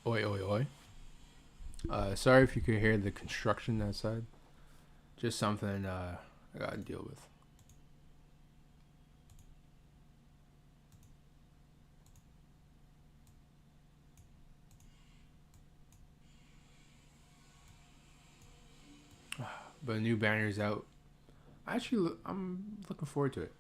Oi, oi, oi. Sorry if you could hear the construction outside. Just something I gotta deal with. But a new banner's out. I'm looking forward to it.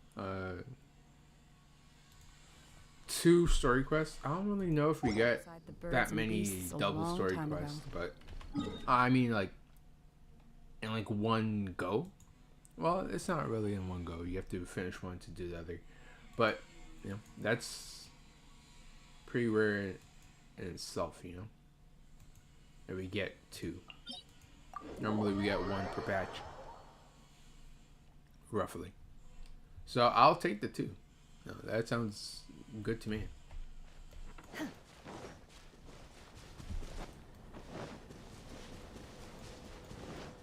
Two story quests. I don't really know if we get that many double story quests, but I mean like in like one go. Well, it's not really in one go. You have to finish one to do the other. But that's pretty rare in itself. And we get two. Normally we get one per batch, roughly. So I'll take the two. No, that sounds good to me.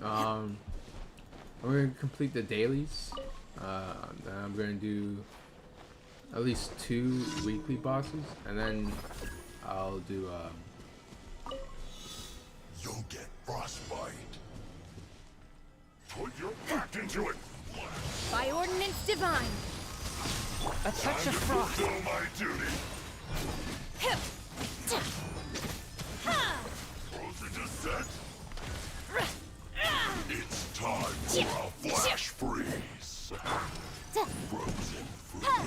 I'm gonna complete the dailies. Then I'm gonna do at least two weekly bosses, and then I'll do. You'll get frostbite. Put your back into it. By ordinance divine. A touch of frost. Fulfill my duty. Frozen descent. It's time for a flash freeze. Frozen food.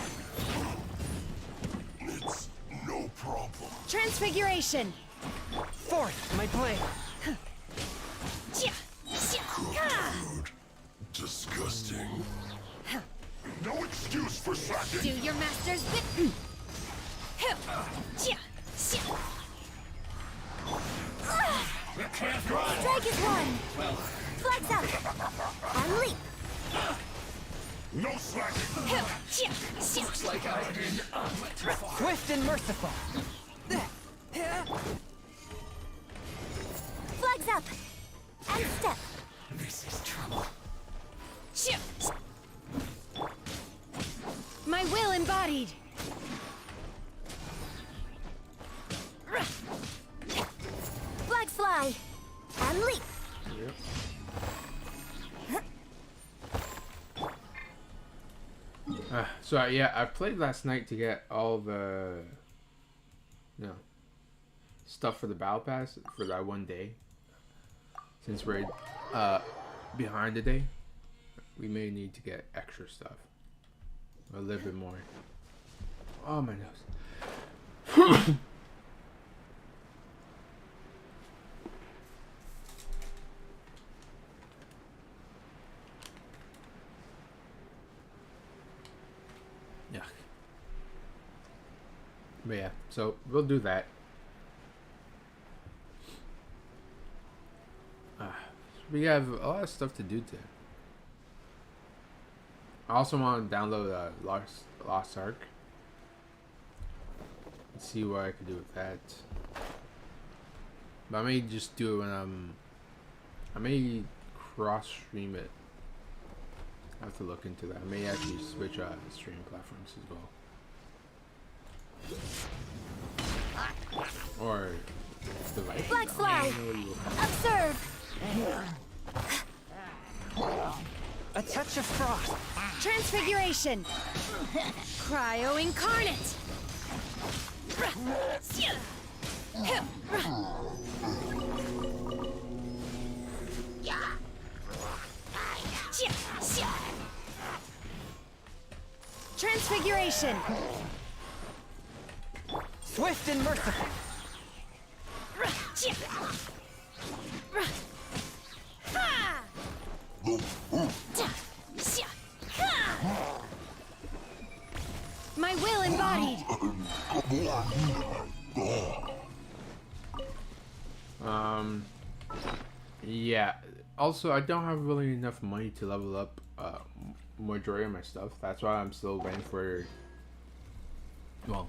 It's no problem. Transfiguration. Forth, my blade. Food. Disgusting. No excuse for slacking. Do your master's bit. Strike is one. Flex out. And leap. No slacking. Looks like I've been swift and merciful. Flags up. And step. This is trouble. My will embodied. Flags fly. And leap. So yeah, I played last night to get all the, stuff for the battle pass for that one day. Since we're behind the day, we may need to get extra stuff, a little bit more. Oh, my nose. Yeah. But yeah, so we'll do that. We have a lot of stuff to do today. I also want to download Lost Ark. Let's see what I can do with that. But I may just do it when I may cross stream it. I have to look into that. I may actually switch stream platforms as well. Or device. Flag fly. Observe. A touch of frost. Transfiguration. Cryo incarnate. Transfiguration. Swift and merciful. My will embodied. Yeah. Also, I don't have really enough money to level up majority of my stuff. That's why I'm still waiting for, well,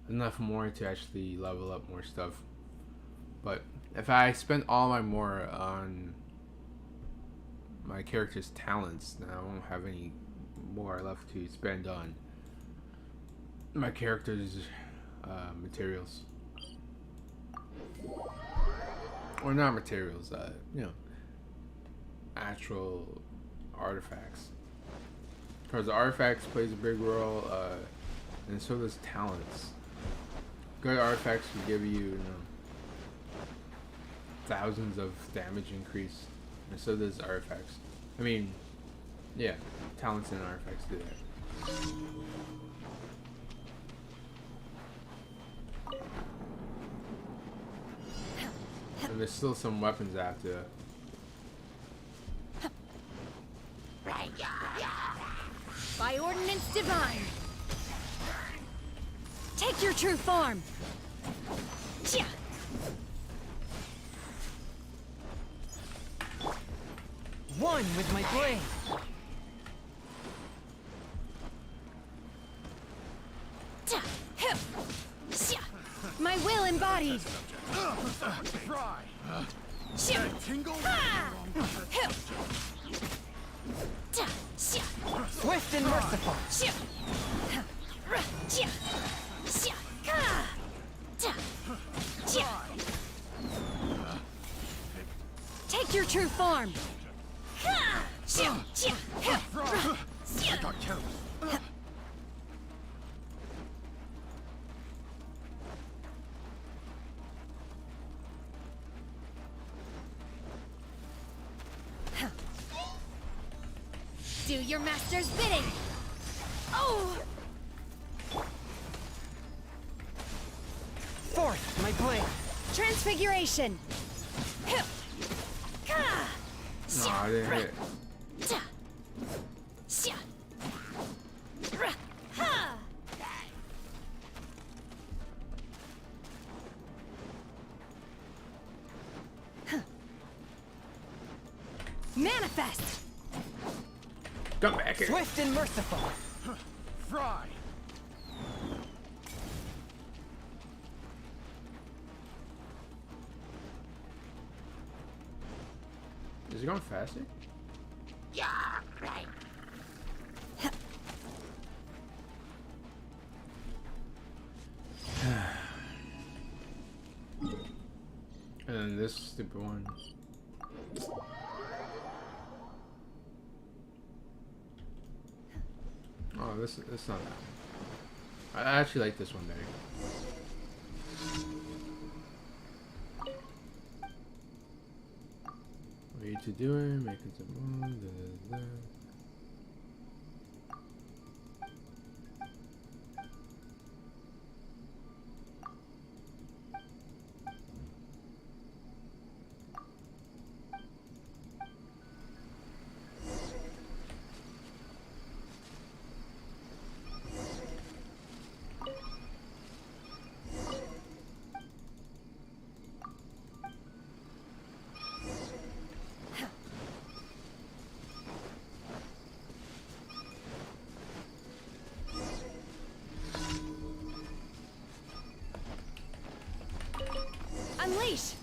enough more to actually level up more stuff. But if I spend all my more on my character's talents, then I won't have any more left to spend on my character's materials. or not materials, you know, actual artifacts. Because the artifacts plays a big role, and so does talents. Good artifacts can give you, you know, thousands of damage increase, and so does artifacts. I mean, yeah, talents and artifacts do that. And there's still some weapons I have to. By ordinance divine. Take your true form. Chia. One with my blade. My will embodied. Try. Tingle. Swift and merciful. Take your true form. I got careless. Do your master's bidding. Oh! Forth, my blade. Transfiguration. No, I didn't hit. Manifest. Come back here. Swift and merciful. Fry. Is it going faster? Yeah, right. And then this stupid one. Oh, this it's not that one. I actually like this one better. What are you two doing? Making some moves. Da, da, da. Unleash.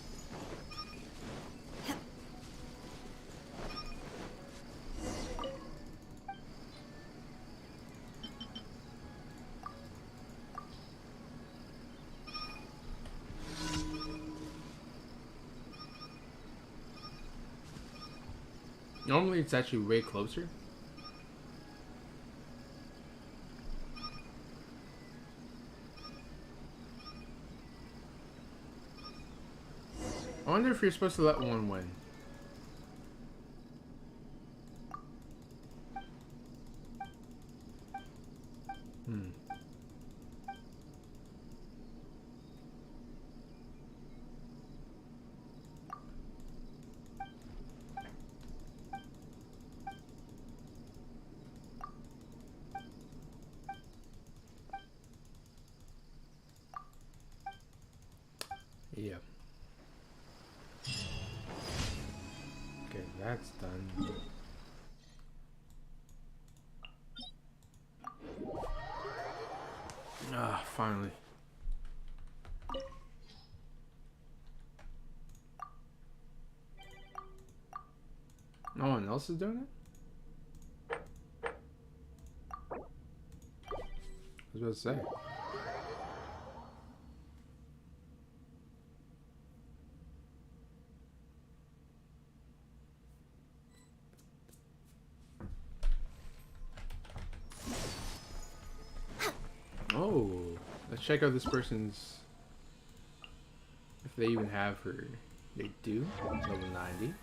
Normally it's actually way closer. I wonder if you're supposed to let one win. Yeah. Okay, that's done. Ah, finally. No one else is doing it? I was about to say. Let's check out this person's. If they even have her. They do. Level 90.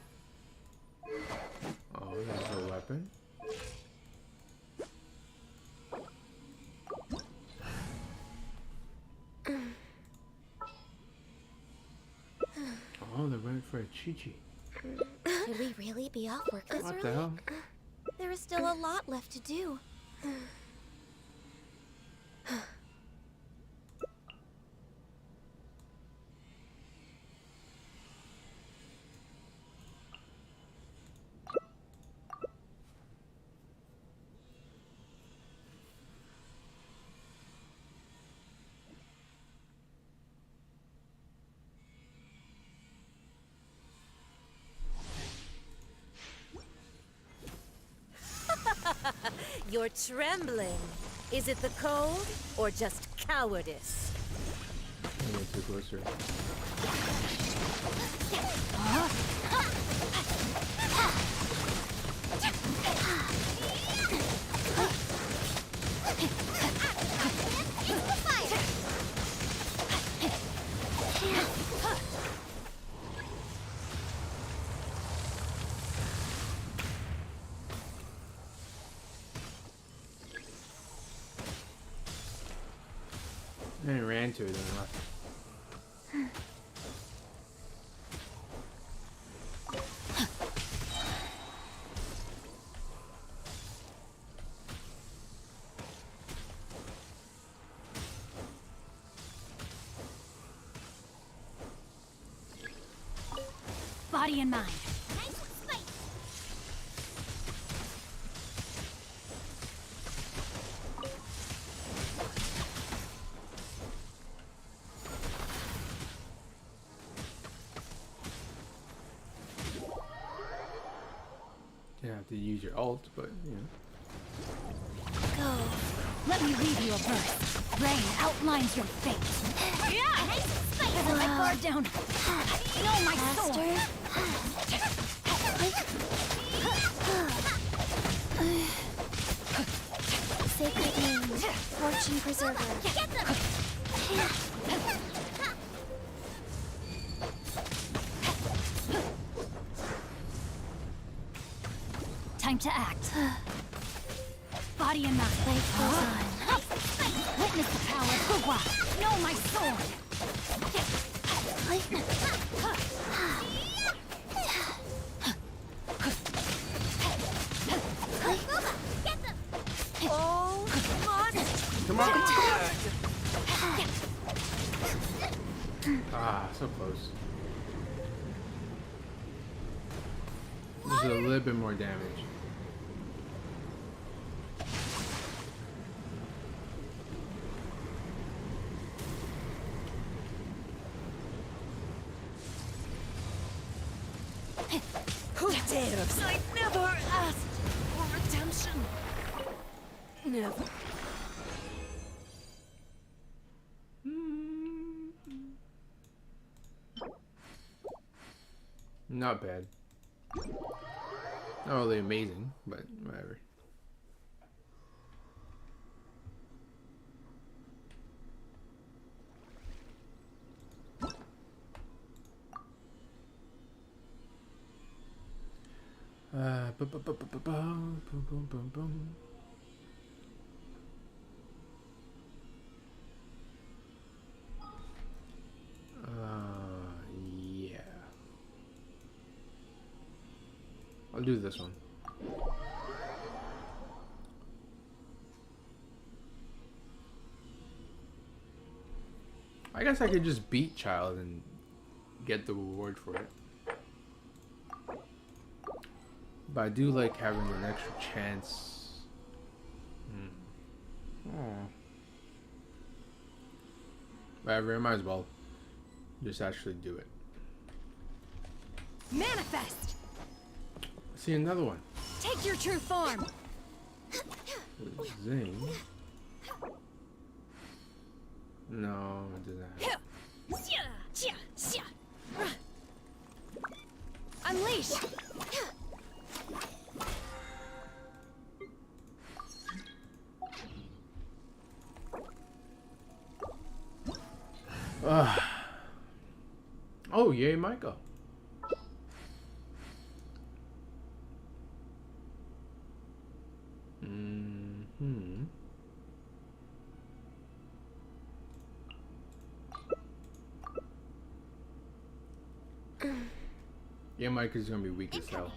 Oh, there's a weapon. Oh, they went for a Chi-Chi. Should we really be off work this What early? the hell? There is still a lot left to do. You're trembling. Is it the cold or just cowardice? I'm gonna get too closer. And I ran to it and left. Body and mind. You have to use your ult, but you know. Go. Let me read you a verse. Rain outlines your fate. Yeah! Never let guard down. Know my sword. Sacred name, fortune preserver. Get them! Time to act. Body and mind. Life goes on. Witness the power of Hugwa. Know my sword. Get them! Oh, Come on! Ah, so close. Just a little bit more damage. who dares? I never asked for redemption. Never. Not bad. Not really amazing, but whatever. Boom, boom, boom, boom. Yeah. I'll do this one. I guess I could just beat Child and get the reward for it. But I do like having an extra chance. Whatever, I might as well just actually do it. Manifest! See another one. Take your true form! Zing. No, it doesn't have. Unleash! Oh, yay, Miko. Yeah, Miko's gonna be weak as hell.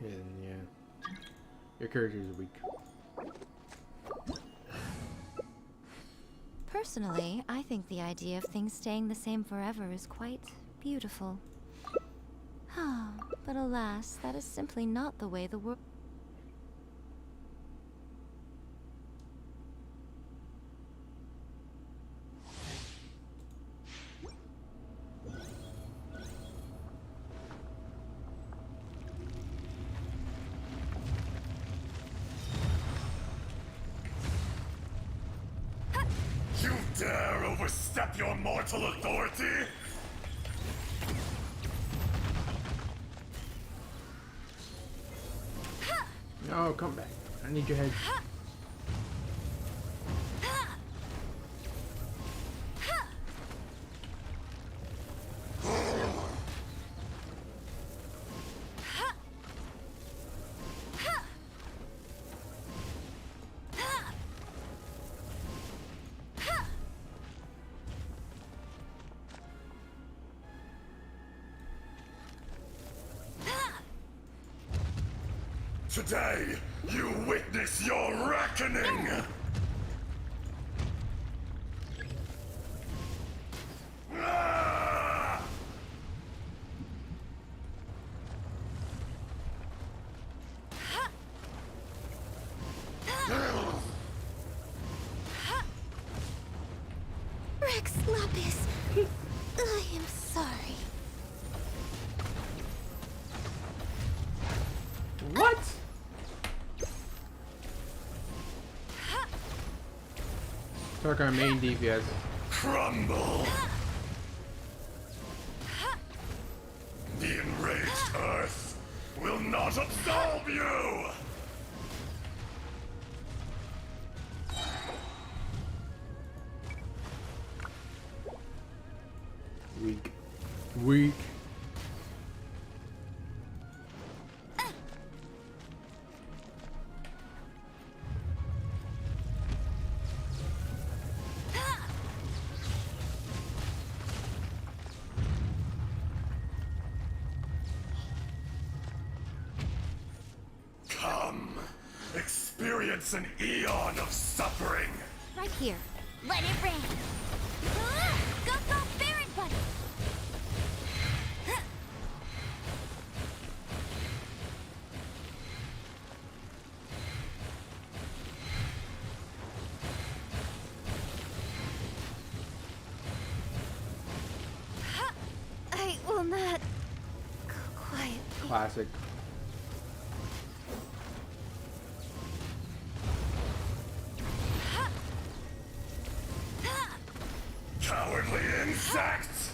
Yeah. Your characters are weak. Personally, I think the idea of things staying the same forever is quite beautiful. But alas, that is simply not the way the world... You dare overstep your mortal authority? No, come back. I need your head. Today, you witness your reckoning! Ah! Rex Lapis, I am sorry. What? Talk our main DPS. Crumble! The enraged Earth will not absolve you! Weak. Weak. Come, experience an eon of suffering! Right here. Let it rain. Go, go, Baron Buddy! I will not go quietly. Classic. Cowardly insects!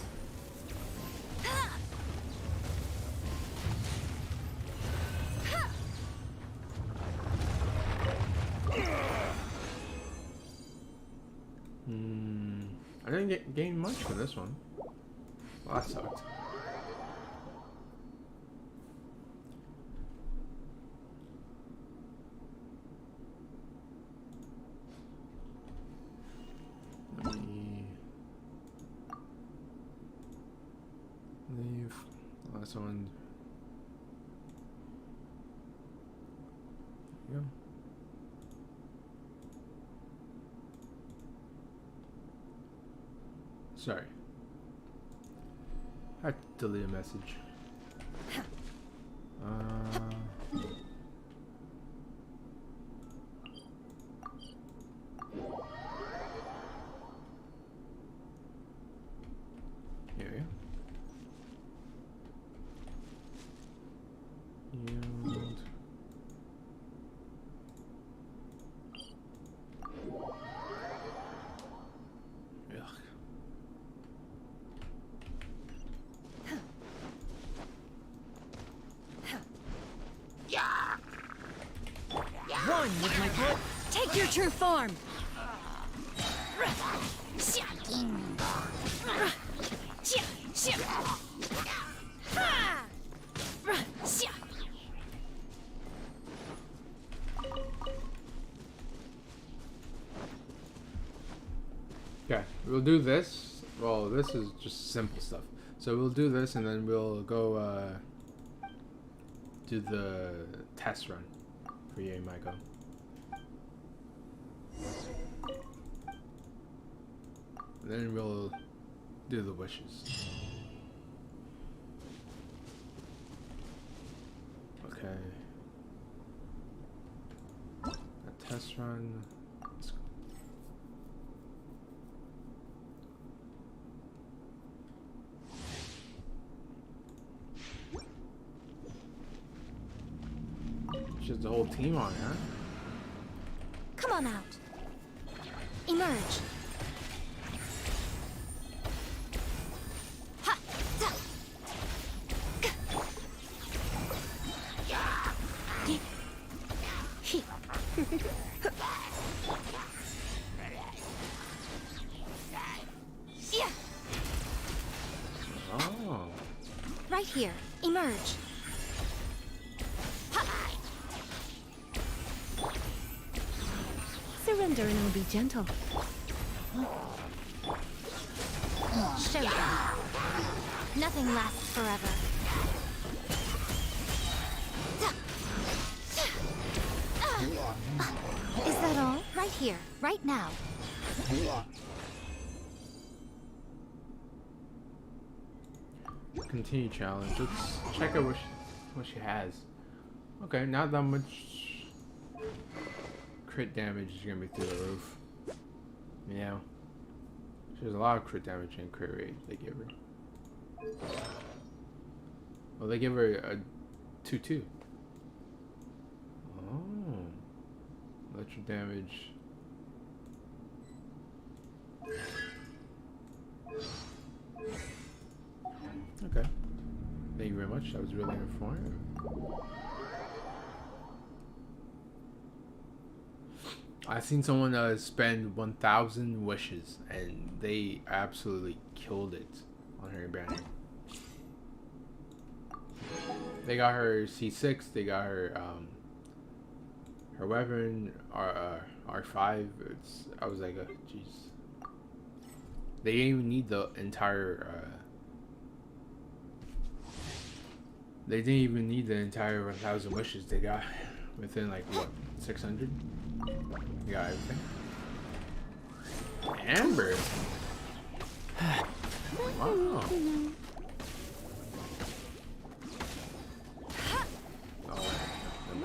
I didn't gain much for this one. Well, that sucked. Let me leave. Last one. There you go. Sorry. I had to delete a message. Here we go. Yield. Ugh. Your true form. Okay, we'll do this. Well, this is just simple stuff. So we'll do this, and then we'll go do the test run for you, Miko. And then we'll do the wishes. Okay. A test run. Let's go. Just the whole team on it, huh? Come on out. Emerge. Ha! Ta! He. Yeah. Oh. Right here. Emerge. Surrender and I'll be gentle. Show them. Nothing lasts forever. Is that all? Right here, right now. Continue challenge. Let's check out what she has. Okay, not that much crit damage is gonna be through the roof. Yeah. There's a lot of crit damage and crit rate they give her. Well, they give her a 2/2. Oh. Electric damage. Okay. Thank you very much. That was really informative. I've seen someone spend 1,000 wishes, and they absolutely killed it on her banner. They got her C6. They got her her weapon R5. I was like, jeez. They didn't even need the entire. They didn't even need the entire 1,000 wishes. They got within like what 600. You got everything. Amber. Wow. Oh.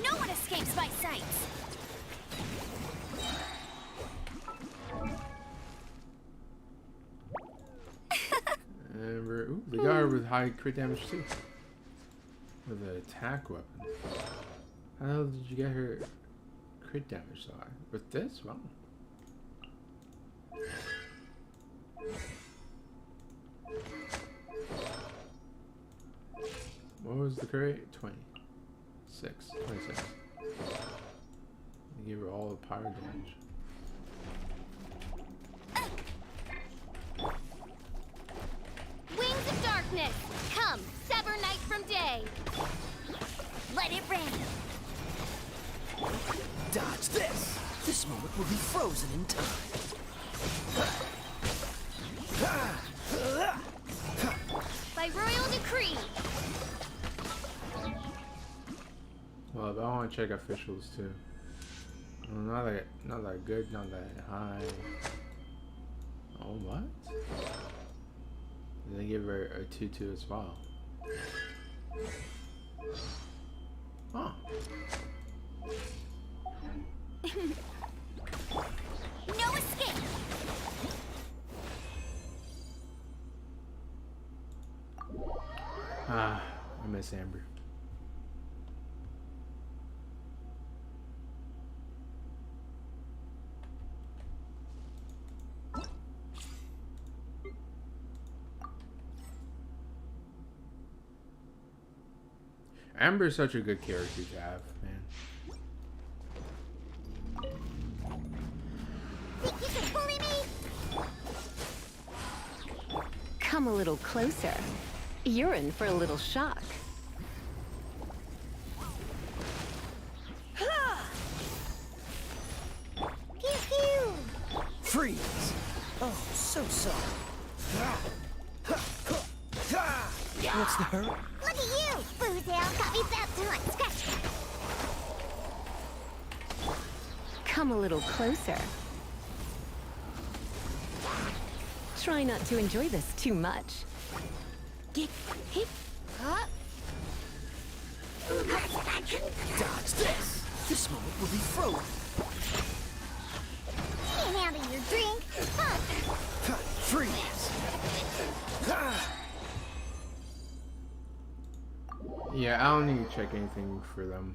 No one escapes my sight. Amber. Ooh, they got her with high crit damage too. With an attack weapon. How the hell did you get her crit damage so high? With this? Wow. What was the crit rate? 26. They gave her all the power damage. Wings of darkness, come, sever night from day. Let it rain. Dodge this! This moment will be frozen in time. By royal decree. Well, I want to check officials too. Not that good, not that high. Oh, what? They give her a 2/2 as well. Oh. No escape. Ah, I miss Amber. Amber's such a good character to have, man. Come a little closer. You're in for a little shock. Pew pew! Freeze! Oh, so sorry. What's the hurry? Look at you! Bootail got me back to my scratch pad. Come a little closer. Try not to enjoy this too much. Huh? Dodge this! This moment will be frozen. Can't handle your drink. Huh? Freeze! Yeah, I don't need to check anything for them.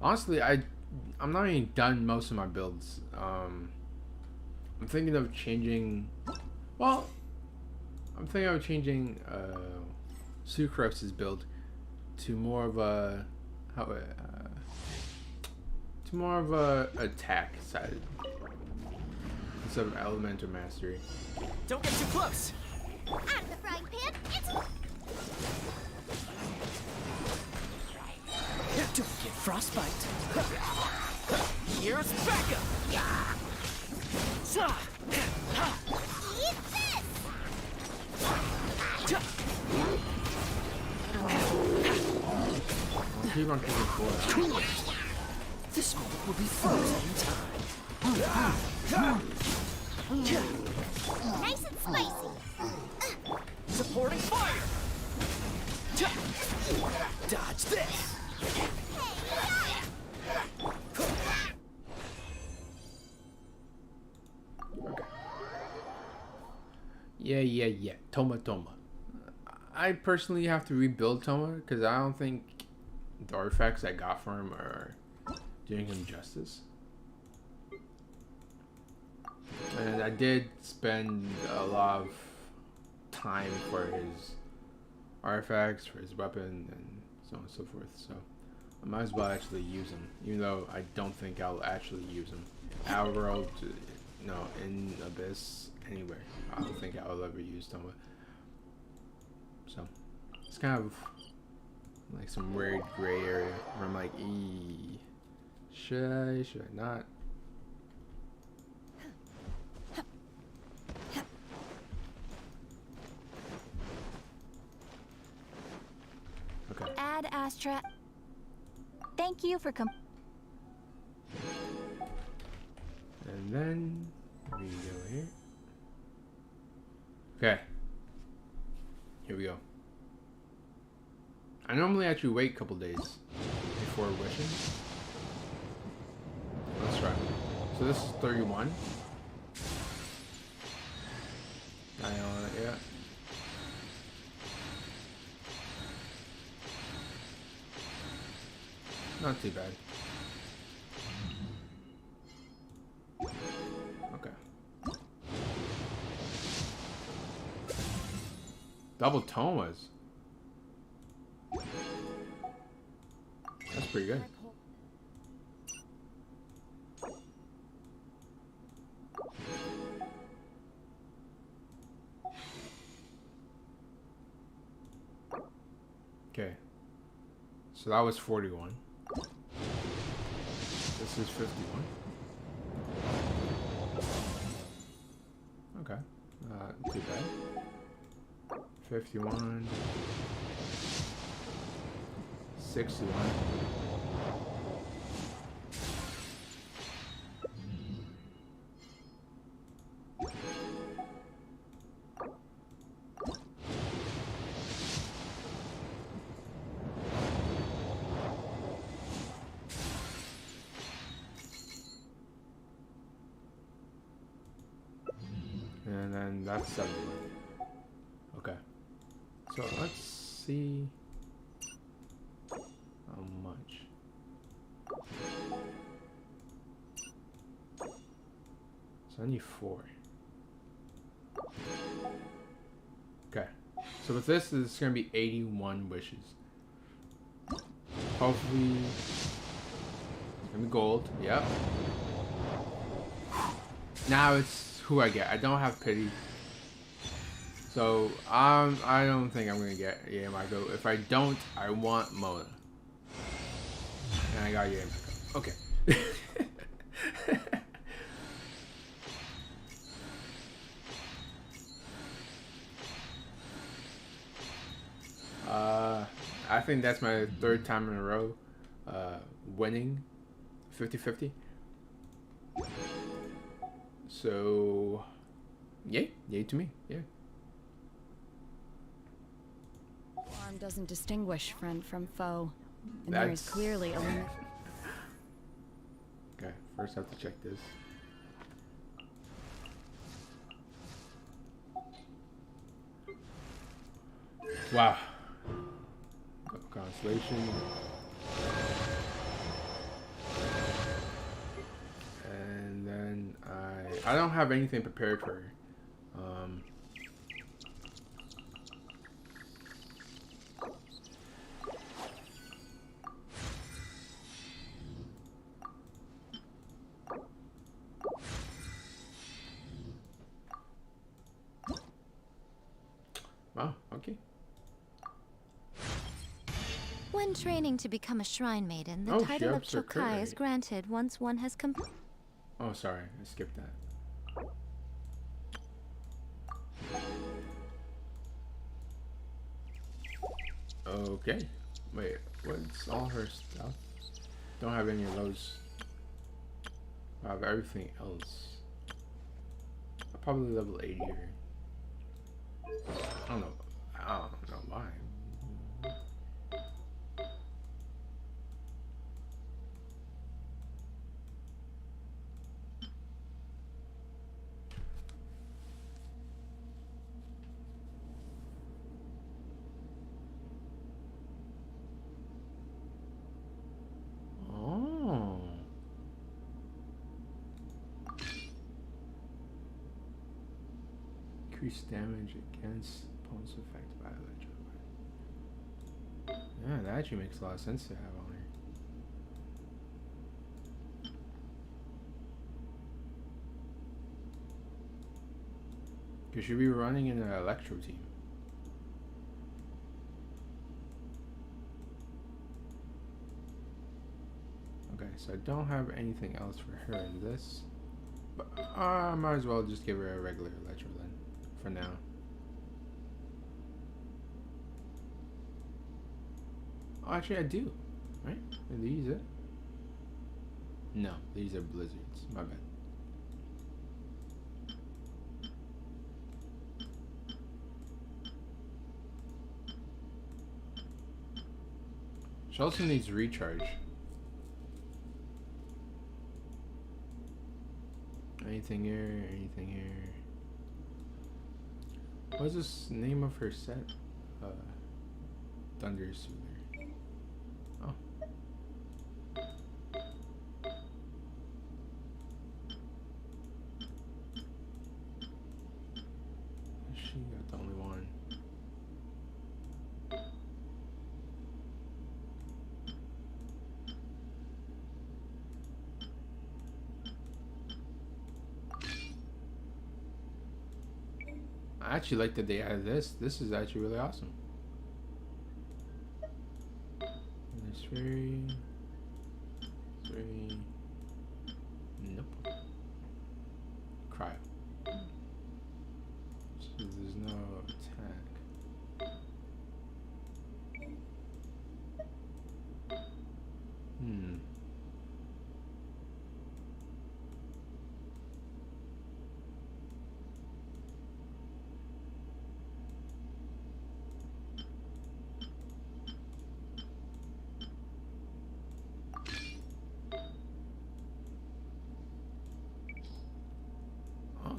Honestly, I'm not even done most of my builds. I'm thinking of changing. Well, I'm thinking of changing Sucrose's build to more of a attack side instead of elemental mastery. Don't get too close! Out of the frying pan, it's... Don't get frostbite. Here's backup! Eat this! I'll keep on taking 4. This moment will be frozen in time. Nice and spicy. Supporting fire! Dodge this! Yeah. Toma. I personally have to rebuild Toma because I don't think the artifacts I got for him are doing him justice. And I did spend a lot of time for his artifacts, for his weapon, and so on and so forth. So I might as well actually use him, even though I don't think I'll actually use him. Outworld, no, in Abyss, anywhere. I don't think I'll ever use Toma. So it's kind of like some weird gray area where I'm like, should I not? Okay. Ad Astra. Thank you for And then we go here. Okay. Here we go. I normally actually wait a couple days before wishing. Let's try. So this is 31. I on it yet. Not too bad. Okay. Double Tomas. That's pretty good. Okay. So that was 41. This is 51. Okay. Not too bad. 51. 61. And then that's 71. Okay. So let's see how much. So I need 4. Okay. So with this, it's going to be 81 wishes. Hopefully, it's going to be gold. Yep. Now it's who I get. I don't have pity. So I don't think I'm gonna get Miko. If I don't, I want Mona. And I got Miko. Okay. I think that's my third time in a row winning 50-50. So yay to me. Yeah. Arm doesn't distinguish friend from foe, and there is clearly a limit. Okay, first I have to check this. Wow. Constellation. And then I don't have anything prepared for her. Wow, okay. When training to become a shrine maiden, the title of Chokai is granted once one has completed. Oh, sorry, I skipped that. Okay. Wait, what's all her stuff? Don't have any of those. I have everything else. I'll probably level 80 here. I don't know why. Oh. Increase damage against opponents affected by electric. Yeah, that actually makes a lot of sense to have on here. You should be running in an electro team. Okay, so I don't have anything else for her in this. But I might as well just give her a regular electro then, for now. Oh, actually I do, right? Are these it? No, these are blizzards. My bad. She also needs recharge. Anything here? Anything here? What's this name of her set? Thunder Soother. Oh. She got the only one. I actually like that they added this. This is actually really awesome. There's very... Nope. Cryo. So there's no attack.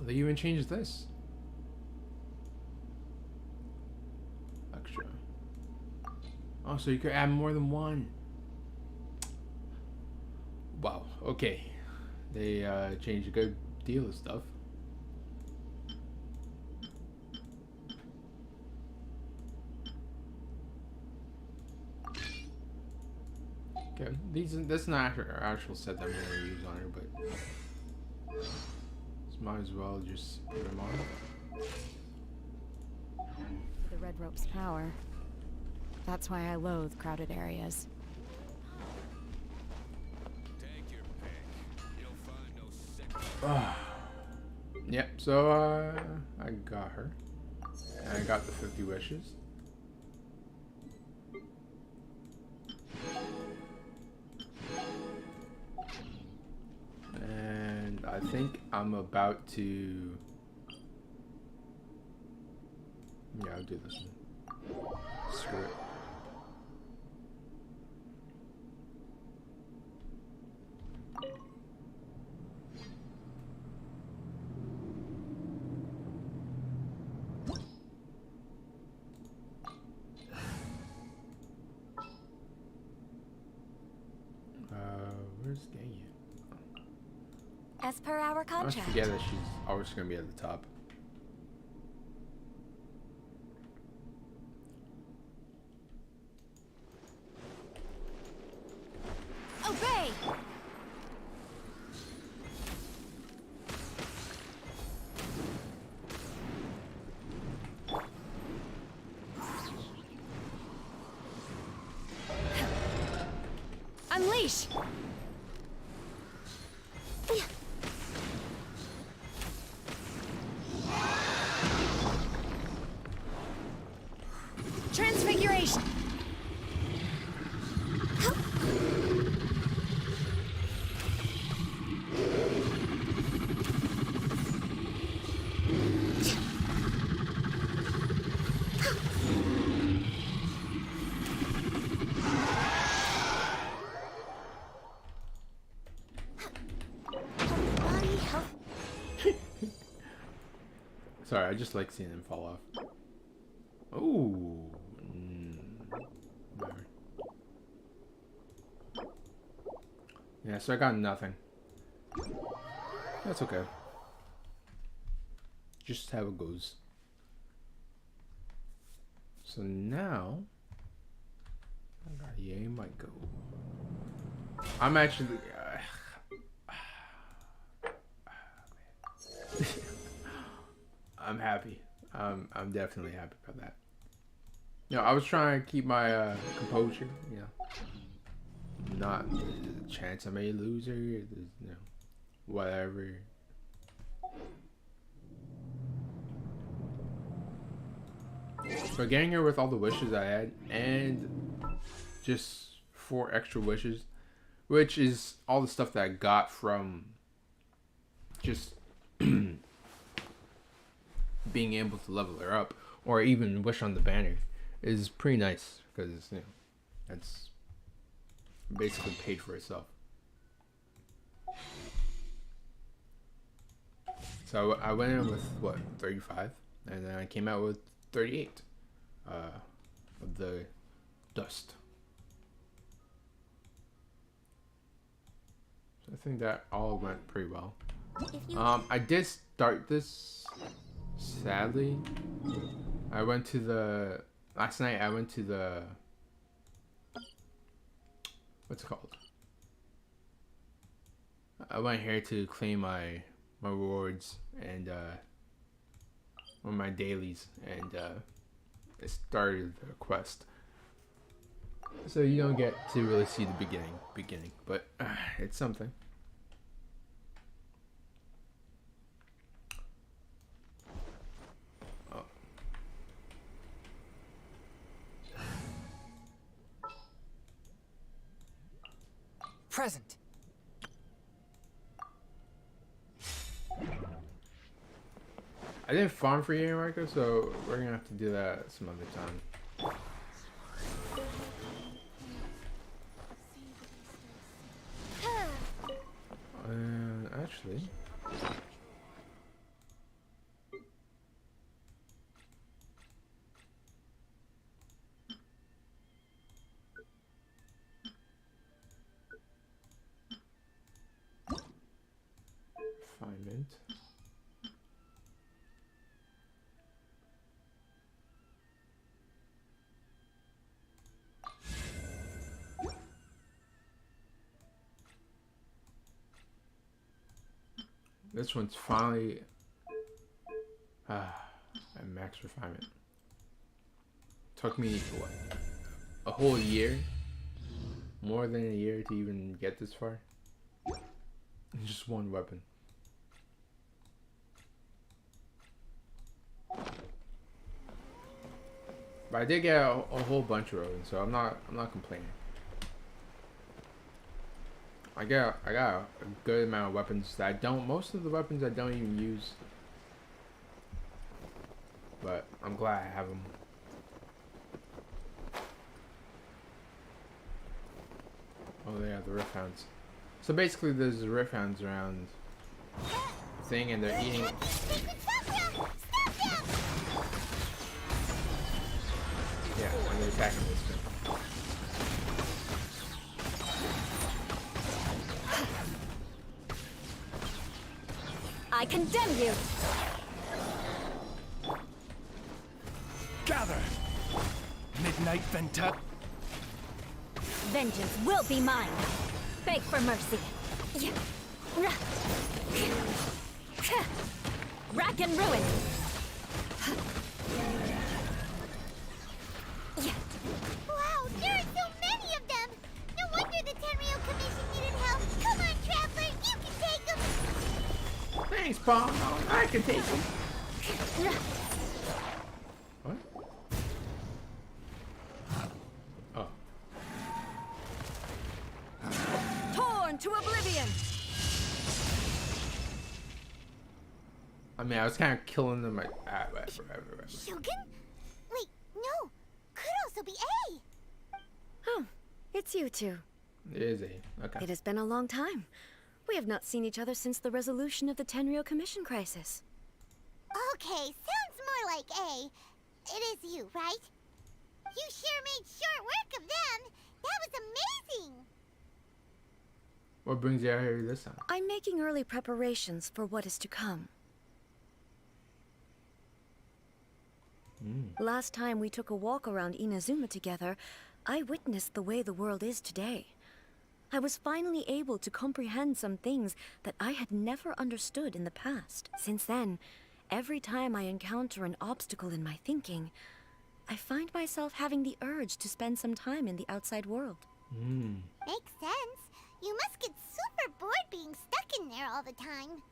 They even changed this. Extra. Oh, so you could add more than one. Wow, okay. They changed a good deal of stuff. Okay, this is not her actual set that I'm going to use on her, but might as well just put them on. red rope's power. That's why I loathe crowded areas. Take your pick. You'll find no sick. Yep, so I got her. And I got the 50 wishes. And I think I'm about to... Yeah, I'll do this one. Screw it. Where's Gay? As per our I contract. forget that she's always gonna be at the top. Obey! Unleash! Transfiguration! Sorry, I just like seeing him fall off. Oh. Yeah, so I got nothing. That's okay. Just how it goes. So now, I got yay Miko. I'm actually. I'm happy. I'm definitely happy about that. You know, I was trying to keep my composure. You know, not the chance I may lose her. You know, whatever. But getting her with all the wishes I had, and just 4 extra wishes, which is all the stuff that I got from just being able to level her up, or even wish on the banner, is pretty nice, because you know, that's basically paid for itself. So I went in with what, 35, and then I came out with 38 of the dust. So I think that all went pretty well. I did start this. Sadly, I went to the last night. I went to the what's it called? I went here to claim my rewards and or my dailies, and it started the quest. So you don't get to really see the beginning, but it's something. Present. I didn't farm for you, Marco, so we're gonna have to do that some other time. Actually, refinement. This one's finally at max refinement. Took me what? A whole year? More than a year to even get this far? Just one weapon. But I did get a whole bunch of weapons, so I'm not complaining. I got a good amount of weapons that I don't. Most of the weapons I don't even use, but I'm glad I have them. Oh yeah, the rift hounds. So basically, there's rift hounds around thing, and they're eating. Yeah, and they're attacking this thing. I condemn you! Gather! Midnight Venta. Vengeance will be mine! Beg for mercy! Rack and ruin! Wow, there are so many of them! No wonder the Tenryou Commission needed help! Come on, Traveler, you can take them! Thanks, Paul. I can take them. What? Oh. Torn to oblivion! I mean, I was kind of killing them like whatever. Shogun? Wait, no. Could also be A. Oh, it's you two. It is a okay. It has been a long time. We have not seen each other since the resolution of the Tenryou Commission crisis. Okay, sounds more like A. It is you, right? You sure made short work of them. That was amazing. What brings you out here this time? I'm making early preparations for what is to come. Last time we took a walk around Inazuma together, I witnessed the way the world is today. I was finally able to comprehend some things that I had never understood in the past. Since then, every time I encounter an obstacle in my thinking, I find myself having the urge to spend some time in the outside world. Makes sense. You must get super bored being stuck in there all the time.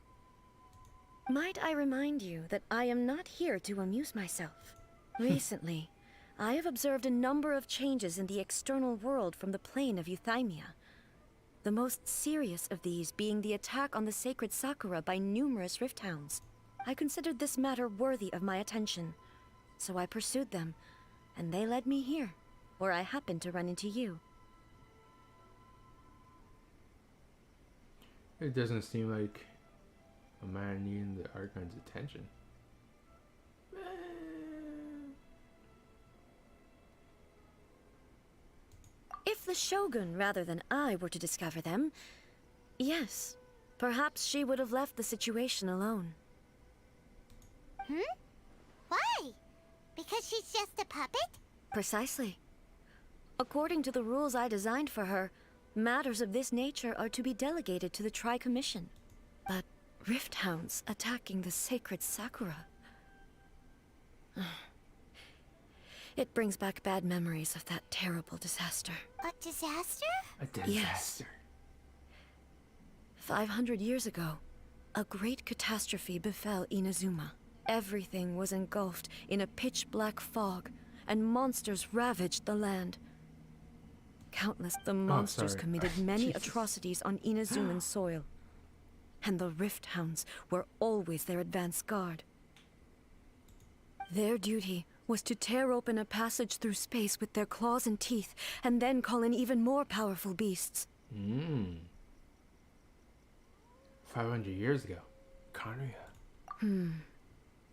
Might I remind you that I am not here to amuse myself. Recently, I have observed a number of changes in the external world from the plane of Euthymia. The most serious of these being the attack on the sacred Sakura by numerous rift hounds. I considered this matter worthy of my attention, so I pursued them, and they led me here, where I happened to run into you. It doesn't seem like a man needing the Archon's attention. If the Shogun rather than I were to discover them, yes, perhaps she would have left the situation alone. Why? Because she's just a puppet? Precisely. According to the rules I designed for her, matters of this nature are to be delegated to the Tri-Commission. But rift hounds attacking the sacred Sakura... It brings back bad memories of that terrible disaster. A disaster? A disaster. Yes. 500 years ago, a great catastrophe befell Inazuma. Everything was engulfed in a pitch-black fog, and monsters ravaged the land. Countless the monsters committed many atrocities on Inazuman soil, and the rift hounds were always their advance guard. Their duty was to tear open a passage through space with their claws and teeth, and then call in even more powerful beasts. 500 years ago. Kanuya.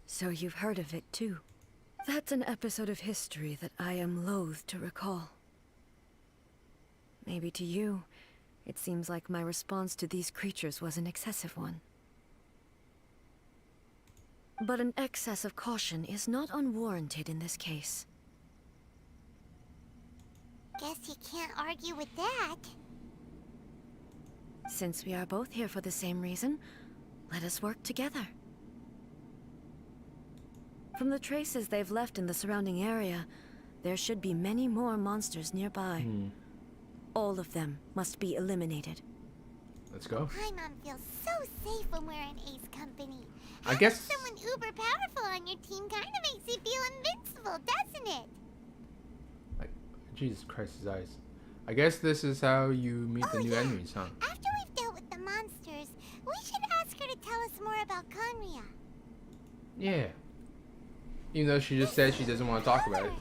So you've heard of it too. That's an episode of history that I am loath to recall. Maybe to you, it seems like my response to these creatures was an excessive one. But an excess of caution is not unwarranted in this case. Guess you can't argue with that. Since we are both here for the same reason, let us work together. From the traces they've left in the surrounding area, There should be many more monsters nearby. All of them must be eliminated. Let's go. Paimon feels so safe when we're in Ace company. I guess Someone uber powerful on your team kind of makes you feel invincible, doesn't it? like, Jesus Christ, his eyes. I guess this is how you meet the new enemies, huh? After we've dealt with the monsters, we should ask her to tell us more about Conria. Yeah. Even though she just said she doesn't want to talk about it.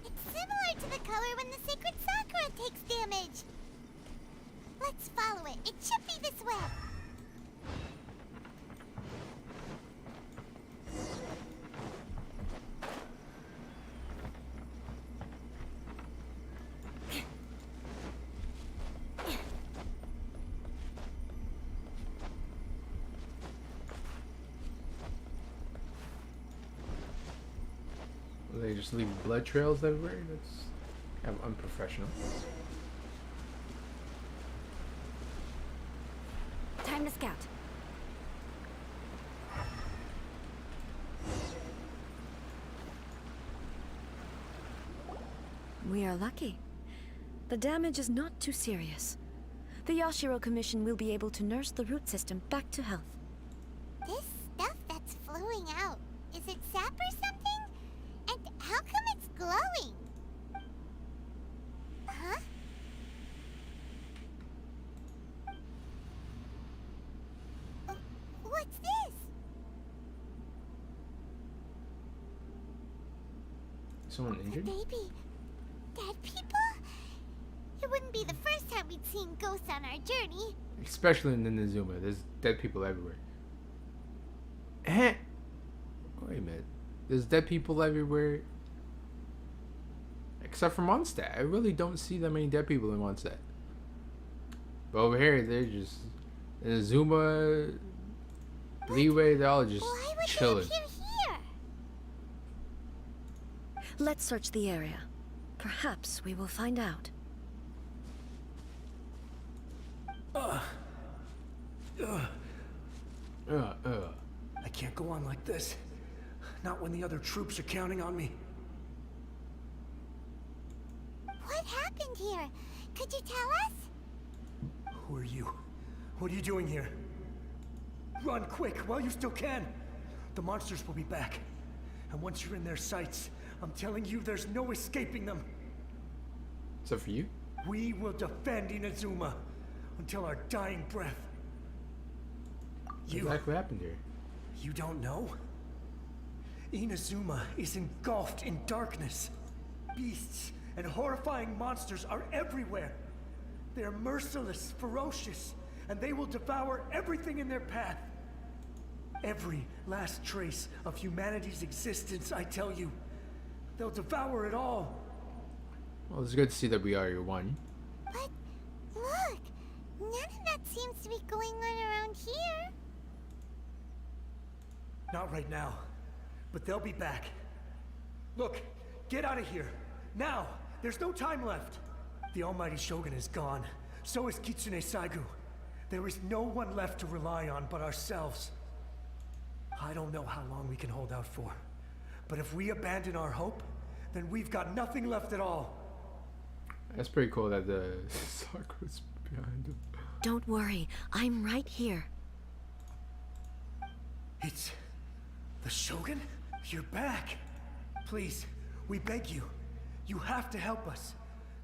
It's similar to the color when the sacred Sakura takes damage. Let's follow it. It should be this way. They just leave blood trails everywhere. That's kind of unprofessional. Time to scout. We are lucky. The damage is not too serious. The Yashiro Commission will be able to nurse the root system back to health. This stuff that's flowing out, is it sap or something? And how come it's glowing? Huh? What's this? Someone injured? Baby. Dead people? It wouldn't be the first time we'd seen ghosts on our journey. Especially in Inazuma. There's dead people everywhere. Wait a minute. There's dead people everywhere. Except for Mondstadt. I really don't see that many dead people in Mondstadt. But over here, they're just... Inazuma... Leeway, they're all just Why would chilling. they appear here? Let's search the area. Perhaps we will find out. I can't go on like this. Not when the other troops are counting on me. What happened here? Could you tell us? Who are you? What are you doing here? Run quick while you still can. The monsters will be back. And once you're in their sights, I'm telling you there's no escaping them. Except for you? We will defend Inazuma until our dying breath. What exactly happened here? You don't know? Inazuma is engulfed in darkness. Beasts and horrifying monsters are everywhere. They are merciless, ferocious, and they will devour everything in their path. Every last trace of humanity's existence, I tell you. They'll devour it all. Well, it's good to see that we are your one. But look, none of that seems to be going on around here. Not right now, but they'll be back. Look, get out of here. Now! There's no time left. The almighty Shogun is gone. So is Kitsune Saigu. There is no one left to rely on but ourselves. I don't know how long we can hold out for. But if we abandon our hope, then we've got nothing left at all. That's pretty cool that the Sakura's behind him. Don't worry, I'm right here. It's... the Shogun? You're back. Please, we beg you. You have to help us.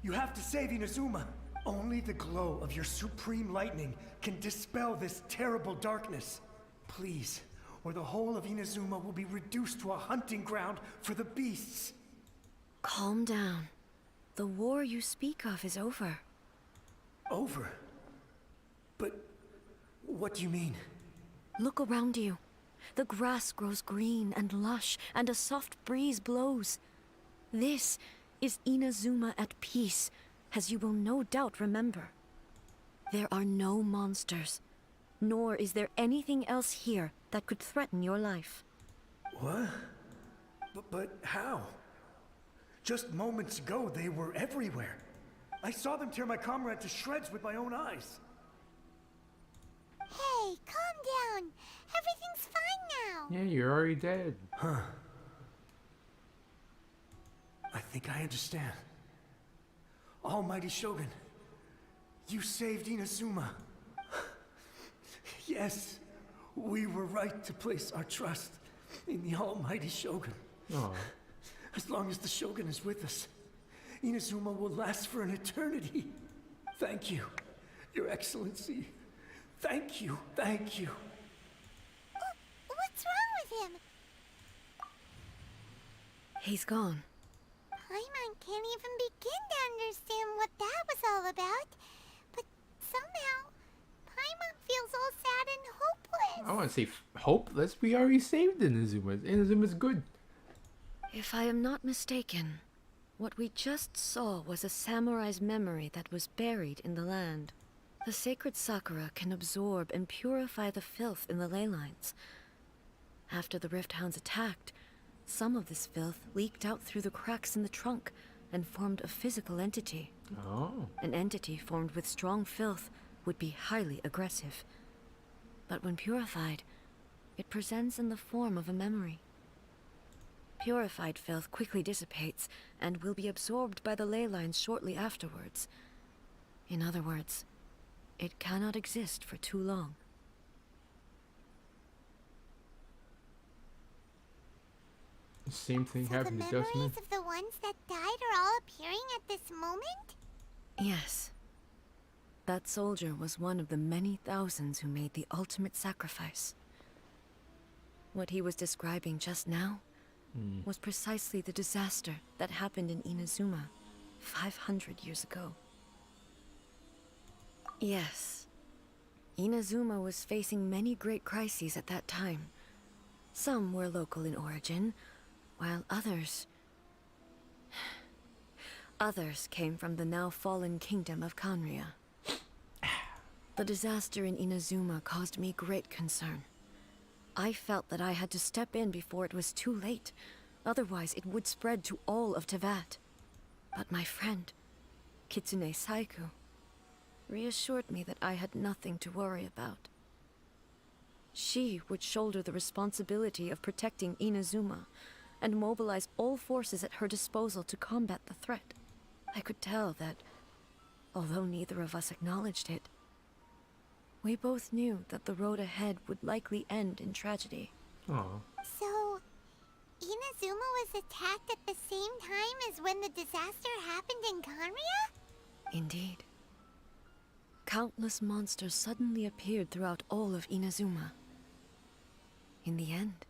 You have to save Inazuma. Only the glow of your supreme lightning can dispel this terrible darkness. Please, or the whole of Inazuma will be reduced to a hunting ground for the beasts. Calm down. The war you speak of is over. Over? But what do you mean? Look around you. The grass grows green and lush, and a soft breeze blows. This is Inazuma at peace, as you will no doubt remember. There are no monsters, nor is there anything else here that could threaten your life. What? But how? Just moments ago, they were everywhere. I saw them tear my comrade to shreds with my own eyes. Hey, calm down. Everything's fine now. Yeah, you're already dead. Huh. I think I understand. Almighty Shogun, you saved Inazuma. Yes, we were right to place our trust in the Almighty Shogun. Oh. As long as the Shogun is with us, Inazuma will last for an eternity. Thank you, Your Excellency. Thank you, thank you. What's wrong with him? He's gone. Paimon can't even begin to understand what that was all about. But somehow, Paimon feels all sad and hopeless. I want to say hopeless. We already saved Inazuma. Inazuma's good. If I am not mistaken, what we just saw was a samurai's memory that was buried in the land. The sacred sakura can absorb and purify the filth in the ley lines. After the Rift Hounds attacked, some of this filth leaked out through the cracks in the trunk and formed a physical entity. Oh. An entity formed with strong filth would be highly aggressive. But when purified, it presents in the form of a memory. Purified filth quickly dissipates and will be absorbed by the ley lines shortly afterwards. In other words, it cannot exist for too long. The same thing So happened the to Dustman. memories of the ones that died are all appearing at this moment? Yes. That soldier was one of the many thousands who made the ultimate sacrifice. What he was describing just now was precisely the disaster that happened in Inazuma 500 years ago. Yes. Inazuma was facing many great crises at that time. Some were local in origin, while others came from the now fallen kingdom of Kanria. The disaster in Inazuma caused me great concern. I felt that I had to step in before it was too late, otherwise it would spread to all of Tevat. But my friend, Kitsune Saiku, reassured me that I had nothing to worry about. She would shoulder the responsibility of protecting Inazuma and mobilize all forces at her disposal to combat the threat. I could tell that, although neither of us acknowledged it, we both knew that the road ahead would likely end in tragedy. Oh. So, Inazuma was attacked at the same time as when the disaster happened in Kanria? Indeed. Countless monsters suddenly appeared throughout all of Inazuma. In the end,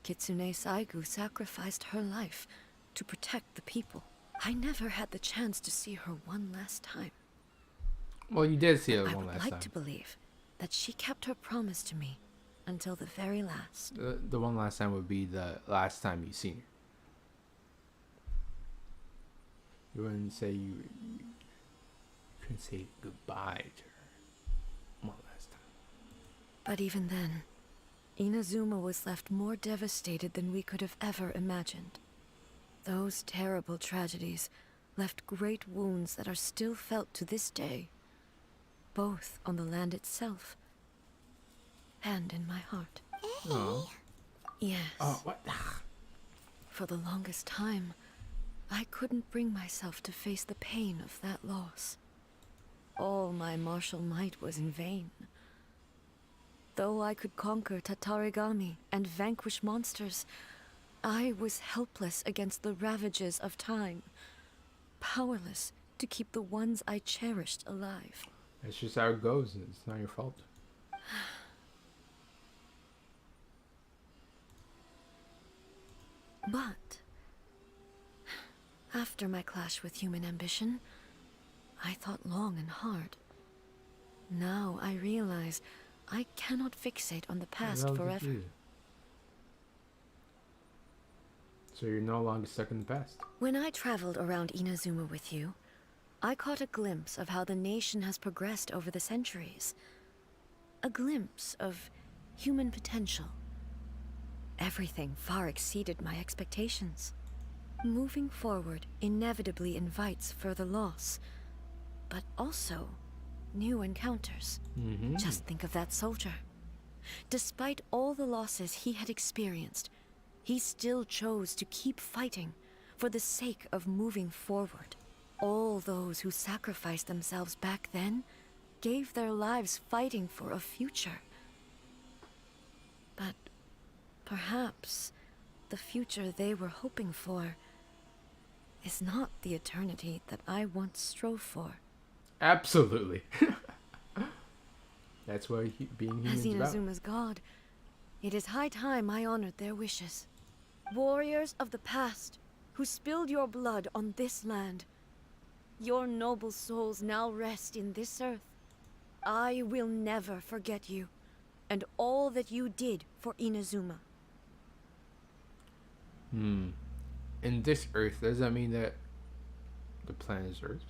Kitsune Saigu sacrificed her life to protect the people. I never had the chance to see her one last time. Well, you did see her I one would last like time. to believe that she kept her promise to me until the very last. The one last time would be the last time you seen her. You wouldn't say you couldn't say goodbye to her one last time. But even then, Inazuma was left more devastated than we could have ever imagined. Those terrible tragedies left great wounds that are still felt to this day, both on the land itself and in my heart. Oh. Yes. Oh, what? For the longest time, I couldn't bring myself to face the pain of that loss. All my martial might was in vain. Though I could conquer Tatarigami and vanquish monsters, I was helpless against the ravages of time, powerless to keep the ones I cherished alive. That's just how it goes. It's not your fault. But after my clash with human ambition, I thought long and hard. Now I realize I cannot fixate on the past forever. So you're no longer stuck in the past. When I traveled around Inazuma with you, I caught a glimpse of how the nation has progressed over the centuries. A glimpse of human potential. Everything far exceeded my expectations. Moving forward inevitably invites further loss, but also new encounters. Just think of that soldier. Despite all the losses he had experienced, he still chose to keep fighting, for the sake of moving forward. All those who sacrificed themselves back then gave their lives fighting for a future. But perhaps the future they were hoping for is not the eternity that I once strove for. Absolutely. That's why being human As is about. Inazuma's god, it is high time I honored their wishes. Warriors of the past, who spilled your blood on this land, your noble souls now rest in this earth. I will never forget you, and all that you did for Inazuma. In this Earth, does that mean that the planet is Earth?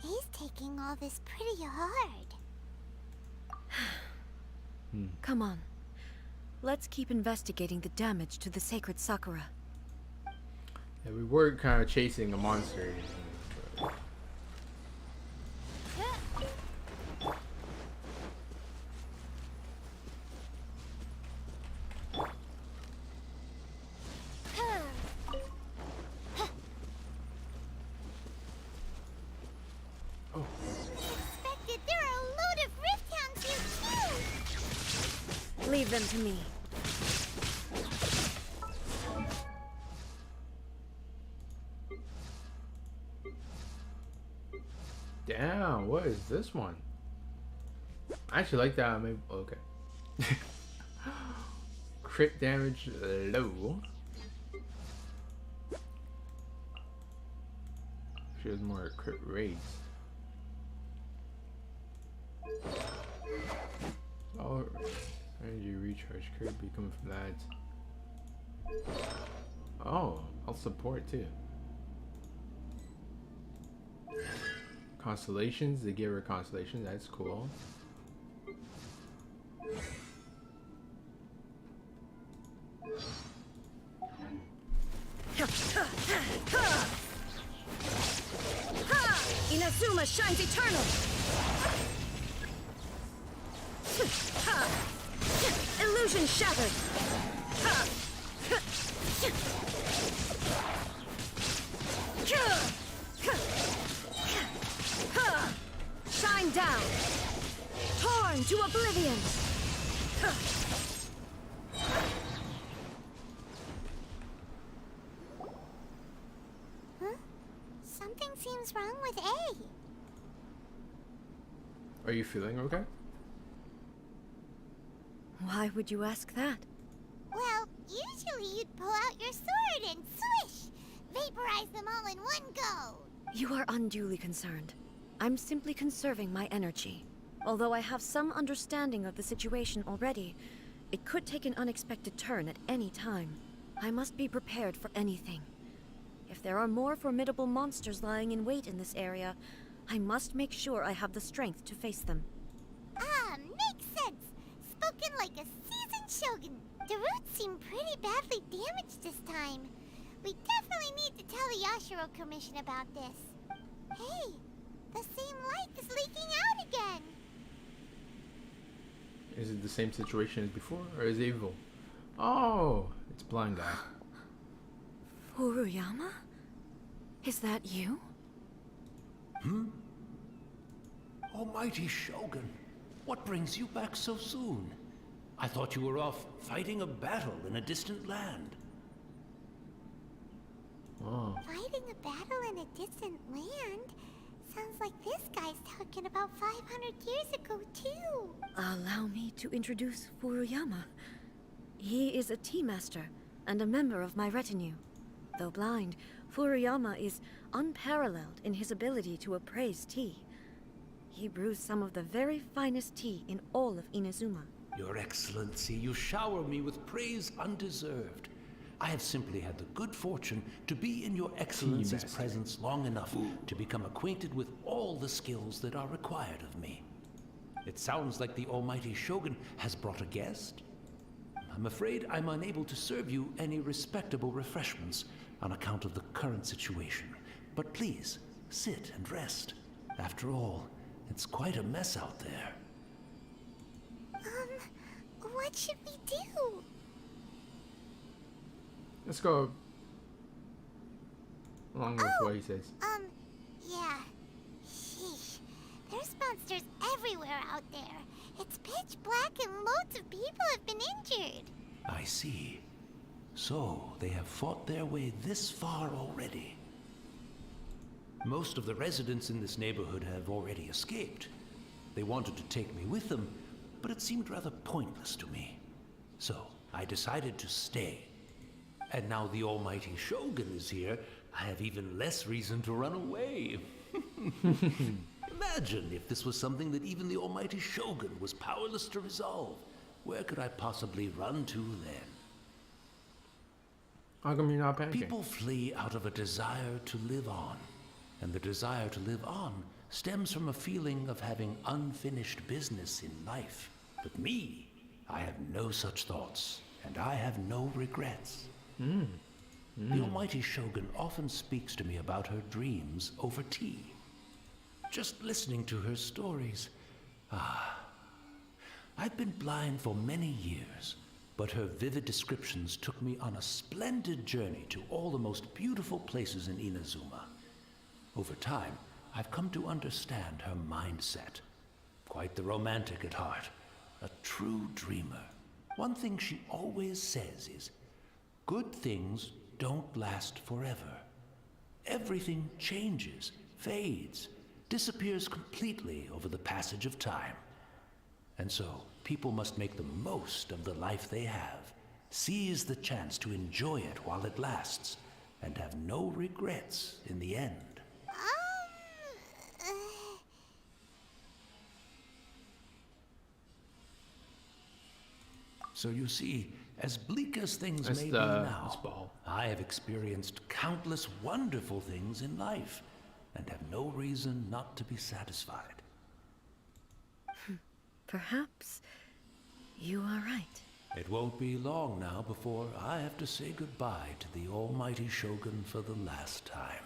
He's taking all this pretty hard. Come on. Let's keep investigating the damage to the sacred Sakura. Yeah, we were kind of chasing a monster. Expected there are a load of rift hounds here too. Leave them to me. Damn, what is this one? I actually like that. Maybe okay. Crit damage low. She has more crit rates. Oh, energy recharge could be coming from that. Oh, I'll support too. Constellations, they give her constellations, that's cool. Inazuma shines eternal! Illusion shattered! Shine down! Torn to oblivion! Huh? Something seems wrong with A. Are you feeling okay? Why would you ask that? Well, usually you'd pull out your sword and swish! Vaporize them all in one go! You are unduly concerned. I'm simply conserving my energy. Although I have some understanding of the situation already, it could take an unexpected turn at any time. I must be prepared for anything. If there are more formidable monsters lying in wait in this area, I must make sure I have the strength to face them. Ah, makes sense! Spoken like a seasoned shogun. The roots seem pretty badly damaged this time. We definitely need to tell the Yashiro Commission about this. Hey, the same light is leaking out again! Is it the same situation as before, or is it evil? Oh, it's blind guy. Furuyama? Is that you? Almighty Shogun, what brings you back so soon? I thought you were off fighting a battle in a distant land. Oh. Fighting a battle in a distant land? Sounds like this guy's talking about 500 years ago, too. Allow me to introduce Furuyama. He is a tea master and a member of my retinue. Though blind, Furuyama is unparalleled in his ability to appraise tea. He brews some of the very finest tea in all of Inazuma. Your Excellency, you shower me with praise undeserved. I have simply had the good fortune to be in your Excellency's presence long enough to become acquainted with all the skills that are required of me. It sounds like the Almighty Shogun has brought a guest. I'm afraid I'm unable to serve you any respectable refreshments on account of the current situation. But please, sit and rest. After all, it's quite a mess out there. What should we do? Let's go. Along with what he says. Yeah. Sheesh. There's monsters everywhere out there. It's pitch black and loads of people have been injured. I see. So, they have fought their way this far already. Most of the residents in this neighborhood have already escaped. They wanted to take me with them, but it seemed rather pointless to me. So, I decided to stay. And now the almighty Shogun is here, I have even less reason to run away. Imagine if this was something that even the almighty Shogun was powerless to resolve. Where could I possibly run to then? How come you're not panicking? People flee out of a desire to live on. And the desire to live on stems from a feeling of having unfinished business in life. But me, I have no such thoughts, and I have no regrets. The almighty Shogun often speaks to me about her dreams over tea. Just listening to her stories. I've been blind for many years, but her vivid descriptions took me on a splendid journey to all the most beautiful places in Inazuma. Over time, I've come to understand her mindset. Quite the romantic at heart, a true dreamer. One thing she always says is, good things don't last forever. Everything changes, fades, disappears completely over the passage of time. And so, people must make the most of the life they have, seize the chance to enjoy it while it lasts, and have no regrets in the end. So you see, as bleak as things may be now, I have experienced countless wonderful things in life, and have no reason not to be satisfied. Perhaps you are right. It won't be long now before I have to say goodbye to the almighty Shogun for the last time.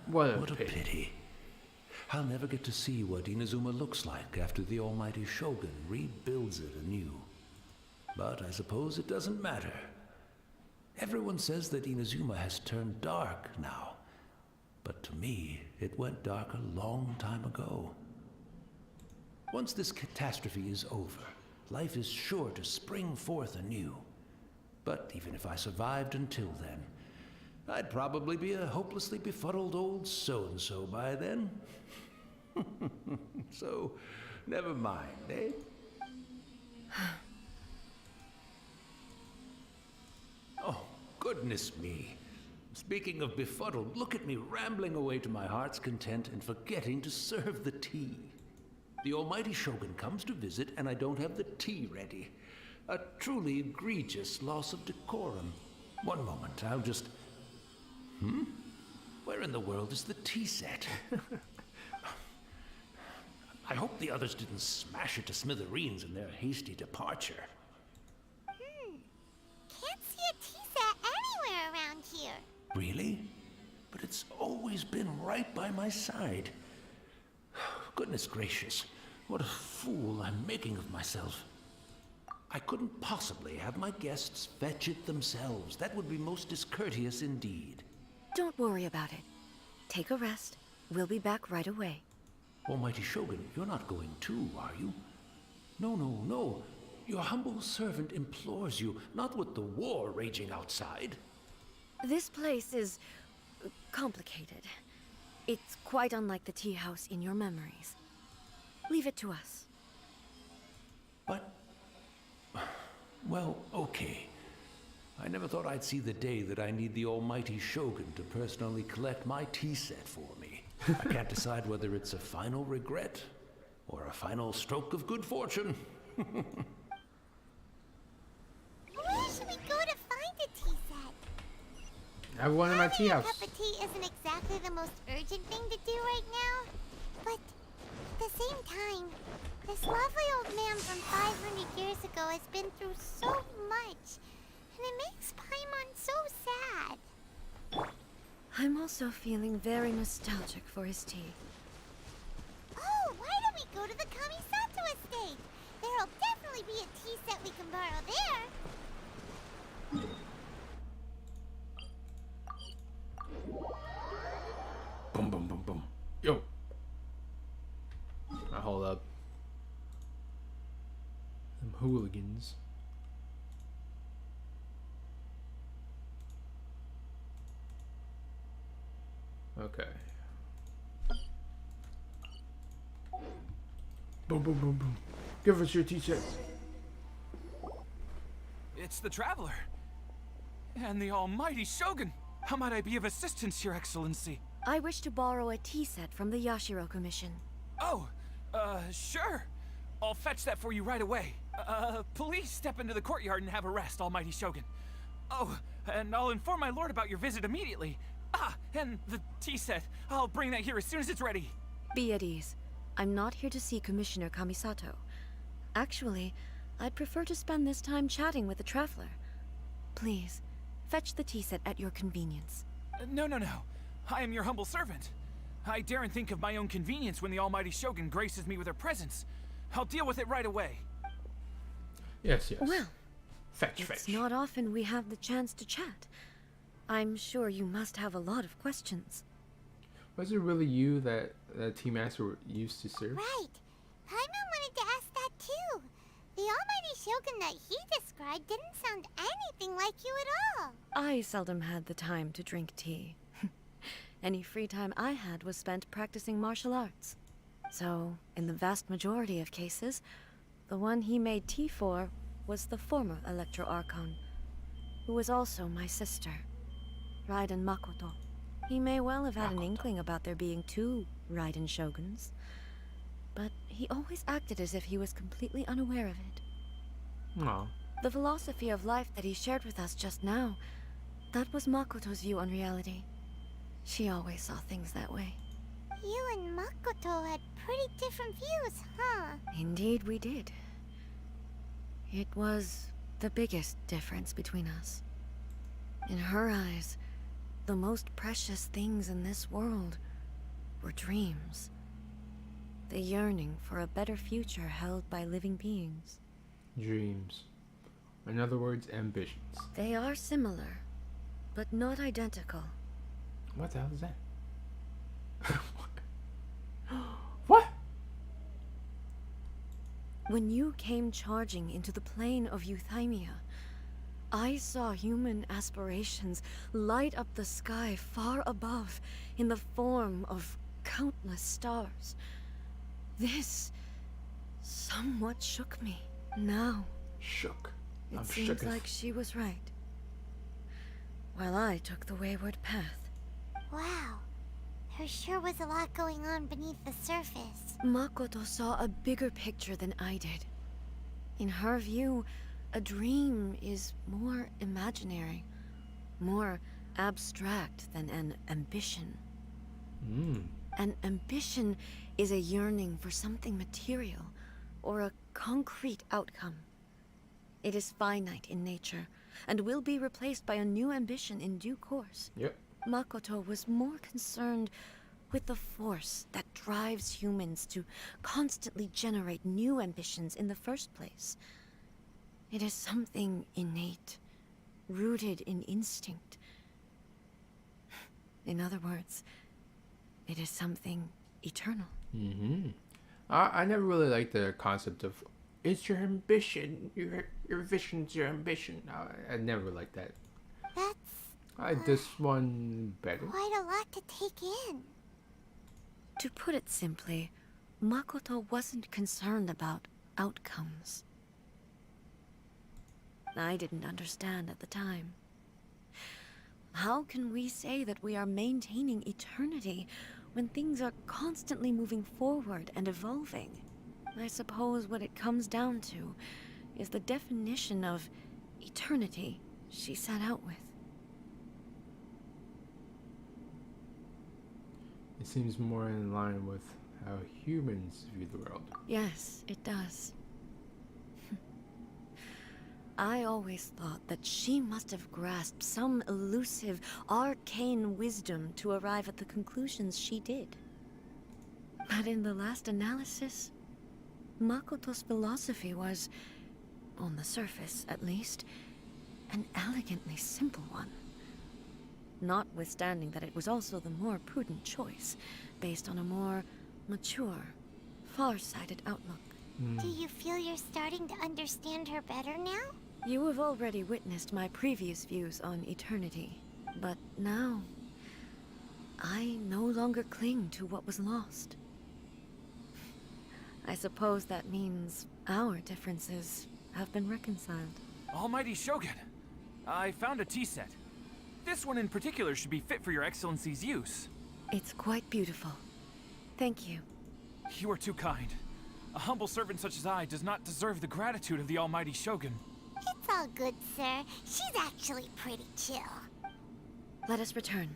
What a pity. I'll never get to see what Inazuma looks like after the almighty Shogun rebuilds it anew. But I suppose it doesn't matter. Everyone says that Inazuma has turned dark now. But to me, it went dark a long time ago. Once this catastrophe is over, life is sure to spring forth anew. But even if I survived until then, I'd probably be a hopelessly befuddled old so-and-so by then. So, never mind, eh? Oh, goodness me. Speaking of befuddled, look at me rambling away to my heart's content and forgetting to serve the tea. The almighty Shogun comes to visit and I don't have the tea ready. A truly egregious loss of decorum. One moment, I'll just... Where in the world is the tea set? I hope the others didn't smash it to smithereens in their hasty departure. Can't see a tea set anywhere around here. Really? But it's always been right by my side. Goodness gracious, what a fool I'm making of myself. I couldn't possibly have my guests fetch it themselves. That would be most discourteous indeed. Don't worry about it. Take a rest. We'll be back right away. Almighty Shogun, you're not going too, are you? No. Your humble servant implores you, not with the war raging outside. This place is complicated. It's quite unlike the tea house in your memories. Leave it to us. But... well, okay. I never thought I'd see the day that I need the almighty Shogun to personally collect my tea set for me. I can't decide whether it's a final regret or a final stroke of good fortune. Where should we go to find a tea set? I have one in my tea house. Having a cup of tea isn't exactly the most urgent thing to do right now, but at the same time, this lovely old man from 500 years ago has been through so much, and it makes Paimon so sad. I'm also feeling very nostalgic for his tea. Oh, why don't we go to the Kamisato estate? There'll definitely be a tea set we can borrow there. shoguns. Okay. Boom, boom, boom, boom. Give us your tea set. It's the Traveler. And the almighty Shogun. How might I be of assistance, Your Excellency? I wish to borrow a tea set from the Yashiro Commission. Oh, sure. I'll fetch that for you right away. Please step into the courtyard and have a rest, almighty Shogun. Oh, and I'll inform my lord about your visit immediately. Ah, and the tea set. I'll bring that here as soon as it's ready. Be at ease. I'm not here to see Commissioner Kamisato. Actually, I'd prefer to spend this time chatting with the Traveler. Please, fetch the tea set at your convenience. No. I am your humble servant. I daren't think of my own convenience when the almighty Shogun graces me with her presence. I'll deal with it right away. Yes. Well, fetch. It's not often we have the chance to chat. I'm sure you must have a lot of questions. Was it really you that Tea Master used to serve? Right. Paimon wanted to ask that too. The almighty Shogun that he described didn't sound anything like you at all. I seldom had the time to drink tea. Any free time I had was spent practicing martial arts. So, in the vast majority of cases, the one he made tea for was the former Electro Archon, who was also my sister, Raiden Makoto. He may well have had an inkling about there being two Raiden Shoguns, but he always acted as if he was completely unaware of it. Aw. The philosophy of life that he shared with us just now, that was Makoto's view on reality. She always saw things that way. You and Makoto had pretty different views, huh? Indeed we did. It was the biggest difference between us. In her eyes, the most precious things in this world were dreams. The yearning for a better future held by living beings. Dreams. In other words, ambitions. They are similar, but not identical. What the hell is that? What? When you came charging into the plane of Euthymia, I saw human aspirations light up the sky far above in the form of countless stars. This somewhat shook me. Now, Shook. it seems like she was right. While I took the wayward path. Wow. There sure was a lot going on beneath the surface. Makoto saw a bigger picture than I did. In her view, a dream is more imaginary, more abstract than an ambition. An ambition is a yearning for something material, or a concrete outcome. It is finite in nature, and will be replaced by a new ambition in due course. Yep. Makoto was more concerned with the force that drives humans to constantly generate new ambitions in the first place. It is something innate, rooted in instinct. In other words, it is something eternal. I never really liked the concept of it's your ambition, your vision's your ambition. I never liked that. That's I like this one better. quite a lot to take in. To put it simply, Makoto wasn't concerned about outcomes. I didn't understand at the time. How can we say that we are maintaining eternity when things are constantly moving forward and evolving? I suppose what it comes down to is the definition of eternity she set out with. It seems more in line with how humans view the world. Yes, it does. I always thought that she must have grasped some elusive, arcane wisdom to arrive at the conclusions she did. But in the last analysis, Makoto's philosophy was, on the surface at least, an elegantly simple one. Notwithstanding that it was also the more prudent choice, based on a more mature, far-sighted outlook. Do you feel you're starting to understand her better now? You have already witnessed my previous views on eternity, but now I no longer cling to what was lost. I suppose that means our differences have been reconciled. Almighty Shogun, I found a tea set. This one in particular should be fit for your Excellency's use. It's quite beautiful. Thank you. You are too kind. A humble servant such as I does not deserve the gratitude of the Almighty Shogun. It's all good, sir. She's actually pretty chill. Let us return.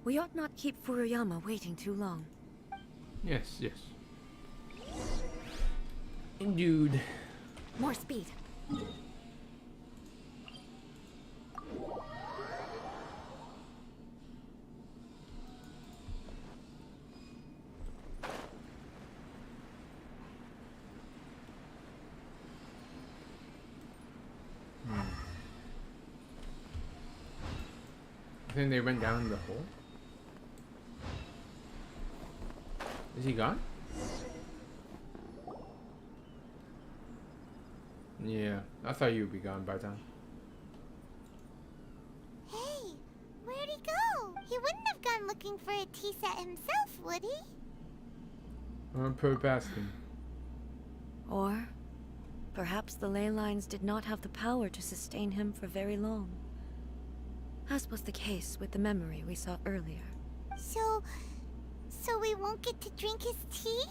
We ought not keep Furuyama waiting too long. Yes, yes. Dude. More speed. I think they went down the hole. Is he gone? Yeah, I thought you would be gone by then. Hey, where'd he go? He wouldn't have gone looking for a tea set himself, would he? I'm gonna put it past him. Or perhaps the ley lines did not have the power to sustain him for very long. As was the case with the memory we saw earlier. So we won't get to drink his tea?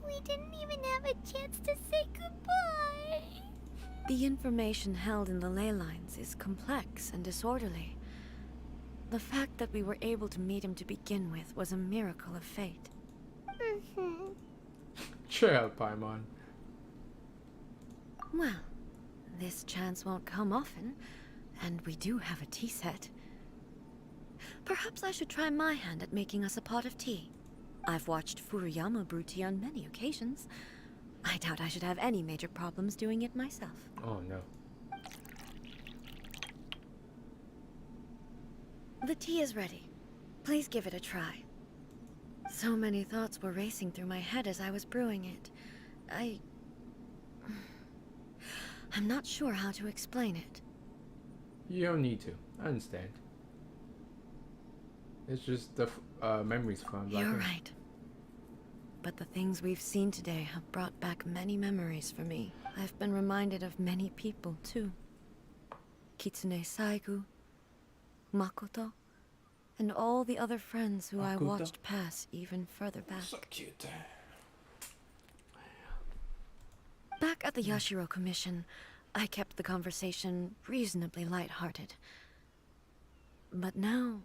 We didn't even have a chance to say goodbye. The information held in the ley lines is complex and disorderly. The fact that we were able to meet him to begin with was a miracle of fate. Cheer up, Paimon. Well, this chance won't come often, and we do have a tea set. Perhaps I should try my hand at making us a pot of tea. I've watched Furuyama brew tea on many occasions. I doubt I should have any major problems doing it myself. Oh no. The tea is ready. Please give it a try. So many thoughts were racing through my head as I was brewing it. I'm not sure how to explain it. You don't need to. I understand. It's just the memories from Black You're Ink. right. But the things we've seen today have brought back many memories for me. I've been reminded of many people, too. Kitsune Saigu, Makoto, and all the other friends who I watched pass even further back. So cute. Back at the Yashiro Commission, I kept the conversation reasonably lighthearted. But now,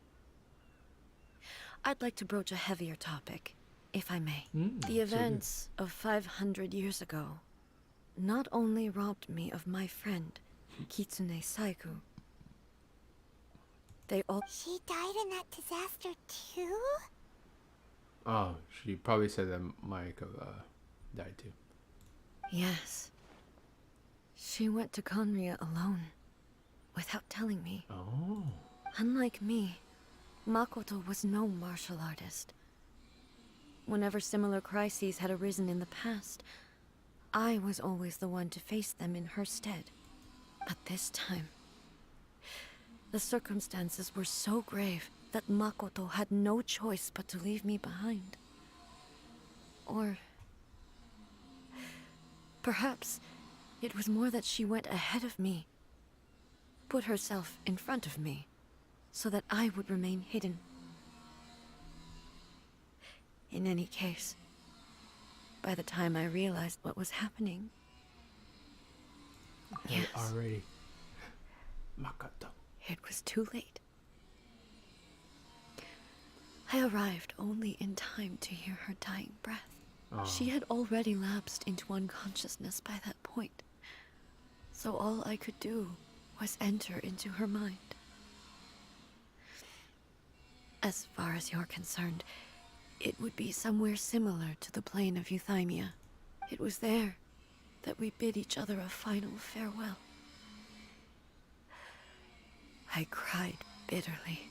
I'd like to broach a heavier topic, if I may. The events of 500 years ago not only robbed me of my friend, Kitsune Saigu. They all... She died in that disaster too? Oh, she probably said that Miko died too. Yes. She went to Conria alone, without telling me. Oh. Unlike me, Makoto was no martial artist. Whenever similar crises had arisen in the past, I was always the one to face them in her stead. But this time, the circumstances were so grave that Makoto had no choice but to leave me behind. Or perhaps it was more that she went ahead of me, put herself in front of me, so that I would remain hidden. In any case, by the time I realized what was happening, yes, Already. Makoto. it was too late. I arrived only in time to hear her dying breath. Oh. She had already lapsed into unconsciousness by that point, so all I could do was enter into her mind. As far as you're concerned, it would be somewhere similar to the plane of Euthymia. It was there that we bid each other a final farewell. I cried bitterly.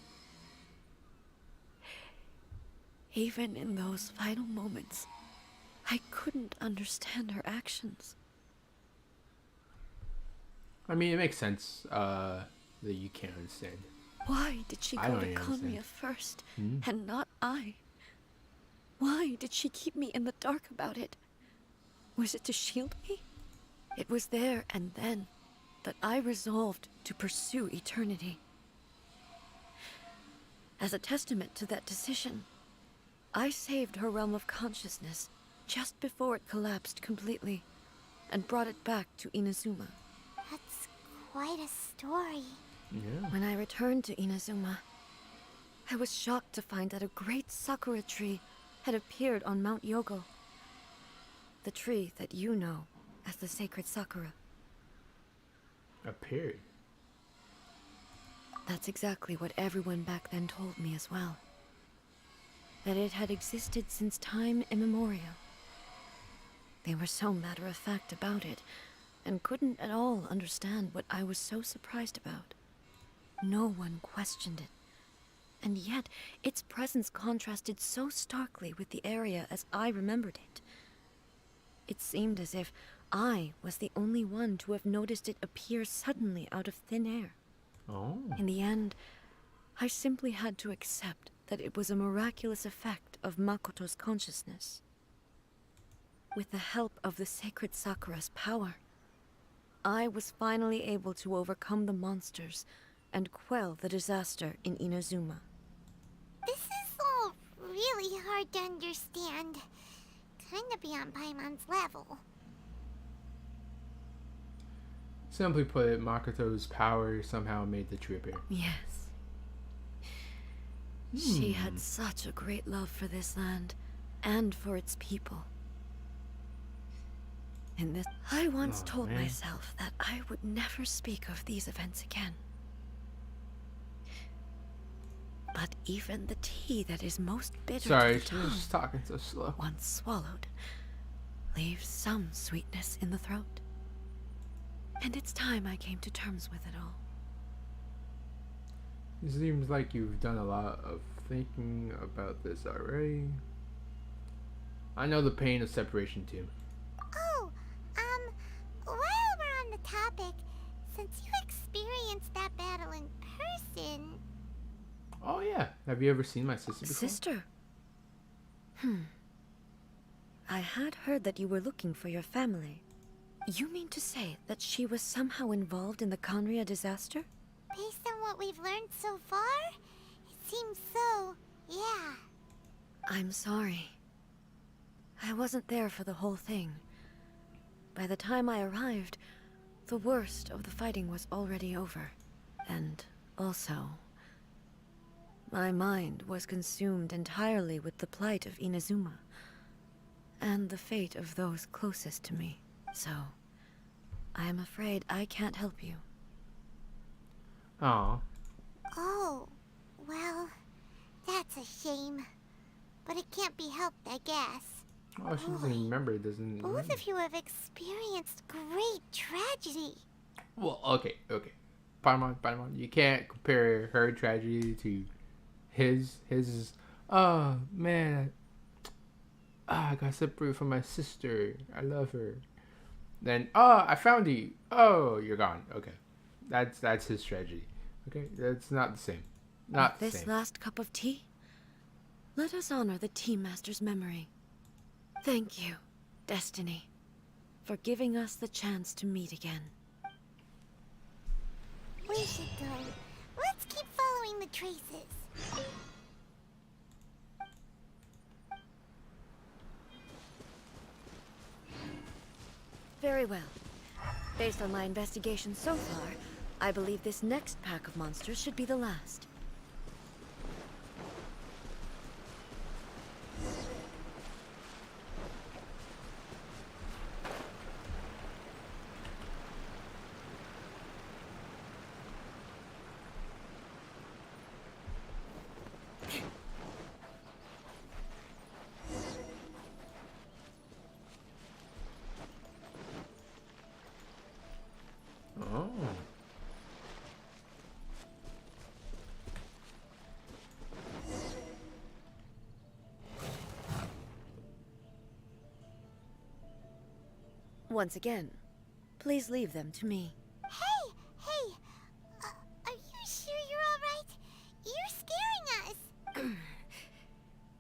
Even in those final moments, I couldn't understand her actions. I mean, it makes sense that you can't understand. Why did she go to Conmia first, and not I? Why did she keep me in the dark about it? Was it to shield me? It was there and then that I resolved to pursue eternity. As a testament to that decision, I saved her realm of consciousness just before it collapsed completely, and brought it back to Inazuma. That's quite a story. Yeah. When I returned to Inazuma, I was shocked to find that a great sakura tree had appeared on Mount Yogo. The tree that you know as the sacred sakura. Appeared? That's exactly what everyone back then told me as well. That it had existed since time immemorial. They were so matter-of-fact about it, and couldn't at all understand what I was so surprised about. No one questioned it. And yet, its presence contrasted so starkly with the area as I remembered it. It seemed as if I was the only one to have noticed it appear suddenly out of thin air. Oh. In the end, I simply had to accept that it was a miraculous effect of Makoto's consciousness. With the help of the sacred Sakura's power, I was finally able to overcome the monsters and quell the disaster in Inazuma. This is all really hard to understand. Kinda beyond Paimon's level. Simply put, Makoto's power somehow made the tree appear. Yes. She had such a great love for this land, and for its people. In this, I once told myself that I would never speak of these events again. But even the tea that is most bitter Sorry, to the tongue, just talking so slow. once swallowed, leaves some sweetness in the throat. And it's time I came to terms with it all. It seems like you've done a lot of thinking about this already. I know the pain of separation too. Oh, while we're on the topic, since you experienced that battle in person... Oh yeah, have you ever seen my sister before? Sister? I had heard that you were looking for your family. You mean to say that she was somehow involved in the Conria disaster? Based on what we've learned so far, it seems so, yeah. I'm sorry. I wasn't there for the whole thing. By the time I arrived, the worst of the fighting was already over. And also, my mind was consumed entirely with the plight of Inazuma, and the fate of those closest to me. So, I am afraid I can't help you. Aw. Oh, well, that's a shame. But it can't be helped, I guess. Oh, she doesn't remember. It doesn't. Both of you have experienced great tragedy. Well, okay. Paimon, you can't compare her tragedy to his. His is, oh man, I got separated from my sister. I love her. Then, oh, I found you. Oh, you're gone. Okay, that's his tragedy. Okay, that's not the same. Not With the this same. last cup of tea, let us honor the Tea Master's memory. Thank you, Destiny, for giving us the chance to meet again. We should go. Let's keep following the traces. Very well. Based on my investigation so far, I believe this next pack of monsters should be the last. Oh. Once again, please leave them to me. Hey! Are you sure you're alright? You're scaring us!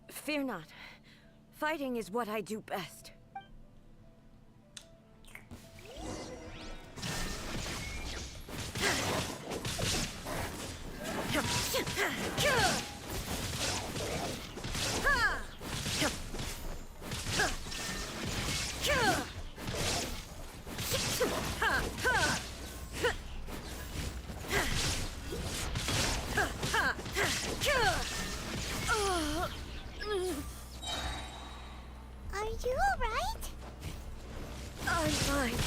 Fear not. Fighting is what I do best. Are you alright? I'm fine.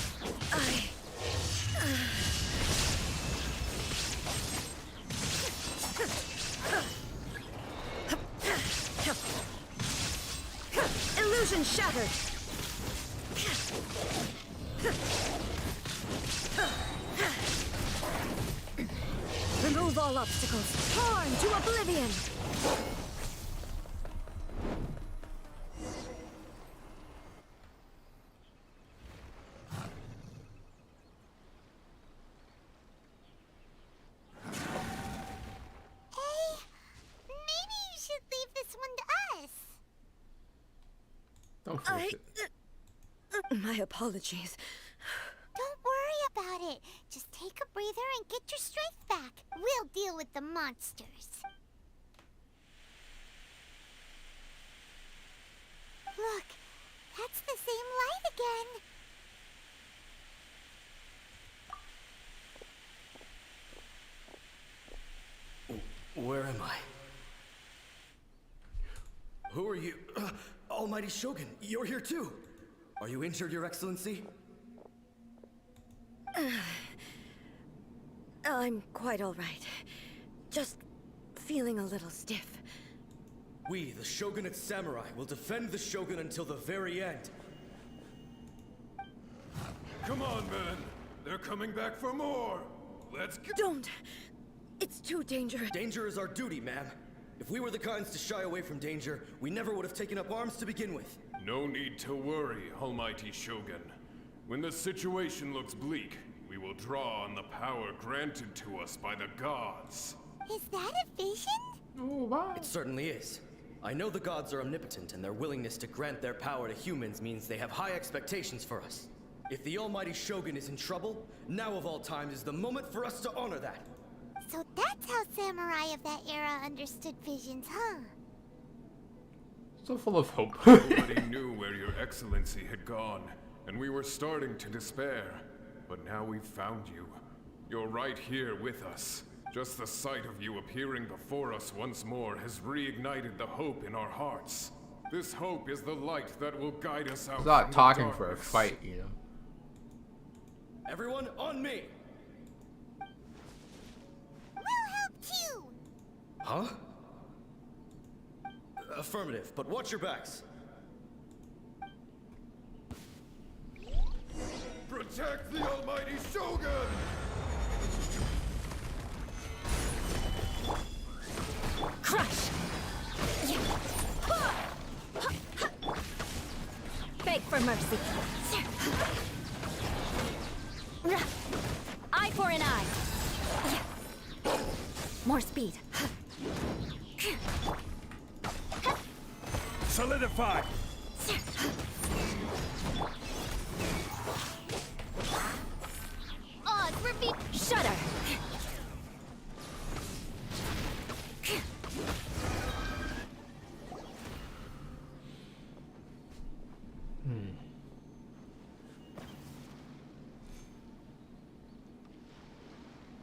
Illusion shattered! Remove all obstacles. Torn to oblivion! Don't force it. My apologies. Don't worry about it. Just take a breather and get your strength back. We'll deal with the monsters. Look, that's the same light again. Where am I? Who are you? Almighty Shogun, you're here too! Are you injured, Your Excellency? I'm quite all right. Just feeling a little stiff. We, the Shogunate Samurai, will defend the Shogun until the very end. Come on, men. They're coming back for more. Let's go. Don't! It's too dangerous. Danger is our duty, ma'am. If we were the kinds to shy away from danger, we never would have taken up arms to begin with. No need to worry, Almighty Shogun. When the situation looks bleak, we will draw on the power granted to us by the gods. Is that a vision? Oh, wow. It certainly is. I know the gods are omnipotent, and their willingness to grant their power to humans means they have high expectations for us. If the Almighty Shogun is in trouble, now of all times is the moment for us to honor that. So that's how samurai of that era understood visions, huh? So full of hope. Nobody knew where Your Excellency had gone, and we were starting to despair. But now we've found you. You're right here with us. Just the sight of you appearing before us once more has reignited the hope in our hearts. This hope is the light that will guide us out. It's not from talking the for a darkness. fight, you know. Everyone, on me! We'll help too! Huh? Affirmative, but watch your backs. Protect the Almighty Shogun! Crush! Beg for mercy. Eye for an eye. More speed. Solidify! Odds repeat. Shudder.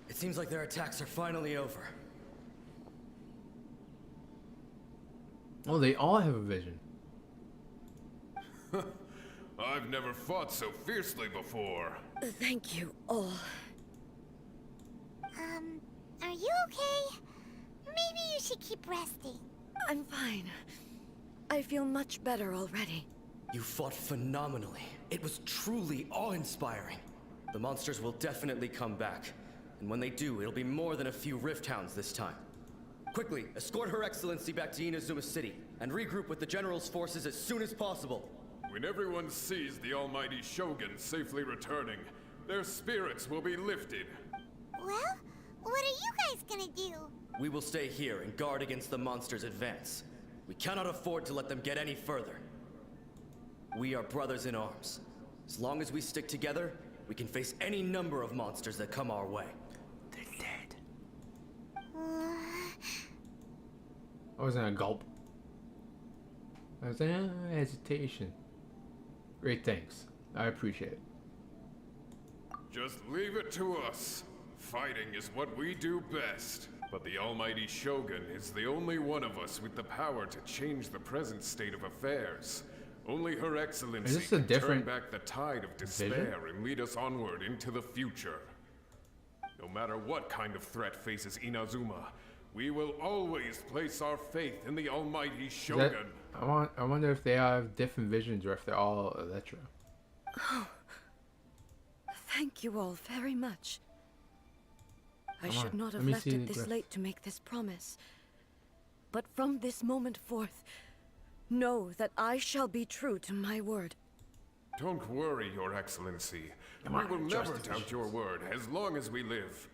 It seems like their attacks are finally over. Oh, they all have a vision. I've never fought so fiercely before. Thank you all. Are you okay? Maybe you should keep resting. I'm fine. I feel much better already. You fought phenomenally. It was truly awe-inspiring. The monsters will definitely come back. And when they do, it'll be more than a few Rift Hounds this time. Quickly, escort Her Excellency back to Inazuma City, and regroup with the General's forces as soon as possible. When everyone sees the almighty Shogun safely returning, their spirits will be lifted. Well, what are you guys gonna do? We will stay here and guard against the monsters' advance. We cannot afford to let them get any further. We are brothers in arms. As long as we stick together, we can face any number of monsters that come our way. They're dead. I wasn't a gulp. I was hesitation. Great, thanks. I appreciate it. Just leave it to us. Fighting is what we do best. But the almighty Shogun is the only one of us with the power to change the present state of affairs. Only Her Excellency can turn back the tide of despair and lead us onward into the future. No matter what kind of threat faces Inazuma, we will always place our faith in the almighty Shogun. I wonder if they have different visions or if they're all Electro. Oh, thank you all very much. I should not have left it this late to make this promise. But from this moment forth, know that I shall be true to my word. Don't worry, Your Excellency. We will never doubt your word as long as we live.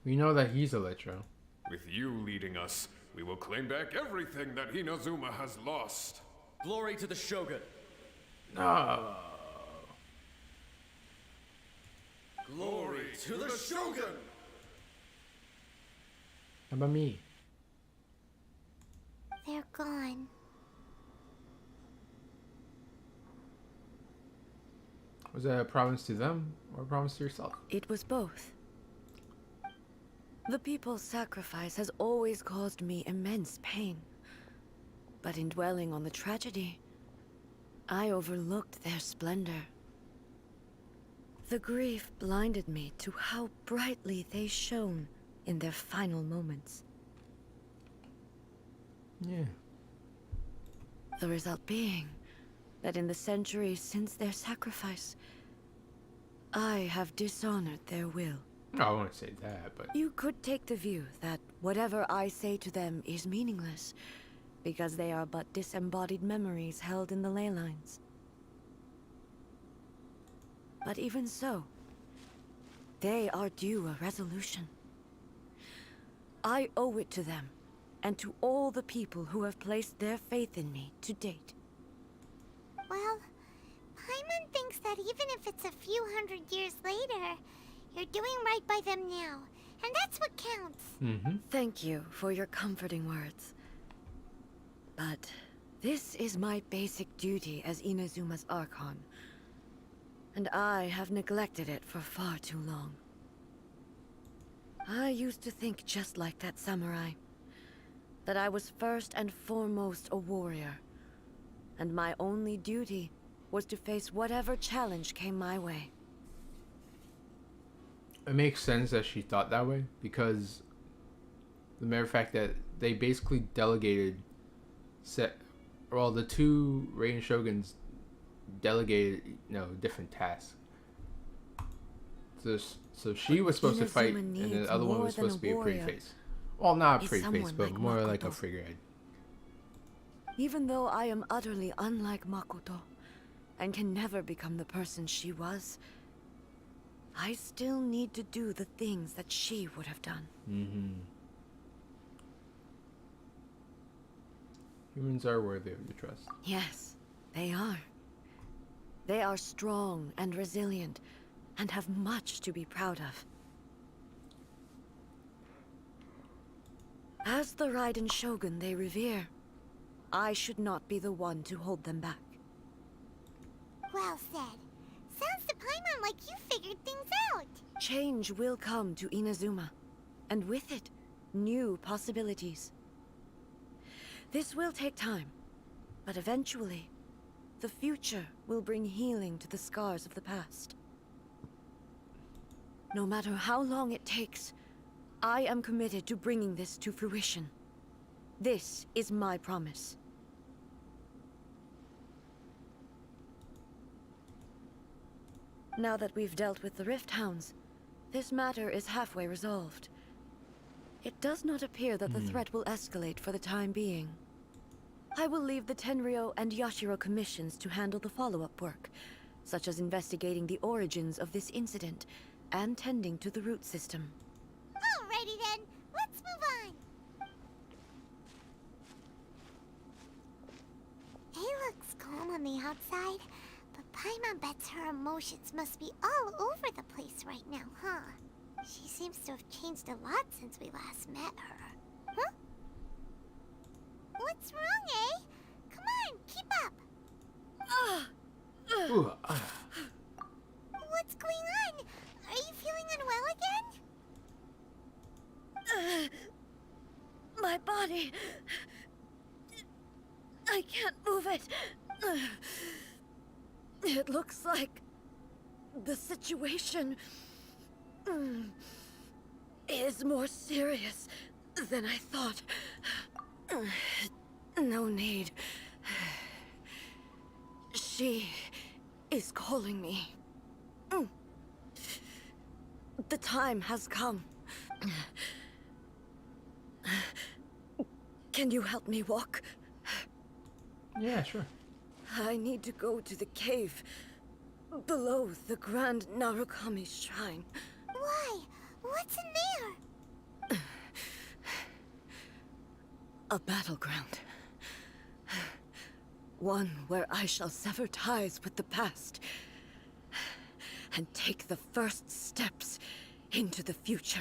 We know that he's Electro. With you leading us, we will claim back everything that Inazuma has lost. Glory to the Shogun. No. Glory to the Shogun! How about me? They're gone. Was that a promise to them or a promise to yourself? It was both. The people's sacrifice has always caused me immense pain. But in dwelling on the tragedy, I overlooked their splendor. The grief blinded me to how brightly they shone in their final moments. Yeah. The result being that in the centuries since their sacrifice, I have dishonored their will. No, I won't say that, but... You could take the view that whatever I say to them is meaningless, because they are but disembodied memories held in the ley lines. But even so, they are due a resolution. I owe it to them, and to all the people who have placed their faith in me to date. Well, Paimon thinks that even if it's a few hundred years later, you're doing right by them now, and that's what counts. Thank you for your comforting words. But this is my basic duty as Inazuma's Archon, and I have neglected it for far too long. I used to think just like that samurai, that I was first and foremost a warrior, and my only duty was to face whatever challenge came my way. It makes sense that she thought that way, because the mere fact that they basically delegated the two Reign Shoguns delegated, different tasks. So she was supposed to fight, and the other one was supposed to be a pretty face. Well, not a pretty face, but more like a figurehead. Even though I am utterly unlike Makoto, and can never become the person she was, I still need to do the things that she would have done. Humans are worthy of your trust. Yes, they are. They are strong and resilient, and have much to be proud of. As the Raiden Shogun they revere, I should not be the one to hold them back. Well said. Sounds to Paimon like you figured things out. Change will come to Inazuma, and with it, new possibilities. This will take time, but eventually, the future will bring healing to the scars of the past. No matter how long it takes, I am committed to bringing this to fruition. This is my promise. Now that we've dealt with the Rift Hounds, this matter is halfway resolved. It does not appear that the threat will escalate for the time being. I will leave the Tenryo and Yashiro commissions to handle the follow-up work, such as investigating the origins of this incident and tending to the root system. Alrighty then, let's move on. It looks calm on the outside, but Paimon bets her emotions must be all over the place right now, huh? She seems to have changed a lot since we last met her. Huh? What's wrong, eh? Come on, keep up. What's going on? Are you feeling unwell again? My body... I can't move it. It looks like the situation is more serious than I thought. No need. She is calling me. The time has come. Can you help me walk? Yeah, sure. I need to go to the cave below the Grand Narukami Shrine. Why? What's in there? A battleground. One where I shall sever ties with the past and take the first steps into the future.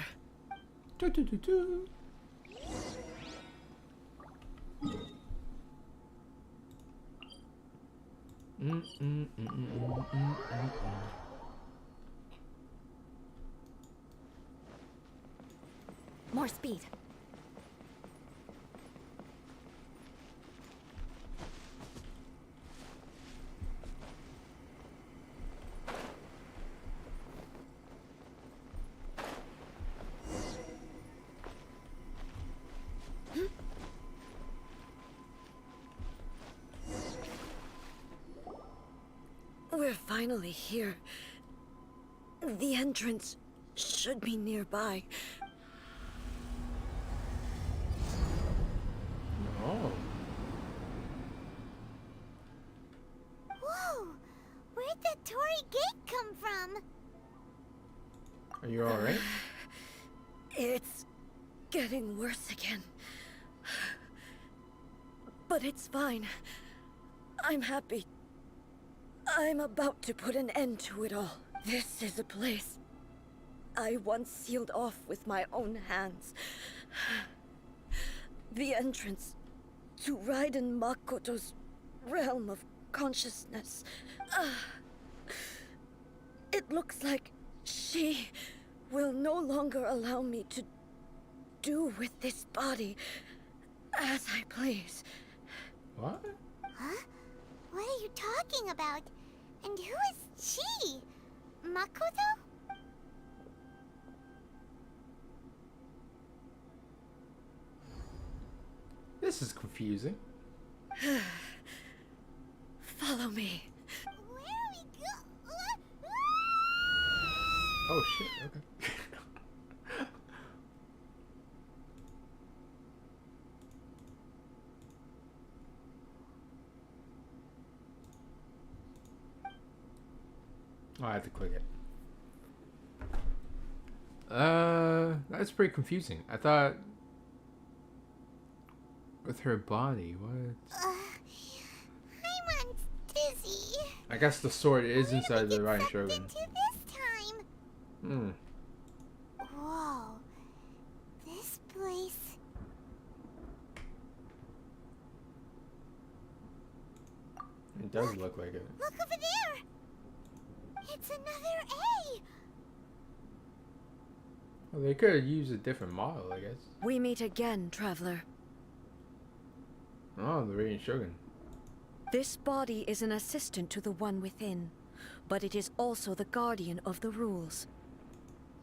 More speed. We're finally here. The entrance should be nearby. Oh. Whoa! Where'd the Torii Gate come from? Are you alright? It's getting worse again. But it's fine. I'm happy. I'm about to put an end to it all. This is a place I once sealed off with my own hands. The entrance to Raiden Makoto's realm of consciousness. It looks like she will no longer allow me to do with this body as I please. What? Huh? What are you talking about? And who is she? Makoto? This is confusing. Follow me. Where are we go? Oh shit, okay. Oh, I have to click it. That's pretty confusing. I thought with her body, what? I'm dizzy. I guess the sword is inside the Raiden Shogun. Into this time. Whoa. This place. It does look like it. Look over there. It's another A. Well, they could have used a different model, I guess. We meet again, traveler. Oh, the Raiden Shogun. This body is an assistant to the one within, but it is also the guardian of the rules.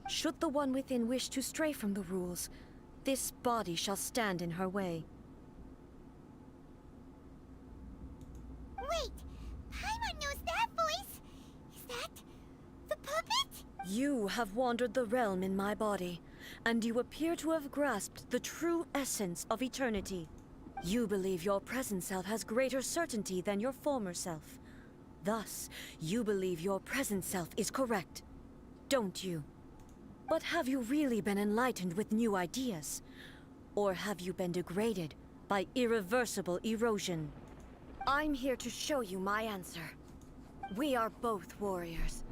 Should the one within wish to stray from the rules, this body shall stand in her way. Wait, Paimon knows that voice. Is that the puppet? You have wandered the realm in my body, and you appear to have grasped the true essence of eternity. You believe your present self has greater certainty than your former self. Thus, you believe your present self is correct, don't you? But have you really been enlightened with new ideas? Or have you been degraded by irreversible erosion? I'm here to show you my answer. We are both warriors,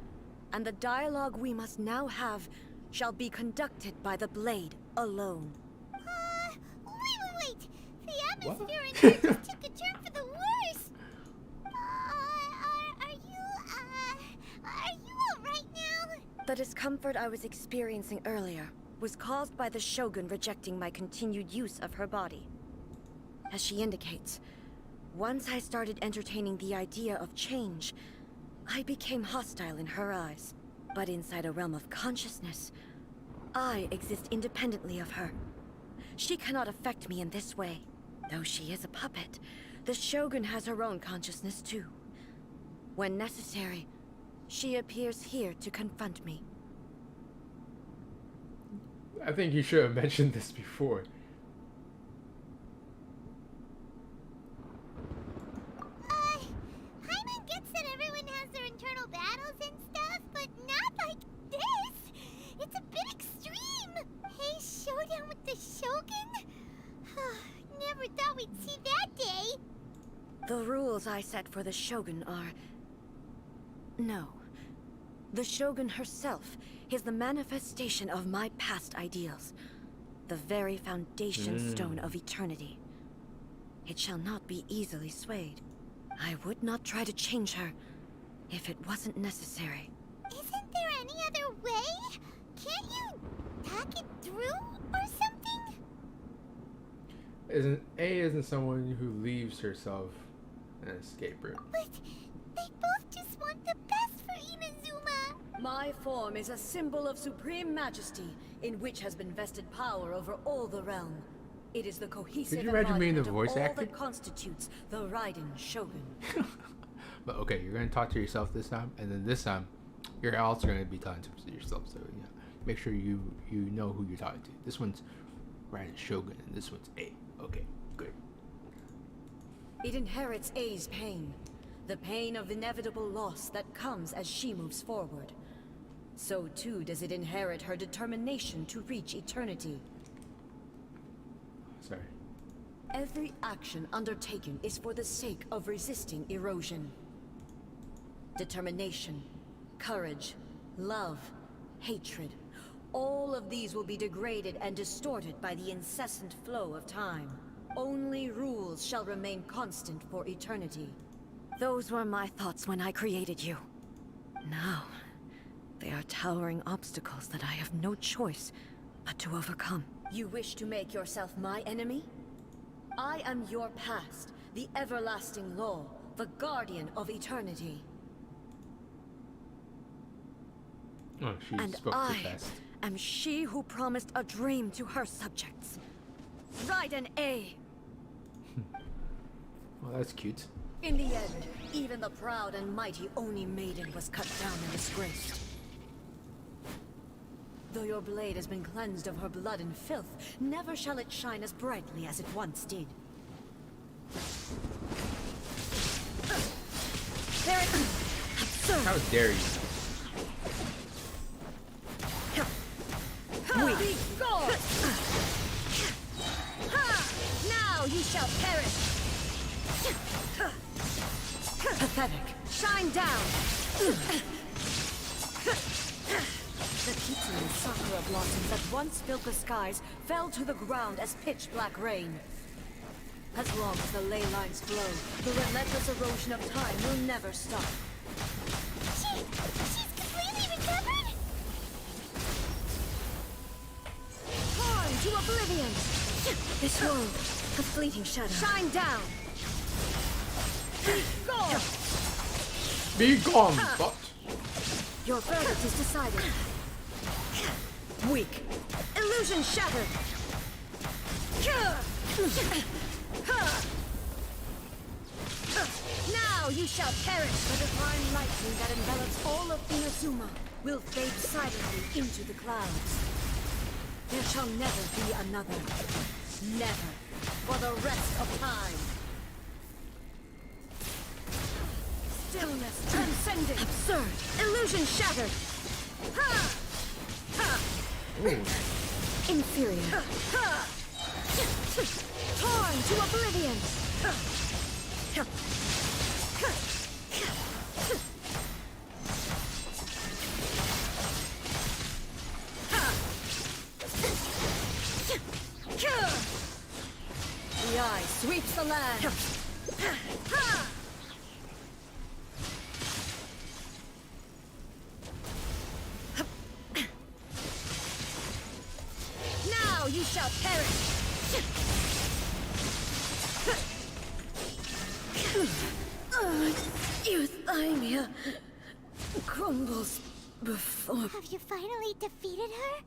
and the dialogue we must now have shall be conducted by the blade alone. Wait. The atmosphere in here just took a turn for the worse. Are you alright now? The discomfort I was experiencing earlier was caused by the Shogun rejecting my continued use of her body. As she indicates, once I started entertaining the idea of change, I became hostile in her eyes. But inside a realm of consciousness, I exist independently of her. She cannot affect me in this way. Though she is a puppet, the Shogun has her own consciousness too. When necessary, she appears here to confront me. I think you should have mentioned this before. Paimon gets that everyone has their internal battles and stuff, but not like this. It's a bit extreme. Hey, showdown with the Shogun? Never thought we'd see that day. The rules I set for the Shogun are... No. The Shogun herself is the manifestation of my past ideals. The very foundation stone of eternity. It shall not be easily swayed. I would not try to change her if it wasn't necessary. Isn't there any other way? Can't you talk it through or something? Isn't someone who leaves herself an escape route. But they both just want the best for Inazuma. My form is a symbol of supreme majesty, in which has been vested power over all the realm. It is the cohesive embodiment of voice all acting? that constitutes the Raiden Shogun. But okay, you're gonna talk to yourself this time, and then this time, you're also gonna be talking to yourself. So yeah, make sure you know who you're talking to. This one's Raiden Shogun, and this one's A. Okay, good. It inherits A's pain, the pain of inevitable loss that comes as she moves forward. So too does it inherit her determination to reach eternity. Sorry. Every action undertaken is for the sake of resisting erosion. Determination, courage, love, hatred, all of these will be degraded and distorted by the incessant flow of time. Only rules shall remain constant for eternity. Those were my thoughts when I created you. Now, they are towering obstacles that I have no choice but to overcome. You wish to make yourself my enemy? I am your past, the everlasting law, the guardian of eternity. Oh, she And spoke too fast. I am she who promised a dream to her subjects. Raiden A. Well, that's cute. In the end, even the proud and mighty Oni Maiden was cut down and disgraced. Though your blade has been cleansed of her blood and filth, never shall it shine as brightly as it once did. There it is! How dare you? Weak! Now you shall perish! Pathetic! Shine down! The Kitsune and Sakura blossoms that once filled the skies fell to the ground as pitch-black rain. As long as the ley lines flow, the relentless erosion of time will never stop. She's completely recovered? Torn to oblivion! This world, a fleeting shadow. Shine down! Be gone! Be gone, but Your verdict is decided. Weak. Illusion shattered. Now you shall perish. The divine lightning that envelops all of Inazuma will fade silently into the clouds. There shall never be another. Never. for the rest of time. Stillness transcending. Absurd. Illusion shattered. Ha! Ha! Inferior. Torn to oblivion. The eye sweeps the land. Now you shall perish. Euthymia crumbles before. Have you finally defeated her?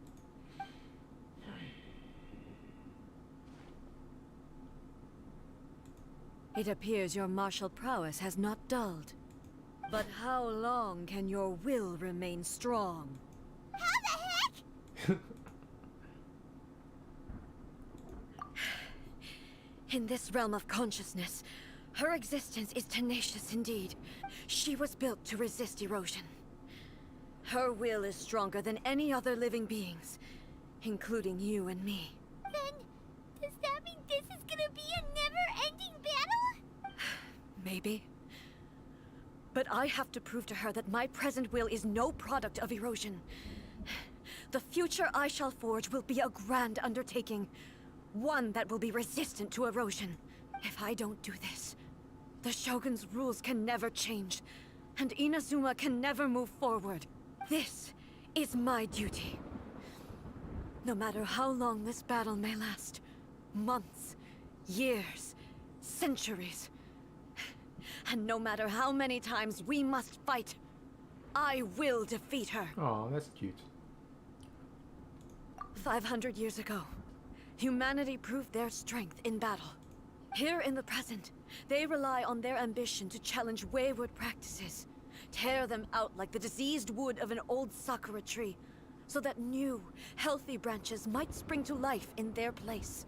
It appears your martial prowess has not dulled. But how long can your will remain strong? How the heck? In this realm of consciousness, her existence is tenacious indeed. She was built to resist erosion. Her will is stronger than any other living beings, including you and me. Then, does that mean this is gonna be a never-ending battle? Maybe. But I have to prove to her that my present will is no product of erosion. The future I shall forge will be a grand undertaking. One that will be resistant to erosion. If I don't do this, the Shogun's rules can never change, and Inazuma can never move forward. This is my duty. No matter how long this battle may last, months, years, centuries, and no matter how many times we must fight, I will defeat her. Oh, that's cute. 500 years ago, humanity proved their strength in battle. Here in the present, they rely on their ambition to challenge wayward practices, tear them out like the diseased wood of an old sakura tree, so that new, healthy branches might spring to life in their place.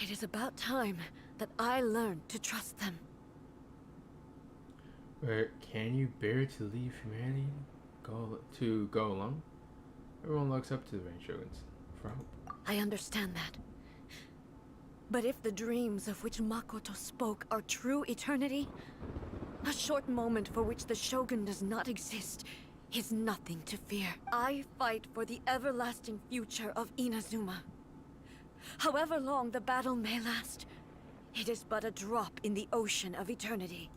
It is about time that I learned to trust them. But can you bear to leave humanity go alone? Everyone looks up to the Rain Shoguns for help. I understand that. But if the dreams of which Makoto spoke are true eternity, a short moment for which the Shogun does not exist is nothing to fear. I fight for the everlasting future of Inazuma. However long the battle may last, it is but a drop in the ocean of eternity.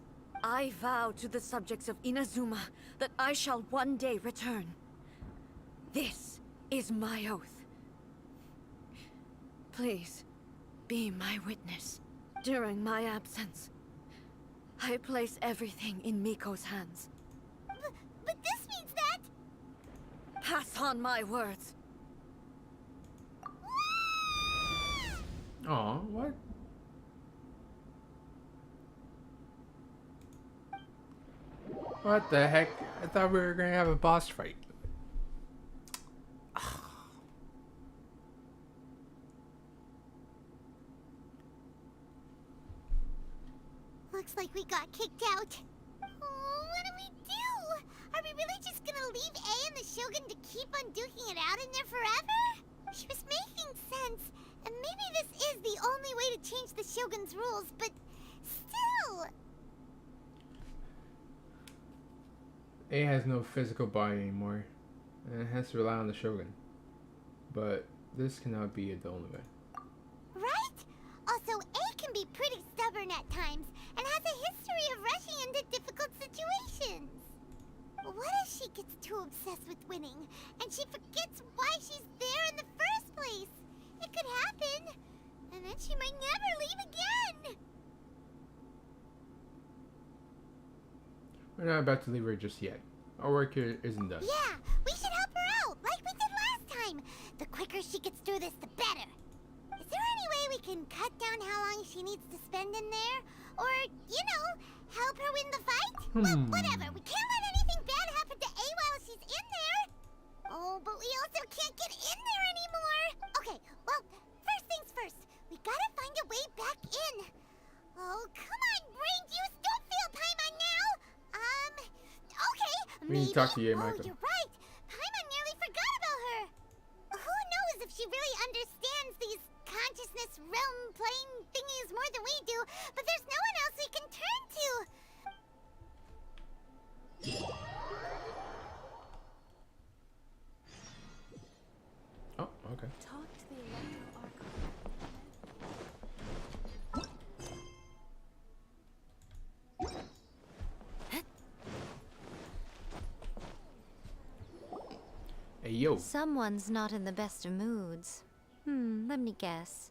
I vow to the subjects of Inazuma that I shall one day return. This is my oath. Please, be my witness. During my absence, I place everything in Miko's hands. But this means that... Pass on my words. Aw, what? What the heck? I thought we were gonna have a boss fight. Looks like we got kicked out. Oh, what do we do? Are we really just gonna leave A and the Shogun to keep on duking it out in there forever? She was making sense, and maybe this is the only way to change the Shogun's rules, but still... A has no physical body anymore, and it has to rely on the Shogun. But this cannot be the only way. Right? Also, A can be pretty stubborn at times, and has a history of rushing into difficult situations. What if she gets too obsessed with winning, and she forgets why she's there in the first place? It could happen, and then she might never leave again. We're not about to leave her just yet. Our work here isn't done. Yeah, we should help her out, like we did last time. The quicker she gets through this, the better. Is there any way we can cut down how long she needs to spend in there? Or, you know, help her win the fight? Well, whatever. We can't let anything bad happen to A while she's in there. Oh, but we also can't get in there anymore. Okay, well, We need to talk to you, Oh, Miko. you're right. Paimon nearly forgot about her. Who knows if she really understands these consciousness realm plane thingies more than we do, but there's no one else we can turn to. Oh, okay. Talk to the Electro Hey, yo. Someone's not in the best of moods. Let me guess.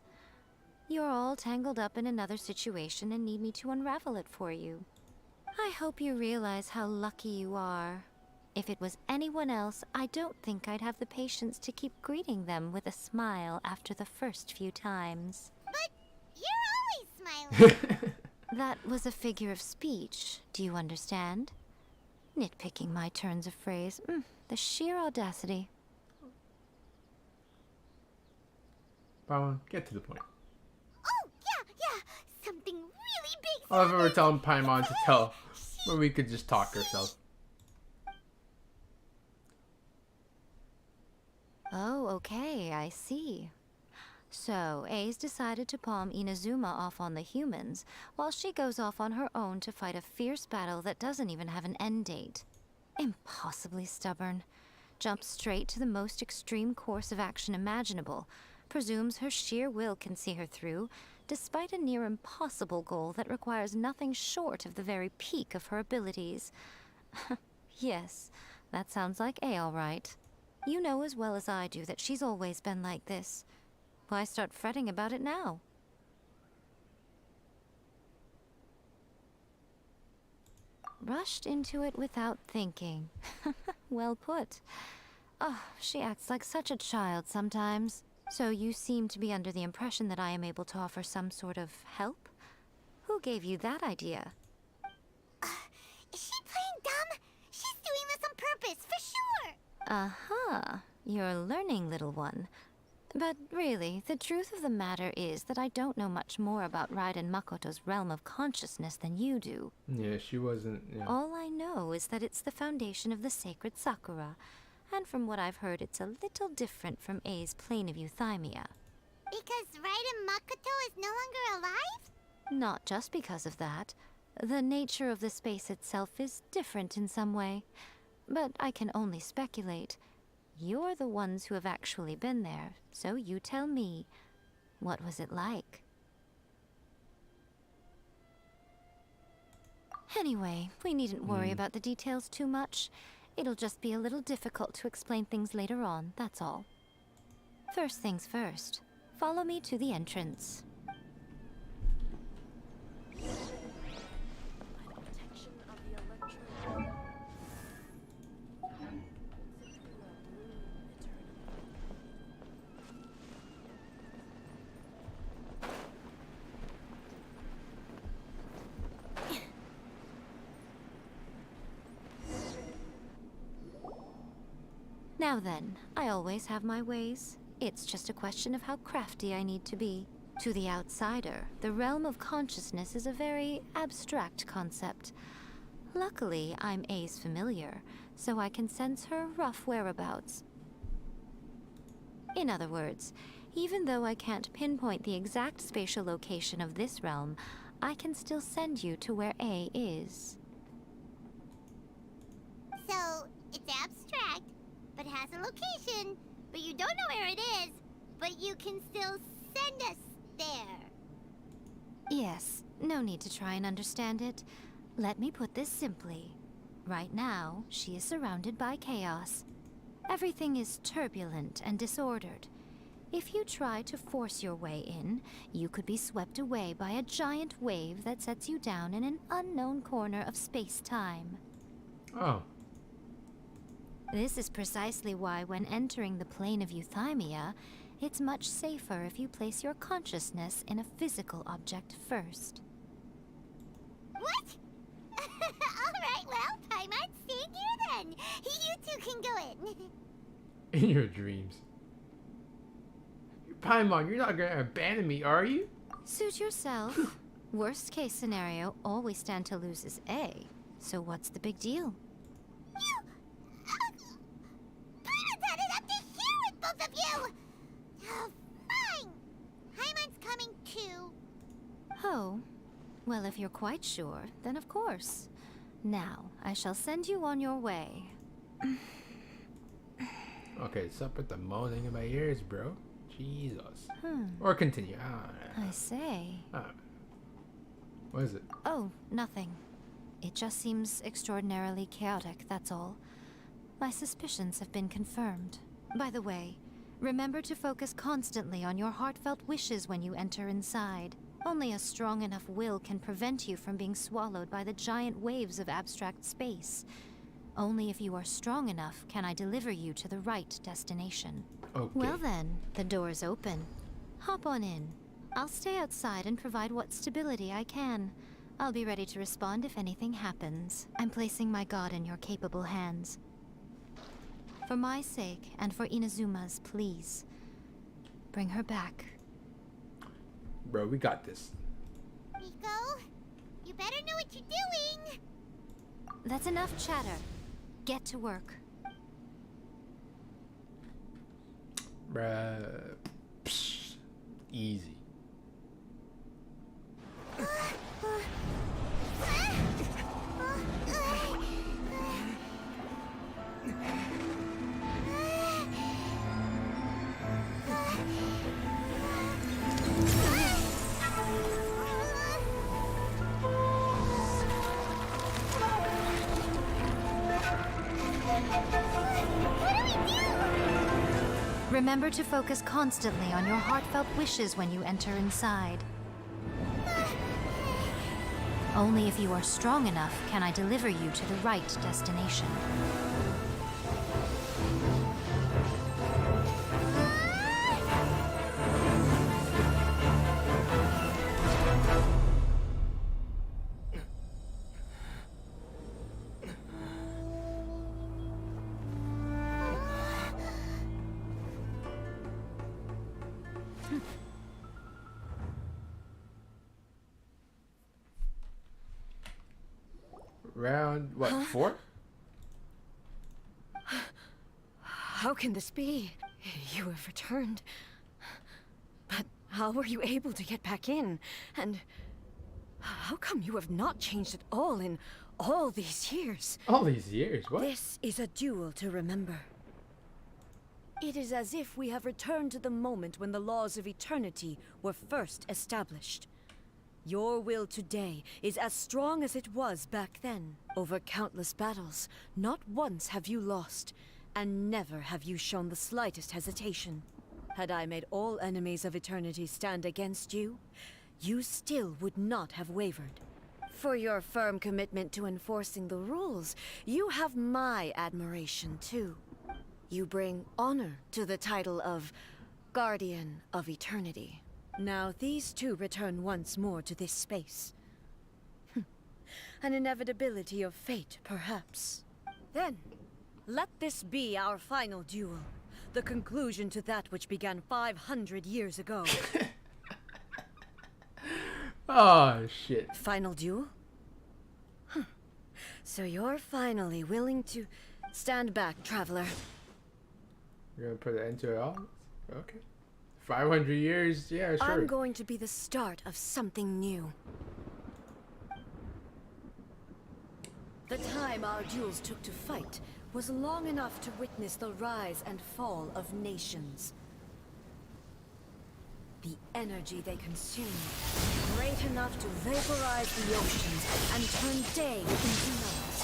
You're all tangled up in another situation and need me to unravel it for you. I hope you realize how lucky you are. If it was anyone else, I don't think I'd have the patience to keep greeting them with a smile after the first few times. But you're always smiling. That was a figure of speech, do you understand? Nitpicking my turns of phrase. The sheer audacity. Paimon, get to the point. Oh, yeah. Something really big. I love how we're telling Paimon to tell when we could just talk ourselves. Oh, okay, I see. So, A's decided to palm Inazuma off on the humans, while she goes off on her own to fight a fierce battle that doesn't even have an end date. Impossibly stubborn. Jumps straight to the most extreme course of action imaginable, presumes her sheer will can see her through, despite a near impossible goal that requires nothing short of the very peak of her abilities. Yes, that sounds like A all right. You know as well as I do that she's always been like this. Why start fretting about it now? Rushed into it without thinking. Well put. Oh, she acts like such a child sometimes. So you seem to be under the impression that I am able to offer some sort of help? Who gave you that idea? Is she playing dumb? She's doing this on purpose, for sure. Uh-huh. You're learning, little one. But really, the truth of the matter is that I don't know much more about Raiden Makoto's realm of consciousness than you do. Yeah, she wasn't. Yeah. All I know is that it's the foundation of the sacred Sakura, and from what I've heard, it's a little different from A's plane of euthymia. Because Raiden Makoto is no longer alive? Not just because of that. The nature of the space itself is different in some way. But I can only speculate. You're the ones who have actually been there, so you tell me, what was it like? Anyway, we needn't worry about the details too much. It'll just be a little difficult to explain things later on, that's all. First things first, follow me to the entrance. Now then, I always have my ways. It's just a question of how crafty I need to be. To the outsider, the realm of consciousness is a very abstract concept. Luckily, I'm A's familiar, so I can sense her rough whereabouts. In other words, even though I can't pinpoint the exact spatial location of this realm, I can still send you to where A is. So, it's abstract, but has a location, but you don't know where it is, but you can still send us there. Yes, no need to try and understand it. Let me put this simply. Right now, she is surrounded by chaos. Everything is turbulent and disordered. If you try to force your way in, you could be swept away by a giant wave that sets you down in an unknown corner of space-time. Oh. This is precisely why when entering the plane of euthymia, it's much safer if you place your consciousness in a physical object first. What? Alright, well, Paimon, stay here then. You two can go in. In your dreams. Paimon, you're not gonna abandon me, are you? Suit yourself. Worst case scenario, all we stand to lose is A. So what's the big deal? You Well, if you're quite sure, then of course. Now, I shall send you on your way. Okay, stop with the moaning in my ears, bro. Jesus. Or continue. I say. What is it? Oh, nothing. It just seems extraordinarily chaotic, that's all. My suspicions have been confirmed. By the way, remember to focus constantly on your heartfelt wishes when you enter inside. Only a strong enough will can prevent you from being swallowed by the giant waves of abstract space. Only if you are strong enough can I deliver you to the right destination. Okay. Well then, the door's open. Hop on in. I'll stay outside and provide what stability I can. I'll be ready to respond if anything happens. I'm placing my god in your capable hands. For my sake, and for Inazuma's, please. Bring her back. Bro, we got this. Miko, you better know what you're doing. That's enough chatter. Get to work. Bruh. Psh, easy. Remember to focus constantly on your heartfelt wishes when you enter inside. Only if you are strong enough can I deliver you to the right destination. Round, what, 4? How can this be? You have returned. But how were you able to get back in? And how come you have not changed at all in all these years? All these years? What? This is a duel to remember. It is as if we have returned to the moment when the laws of eternity were first established. Your will today is as strong as it was back then. Over countless battles, not once have you lost, and never have you shown the slightest hesitation. Had I made all enemies of eternity stand against you, you still would not have wavered. For your firm commitment to enforcing the rules, you have my admiration too. You bring honor to the title of Guardian of Eternity. Now these two return once more to this space. An inevitability of fate, perhaps. Then, let this be our final duel. The conclusion to that which began 500 years ago. Oh, shit. Final duel? So you're finally willing to stand back, traveler. You're gonna put an end to it all? Okay. 500 years? Yeah, sure. I'm going to be the start of something new. The time our duels took to fight was long enough to witness the rise and fall of nations. The energy they consumed, great enough to vaporize the oceans and turn day into night.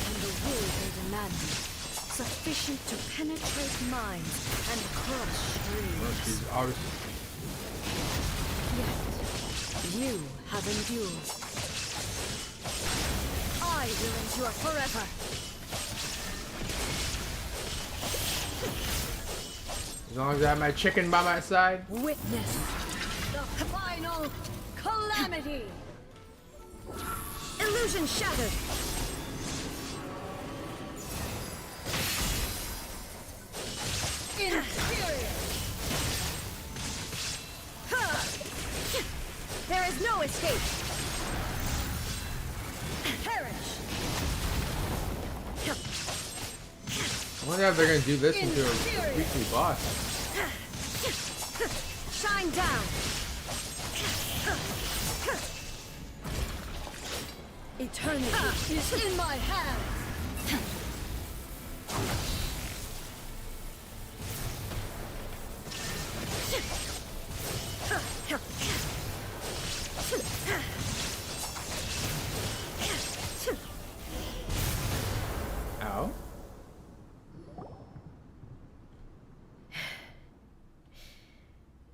And the will they demanded, sufficient to penetrate minds and crush dreams. She's obviously... Yet, you have endured. I will endure forever. As long as I have my chicken by my side. Witness the final calamity. Illusion shattered. Inferior. There is no escape. Perish. I wonder if they're gonna do this into a weekly boss. Shine down. Eternity is in my hands! Ow.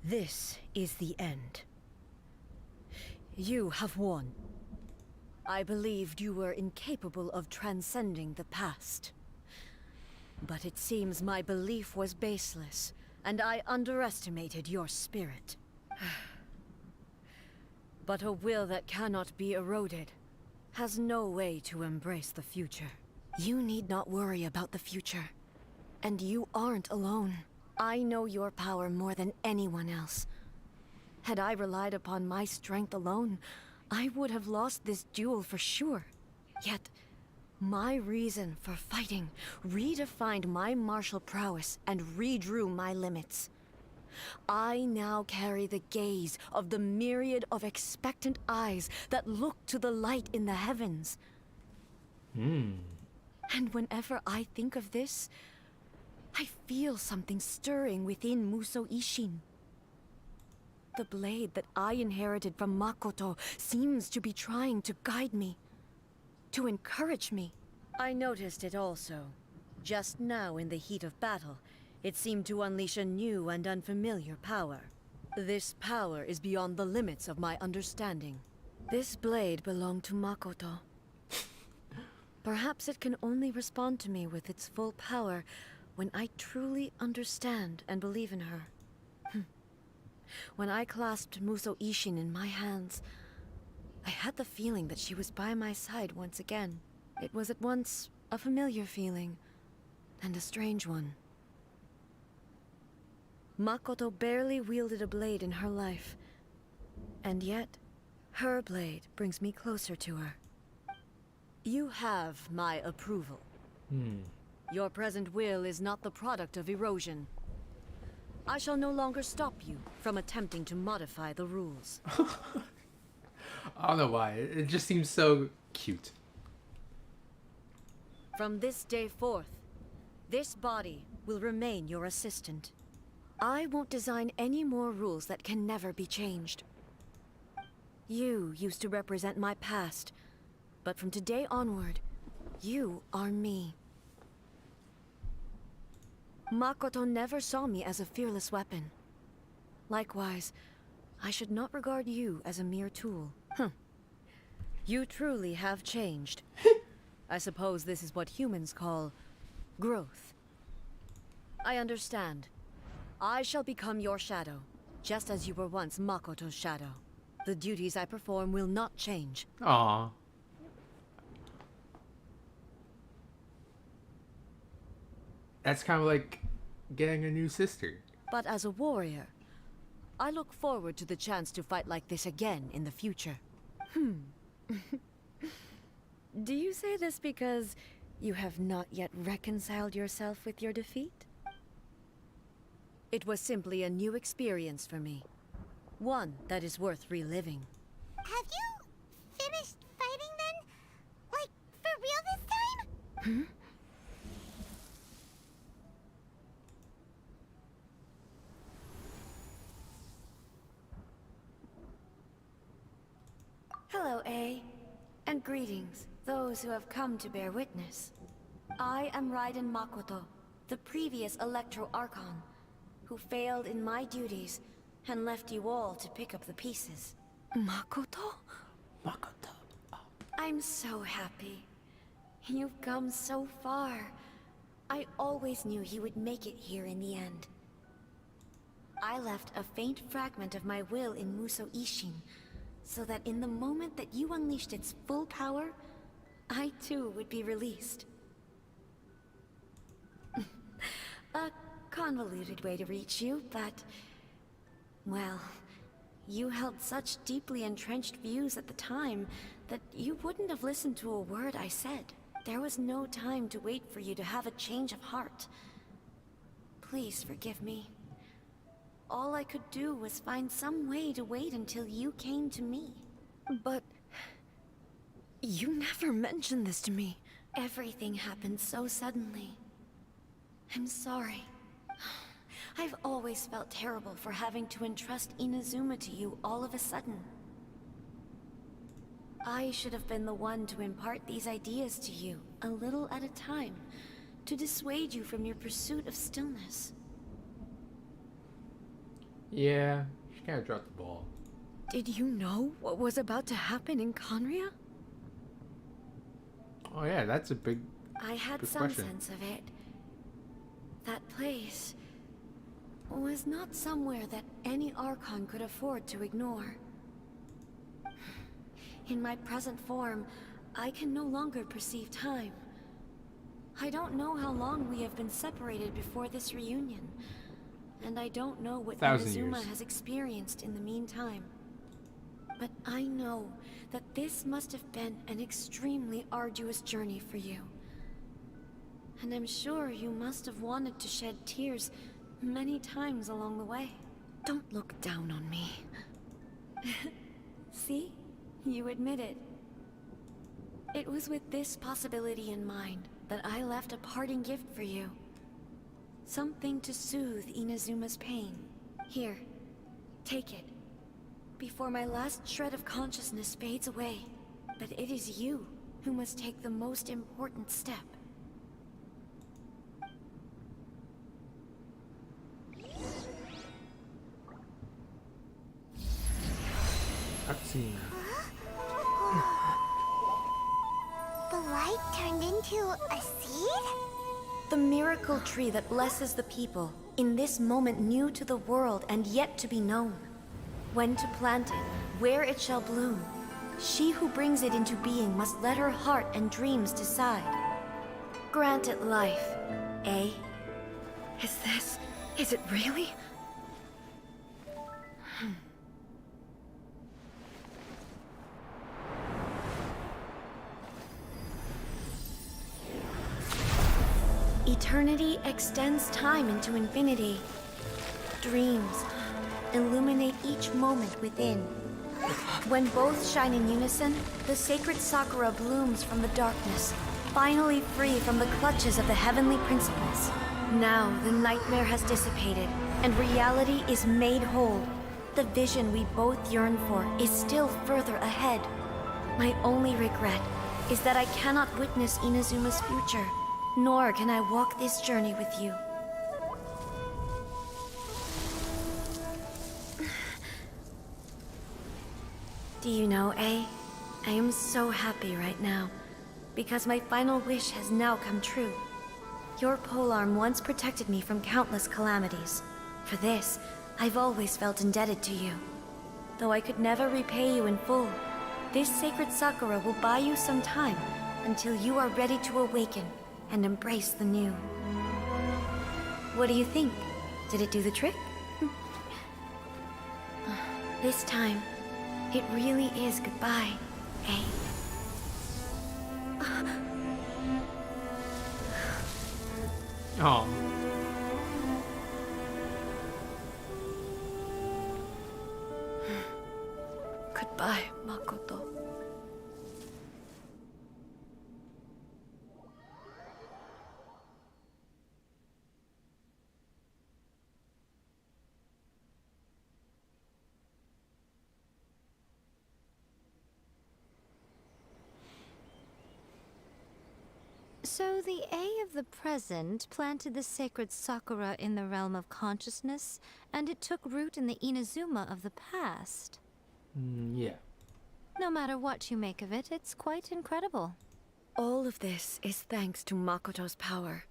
This is the end. You have won. I believed you were incapable of transcending the past. But it seems my belief was baseless, and I underestimated your spirit. But a will that cannot be eroded has no way to embrace the future. You need not worry about the future. And you aren't alone. I know your power more than anyone else. Had I relied upon my strength alone, I would have lost this duel for sure. Yet, my reason for fighting redefined my martial prowess and redrew my limits. I now carry the gaze of the myriad of expectant eyes that look to the light in the heavens. And whenever I think of this, I feel something stirring within Musou Ishin. The blade that I inherited from Makoto seems to be trying to guide me, to encourage me. I noticed it also. Just now in the heat of battle, it seemed to unleash a new and unfamiliar power. This power is beyond the limits of my understanding. This blade belonged to Makoto. Perhaps it can only respond to me with its full power when I truly understand and believe in her. When I clasped Musou Ishin in my hands, I had the feeling that she was by my side once again. It was at once a familiar feeling and a strange one. Makoto barely wielded a blade in her life, and yet her blade brings me closer to her. You have my approval. Your present will is not the product of erosion. I shall no longer stop you from attempting to modify the rules. I don't know why. It just seems so cute. From this day forth, this body will remain your assistant. I won't design any more rules that can never be changed. You used to represent my past, but from today onward, you are me. Makoto never saw me as a fearless weapon. Likewise, I should not regard you as a mere tool. You truly have changed. I suppose this is what humans call growth. I understand. I shall become your shadow, just as you were once Makoto's shadow. The duties I perform will not change. Aww. That's kind of like getting a new sister. But as a warrior, I look forward to the chance to fight like this again in the future. Do you say this because you have not yet reconciled yourself with your defeat? It was simply a new experience for me. One that is worth reliving. Have you finished fighting then? Like, for real this time? Hello, A. And greetings, those who have come to bear witness. I am Raiden Makoto, the previous Electro Archon, who failed in my duties and left you all to pick up the pieces. Makoto? Makoto. I'm so happy. You've come so far. I always knew you would make it here in the end. I left a faint fragment of my will in Musou Ishin, so that in the moment that you unleashed its full power, I too would be released. A convoluted way to reach you, but... well, you held such deeply entrenched views at the time that you wouldn't have listened to a word I said. There was no time to wait for you to have a change of heart. Please forgive me. All I could do was find some way to wait until you came to me. But... you never mentioned this to me. Everything happened so suddenly. I'm sorry. I've always felt terrible for having to entrust Inazuma to you all of a sudden. I should have been the one to impart these ideas to you, a little at a time, to dissuade you from your pursuit of stillness. Yeah, she kind of dropped the ball. Did you know what was about to happen in Conria? Oh yeah, that's a big I had good some question. sense of it. That place was not somewhere that any Archon could afford to ignore. In my present form, I can no longer perceive time. I don't know how long we have been separated before this reunion, and I don't know what 1,000 Inazuma years. has experienced in the meantime. But I know that this must have been an extremely arduous journey for you. And I'm sure you must have wanted to shed tears many times along the way. Don't look down on me. See? You admit it. It was with this possibility in mind that I left a parting gift for you. Something to soothe Inazuma's pain. Here, take it. Before my last shred of consciousness fades away. But it is you who must take the most important step. Cutscene. The light turned into a seed? The miracle tree that blesses the people, in this moment new to the world and yet to be known. When to plant it, where it shall bloom. She who brings it into being must let her heart and dreams decide. Grant it life, eh? Is it really? Eternity extends time into infinity. Dreams illuminate each moment within. When both shine in unison, the sacred Sakura blooms from the darkness, finally free from the clutches of the heavenly principles. Now the nightmare has dissipated, and reality is made whole. The vision we both yearn for is still further ahead. My only regret is that I cannot witness Inazuma's future, nor can I walk this journey with you. Do you know, I am so happy right now, because my final wish has now come true. Your polearm once protected me from countless calamities. For this, I've always felt indebted to you. Though I could never repay you in full, this sacred Sakura will buy you some time until you are ready to awaken and embrace the new. What do you think? Did it do the trick? This time, it really is goodbye, eh? Oh. Goodbye, Makoto. So the A of the present planted the sacred Sakura in the realm of consciousness, and it took root in the Inazuma of the past. Yeah. No matter what you make of it, it's quite incredible. All of this is thanks to Makoto's power.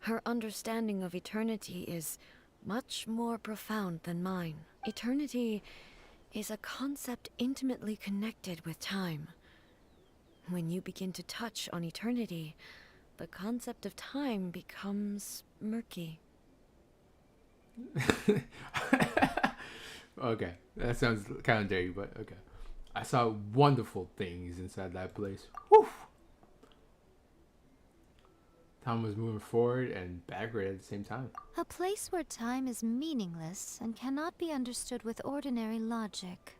Her understanding of eternity is much more profound than mine. Eternity is a concept intimately connected with time. When you begin to touch on eternity, the concept of time becomes murky. Okay, that sounds kind of dirty, but okay. I saw wonderful things inside that place. Whew. Time was moving forward and backward at the same time. A place where time is meaningless and cannot be understood with ordinary logic.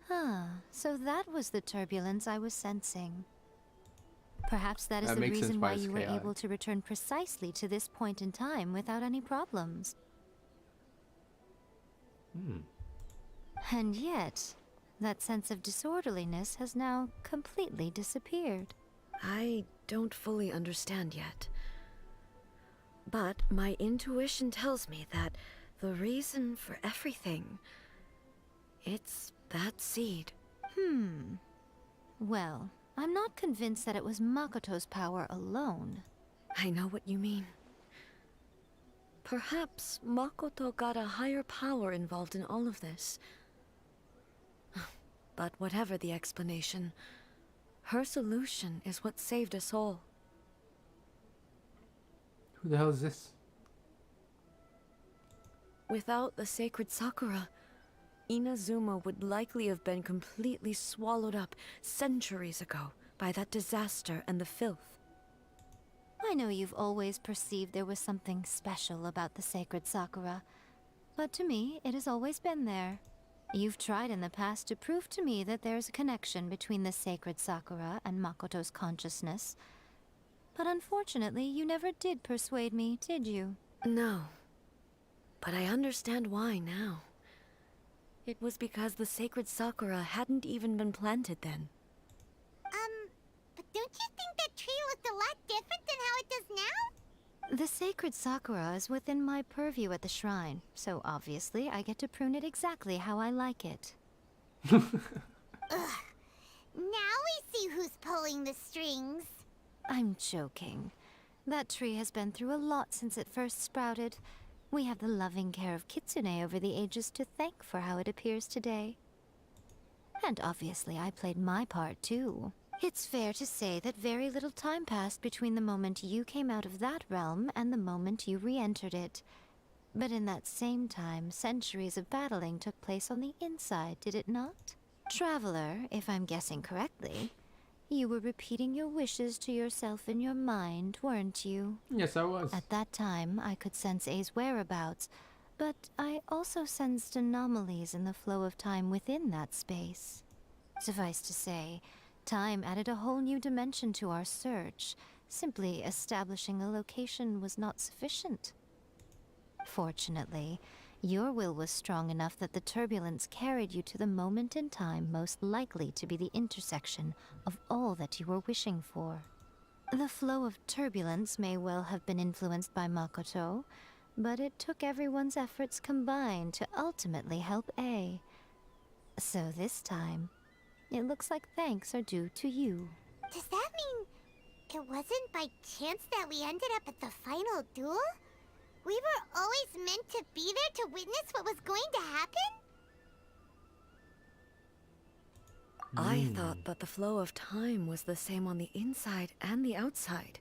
Huh, so that was the turbulence I was sensing. Perhaps that is the reason why you were able to return precisely to this point in time without any problems. And yet, that sense of disorderliness has now completely disappeared. I don't fully understand yet. But my intuition tells me that the reason for everything, it's that seed. Well, I'm not convinced that it was Makoto's power alone. I know what you mean. Perhaps Makoto got a higher power involved in all of this. But whatever the explanation, her solution is what saved us all. Who the hell is this? Without the sacred Sakura, Inazuma would likely have been completely swallowed up centuries ago by that disaster and the filth. I know you've always perceived there was something special about the sacred Sakura, but to me, it has always been there. You've tried in the past to prove to me that there's a connection between the sacred Sakura and Makoto's consciousness, but unfortunately, you never did persuade me, did you? No, but I understand why now. It was because the sacred Sakura hadn't even been planted then. But don't you think that tree looked a lot different than how it does now? The sacred Sakura is within my purview at the shrine, so obviously I get to prune it exactly how I like it. Ugh. Now we see who's pulling the strings. I'm joking. That tree has been through a lot since it first sprouted. We have the loving care of Kitsune over the ages to thank for how it appears today. And obviously I played my part too. It's fair to say that very little time passed between the moment you came out of that realm and the moment you re-entered it. But in that same time, centuries of battling took place on the inside, did it not? Traveler, if I'm guessing correctly, you were repeating your wishes to yourself in your mind, weren't you? Yes, I was. At that time, I could sense A's whereabouts, but I also sensed anomalies in the flow of time within that space. Suffice to say, time added a whole new dimension to our search. Simply establishing a location was not sufficient. Fortunately, your will was strong enough that the turbulence carried you to the moment in time most likely to be the intersection of all that you were wishing for. The flow of turbulence may well have been influenced by Makoto, but it took everyone's efforts combined to ultimately help A. So this time, it looks like thanks are due to you. Does that mean it wasn't by chance that we ended up at the final duel? We were always meant to be there to witness what was going to happen? I thought that the flow of time was the same on the inside and the outside.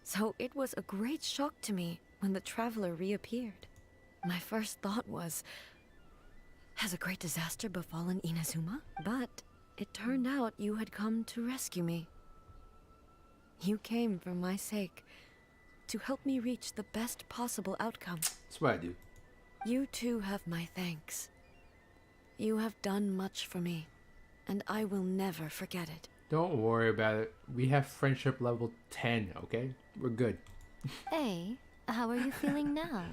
So it was a great shock to me when the traveler reappeared. My first thought was, has a great disaster befallen Inazuma? But it turned out you had come to rescue me. You came for my sake, to help me reach the best possible outcome. That's what I do. You too have my thanks. You have done much for me, and I will never forget it. Don't worry about it. We have friendship level 10, okay? We're good. A, how are you feeling now?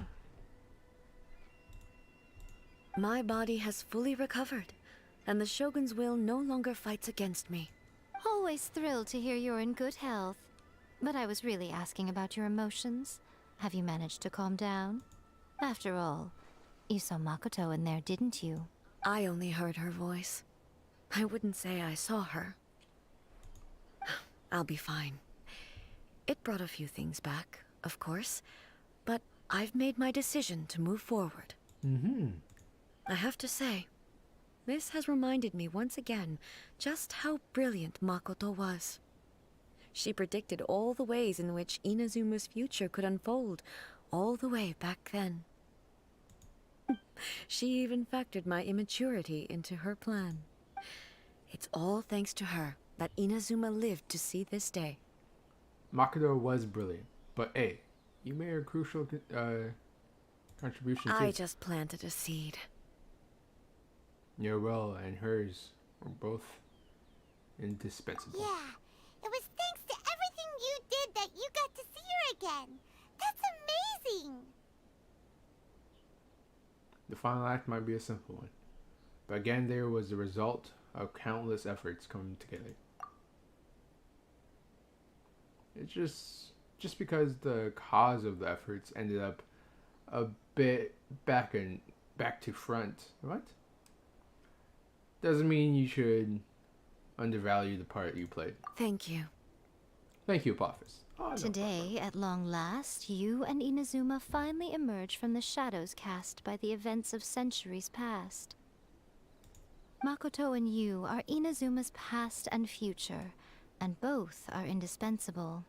My body has fully recovered, and the Shogun's will no longer fights against me. Always thrilled to hear you're in good health. But I was really asking about your emotions. Have you managed to calm down? After all, you saw Makoto in there, didn't you? I only heard her voice. I wouldn't say I saw her. I'll be fine. It brought a few things back, of course, but I've made my decision to move forward. I have to say, this has reminded me once again just how brilliant Makoto was. She predicted all the ways in which Inazuma's future could unfold, all the way back then. She even factored my immaturity into her plan. It's all thanks to her that Inazuma lived to see this day. Makoto was brilliant. But hey, you made a crucial contribution too. I just planted a seed. Your will and hers were both indispensable. Yeah, it was thanks to everything you did that you got to see her again. That's amazing! The final act might be a simple one, but again, there was the result of countless efforts coming together. It's just because the cause of the efforts ended up a bit back to front. What? Doesn't mean you should undervalue the part you played. Thank you. Thank you, Apophis. Oh, Today, at long last, you and Inazuma finally emerge from the shadows cast by the events of centuries past. Makoto and you are Inazuma's past and future, and both are indispensable.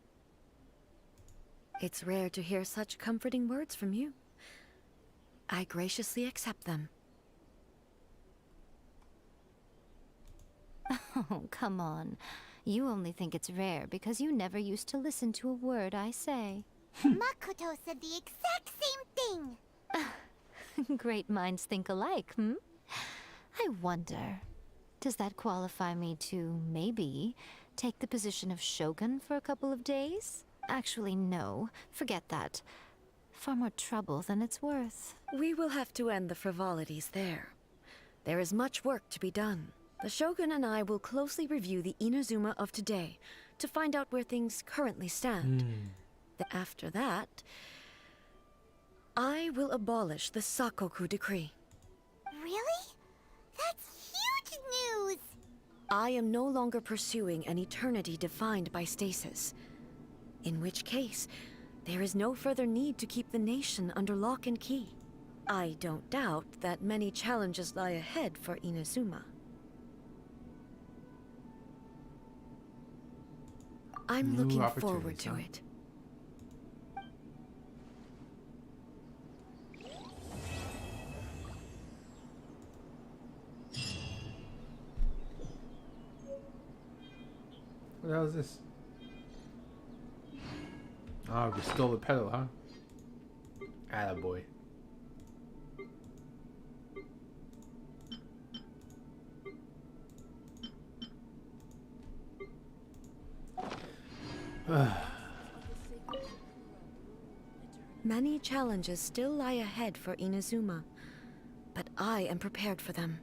It's rare to hear such comforting words from you. I graciously accept them. Oh, come on. You only think it's rare because you never used to listen to a word I say. Makoto said the exact same thing! Great minds think alike, hmm? I wonder, does that qualify me to, maybe, take the position of Shogun for a couple of days? Actually, no. Forget that. Far more trouble than it's worth. We will have to end the frivolities there. There is much work to be done. The Shogun and I will closely review the Inazuma of today to find out where things currently stand. After that, I will abolish the Sakoku decree. Really? That's huge news! I am no longer pursuing an eternity defined by stasis. In which case, there is no further need to keep the nation under lock and key. I don't doubt that many challenges lie ahead for Inazuma. I'm looking forward to it. What the hell is this? Oh, we stole the pedal, huh? Attaboy. Many challenges still lie ahead for Inazuma, but I am prepared for them.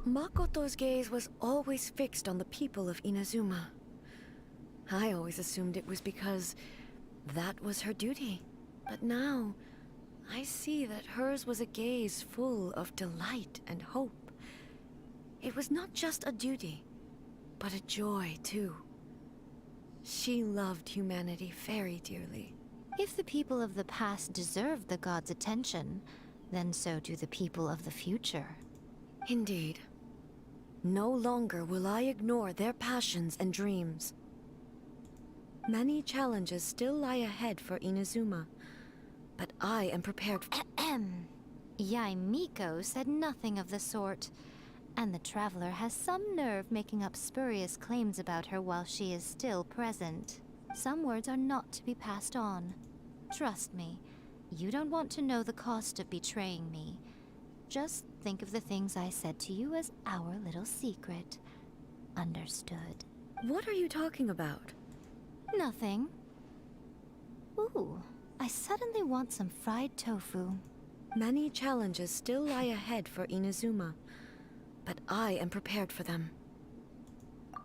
Makoto's gaze was always fixed on the people of Inazuma. I always assumed it was because that was her duty. But now, I see that hers was a gaze full of delight and hope. It was not just a duty, but a joy, too. She loved humanity very dearly. If the people of the past deserve the god's attention, then so do the people of the future. Indeed. No longer will I ignore their passions and dreams. Many challenges still lie ahead for Inazuma, but I am prepared for— Yai Miko said nothing of the sort, and the traveler has some nerve making up spurious claims about her while she is still present. Some words are not to be passed on. Trust me, you don't want to know the cost of betraying me. Just think of the things I said to you as our little secret. Understood? What are you talking about? Nothing. Ooh, I suddenly want some fried tofu. Many challenges still lie ahead for Inazuma, but I am prepared for them.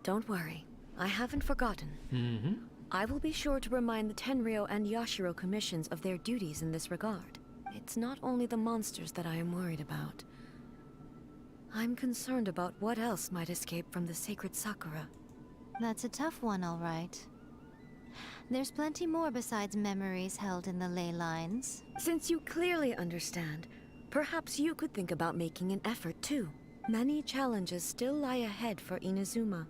Don't worry, I haven't forgotten. I will be sure to remind the Tenryou and Yashiro commissions of their duties in this regard. It's not only the monsters that I am worried about. I'm concerned about what else might escape from the sacred Sakura. That's a tough one, all right. There's plenty more besides memories held in the ley lines. Since you clearly understand, perhaps you could think about making an effort too. Many challenges still lie ahead for Inazuma,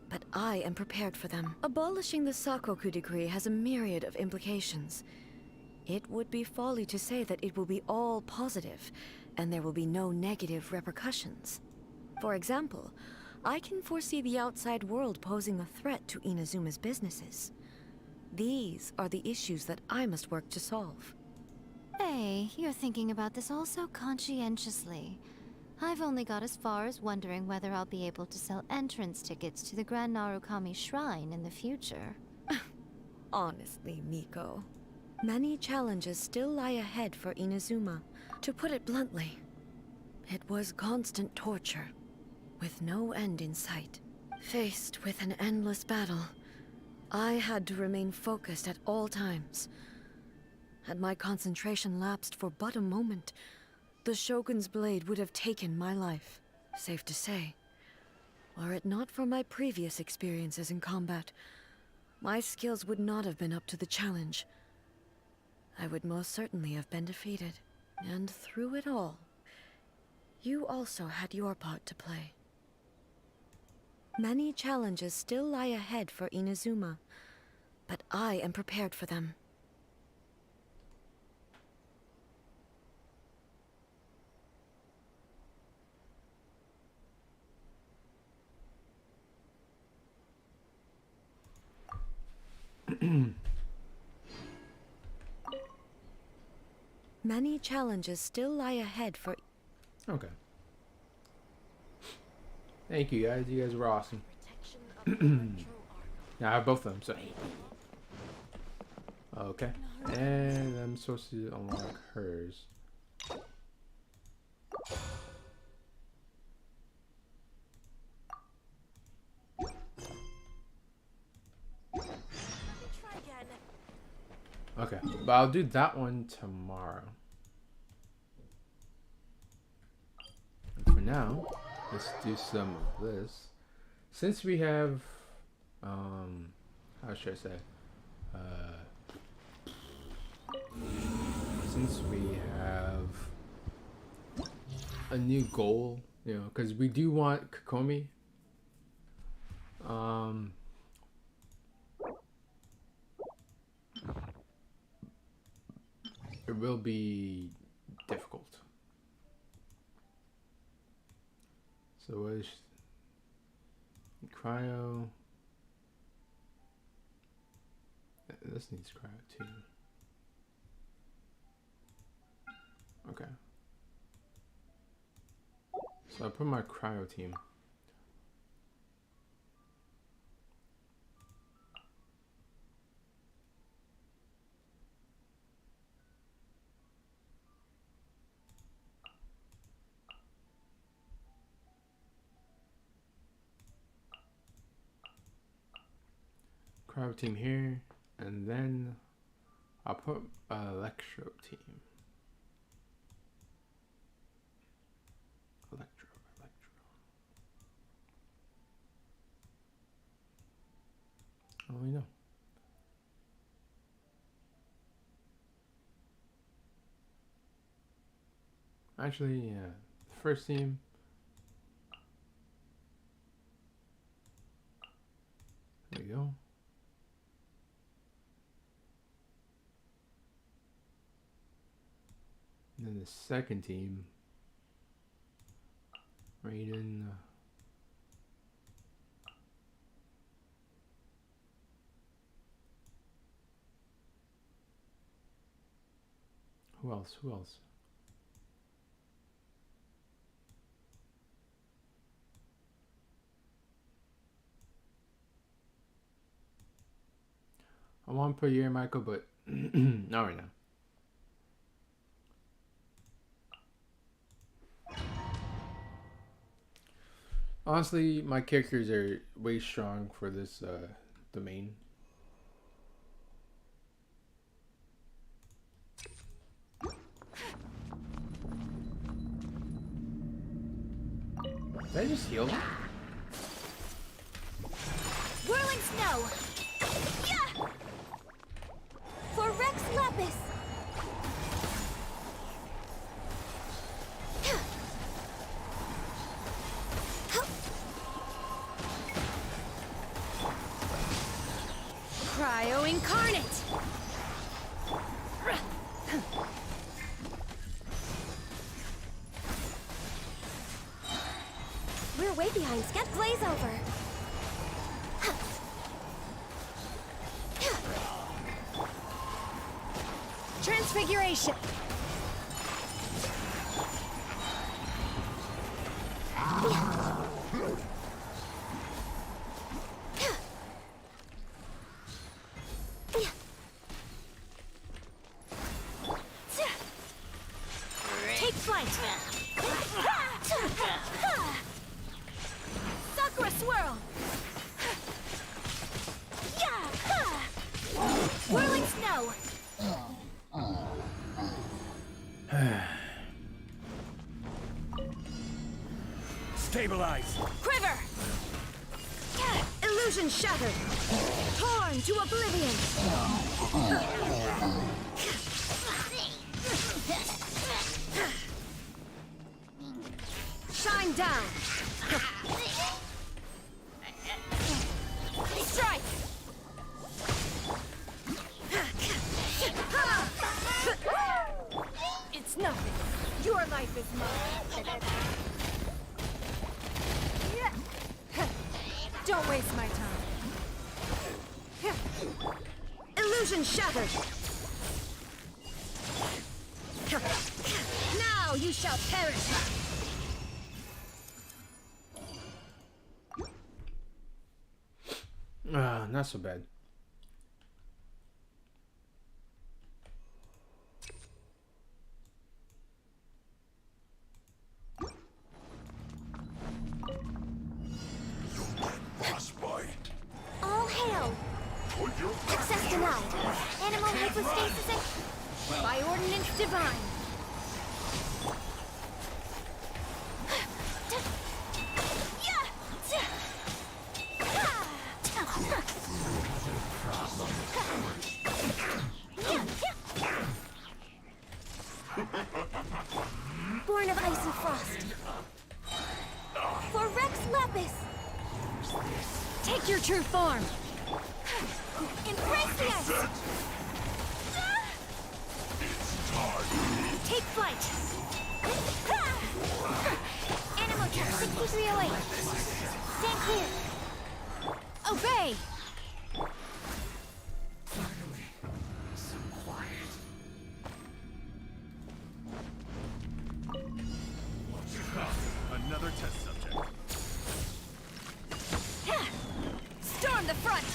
but I am prepared for them. Abolishing the Sakoku decree has a myriad of implications. It would be folly to say that it will be all positive, and there will be no negative repercussions. For example, I can foresee the outside world posing a threat to Inazuma's businesses. These are the issues that I must work to solve. Hey, you're thinking about this all so conscientiously. I've only got as far as wondering whether I'll be able to sell entrance tickets to the Grand Narukami Shrine in the future. Honestly, Miko, many challenges still lie ahead for Inazuma. To put it bluntly, it was constant torture, with no end in sight. Faced with an endless battle, I had to remain focused at all times. Had my concentration lapsed for but a moment, the Shogun's blade would have taken my life. Safe to say, were it not for my previous experiences in combat, my skills would not have been up to the challenge. I would most certainly have been defeated. And through it all, you also had your part to play. Many challenges still lie ahead for Inazuma, but I am prepared for them. Many challenges still lie ahead for... Okay. Thank you guys. You guys were awesome. Now I have both of them, so... Okay. And I'm supposed to unlock hers. Okay, but I'll do that one tomorrow. And for now, let's do some of this. Since we have, how should I say? Since we have a new goal, you know, because we do want Kokomi. It will be difficult. So what is cryo? This needs cryo too. Okay. So I put my cryo team. Cryo team here, and then I'll put electro team. Electro. Oh, we know. Actually, yeah, the first team. There we go. And then the second team, Raiden, who else? I want to put you in, Michael, but not right now. Honestly, my characters are way strong for this domain. Did I just heal? Whirling snow! Yeah! For Rex Lapis! Cryo Incarnate! We're way behind. Get Blaze over. Transfiguration. Take flight. Sakura swirl. Whirling snow. Stabilize. Quiver. Illusion shattered. Torn to oblivion. Shine down. Strike. It's nothing. Your life is mine. Don't waste my time. Illusion shattered. Now you shall perish. Not so bad. All hail! Access denied. Animal hypostasis By ordinance divine. Born of ice and frost. For Rex Lepus. Take your true form. Impressious! Take flight. Animal Tech 6308. Stand clear. Obey. Another test subject. Storm the front.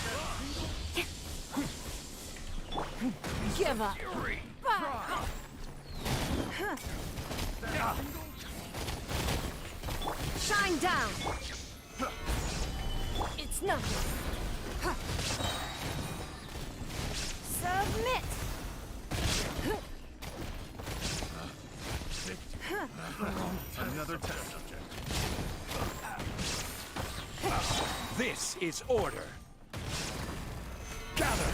Give up. Shine down. It's nothing. Submit. Another test subject. This is order. Gather.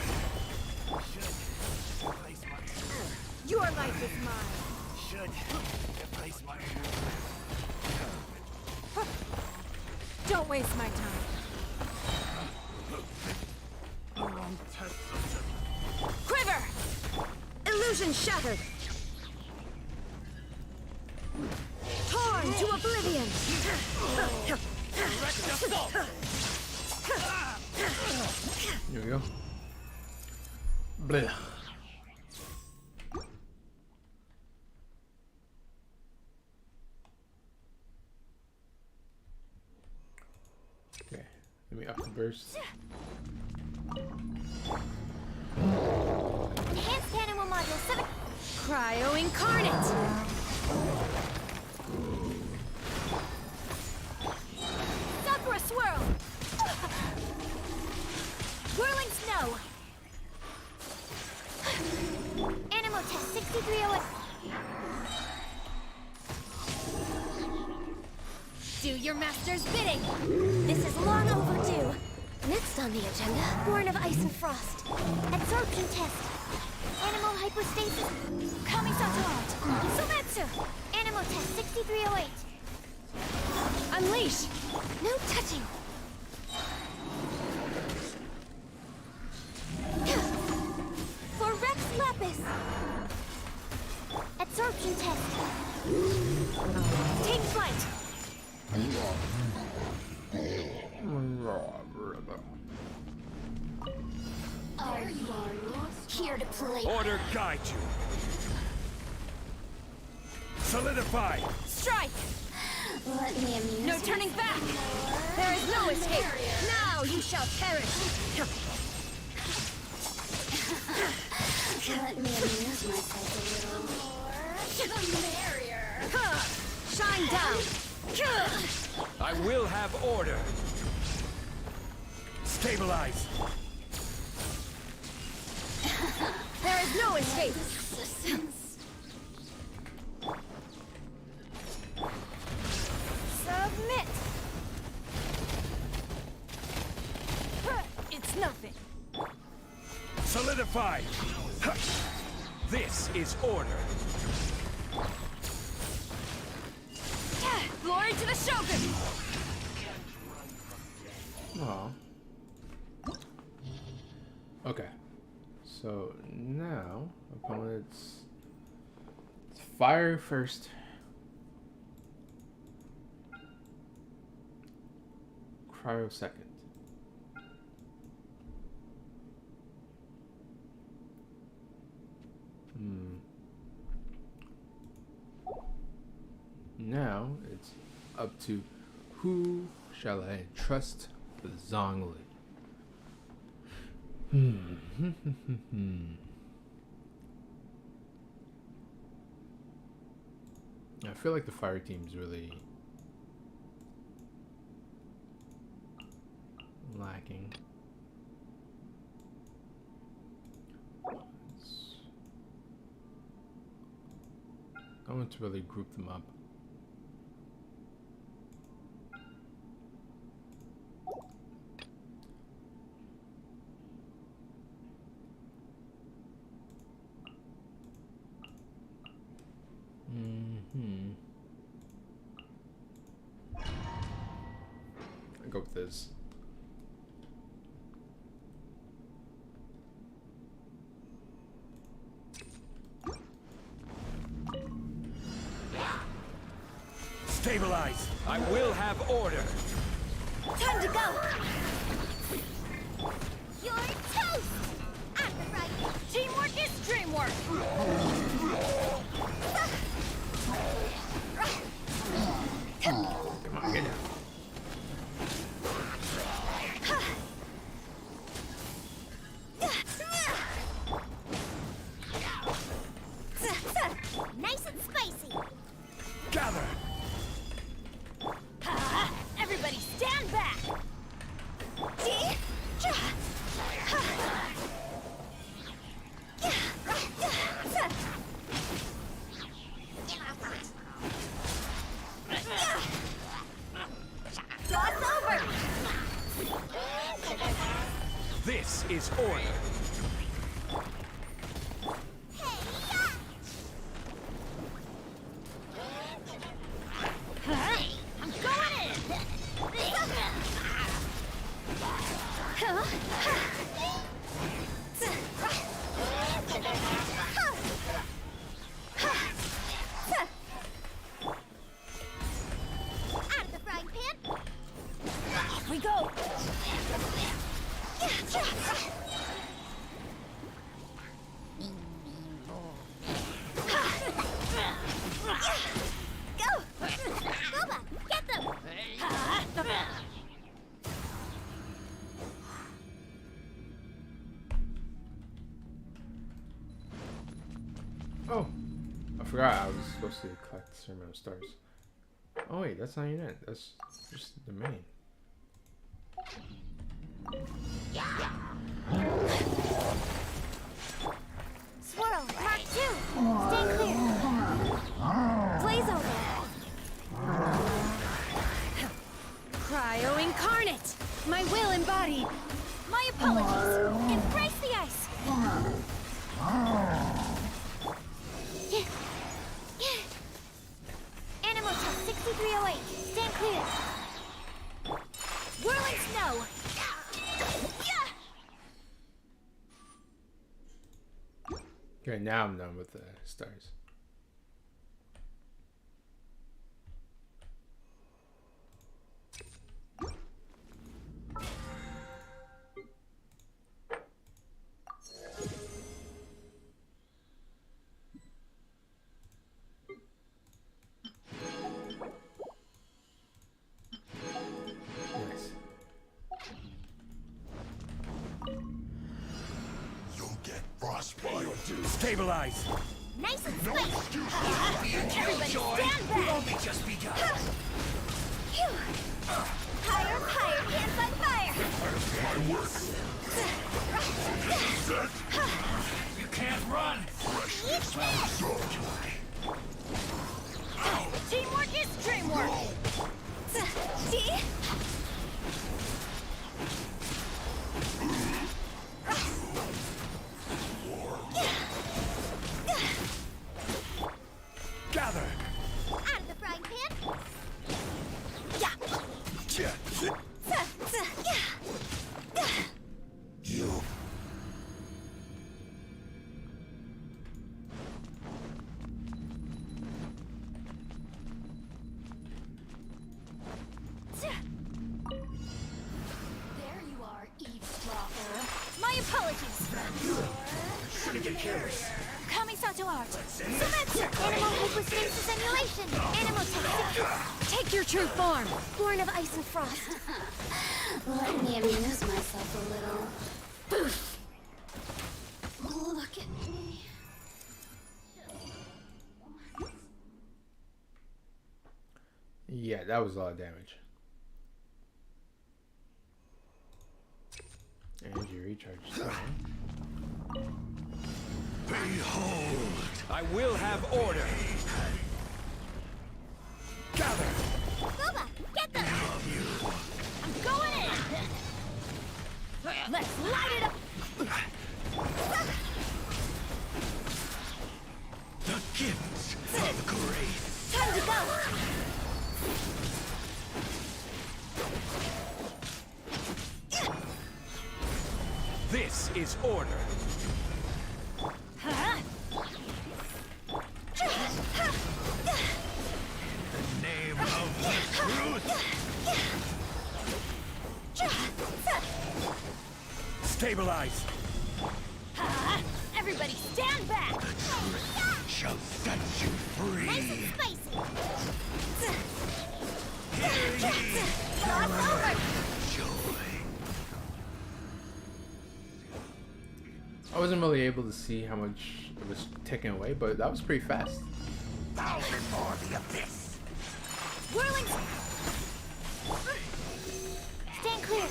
Your life is mine. Should replace my. Don't waste my time. Wrong test subject. Quiver! Illusion shattered. Torn to oblivion. Here we go. Blech. Okay, let me up the burst. Enhanced animal module 7. Cryo incarnate. Sakura swirl. Whirling snow. Animal Test 6308. Do your master's bidding. This is long overdue. Next on the agenda, Born of Ice and Frost. Absorption test. Animal hypostasis. Kamisato. Sometsu. Animal Test 6308. Unleash. No touching. For Rex Lapis. Absorption test. Take flight. Are you here to play? Order guide you. Solidify. Strike! Let me amuse No turning back! There is no escape! Now you shall perish! Let me amuse myself a little more. The merrier. Shine down! I will have order. Stabilize. There is no escape! Submit! It's nothing. Solidify. This is order. Glory to the Shogun! Aw. Okay. So now, opponents. It's fire first. Cryo second. Now it's up to who shall I entrust with Zhongli. I feel like the fire team's really lacking. I want to really group them up. I go with this. Stabilize. I will have order. Time to go! You're toast! At the right. Teamwork is dreamwork! Come on, get down. Nice and spicy. Gather. Everybody stand back! Toss over. This is order. I'm going in! Out of the frying pan. Off we go! Go! Boba, get them! Oh, I forgot I was supposed to collect a certain amount of stars. Oh wait, that's not even it. That's just the main. Swirl, Mark 2. Stay clear. Blaze over. Cryo incarnate! My will embodied! My apologies! Embrace the ice! Animal Truck 6308. Stand clear. Whirling snow! Okay, now I'm done with the stars. Stabilize! Nice and spicy! Everybody stand back! We've only just begun! Higher, higher, hands on fire! My work! You can't run! Teamwork is dreamwork! See? Gather! Out of the frying pan! You. There you are, eavesdropper. My apologies. Shouldn't get careless. Kamisato art. Sumetsu! Animal hypostasis simulation! Animal toxic! Take your true form. Born of ice and frost. Let me amuse myself a little. Look at me. Yeah, that was a lot of damage. Energy recharge. Behold! I will have order. Gather! Booba, get them! I'm going in. Let's light it up. The gifts of grace! Time to go! This is order. Name of the truth! Stabilize! Everybody stand back. Shall set you free! Nice and spicy! Hear ye! Cross over! Joy! I wasn't really able to see how much it was taken away, but that was pretty fast. Bow before the abyss! Whirling! Stand clear!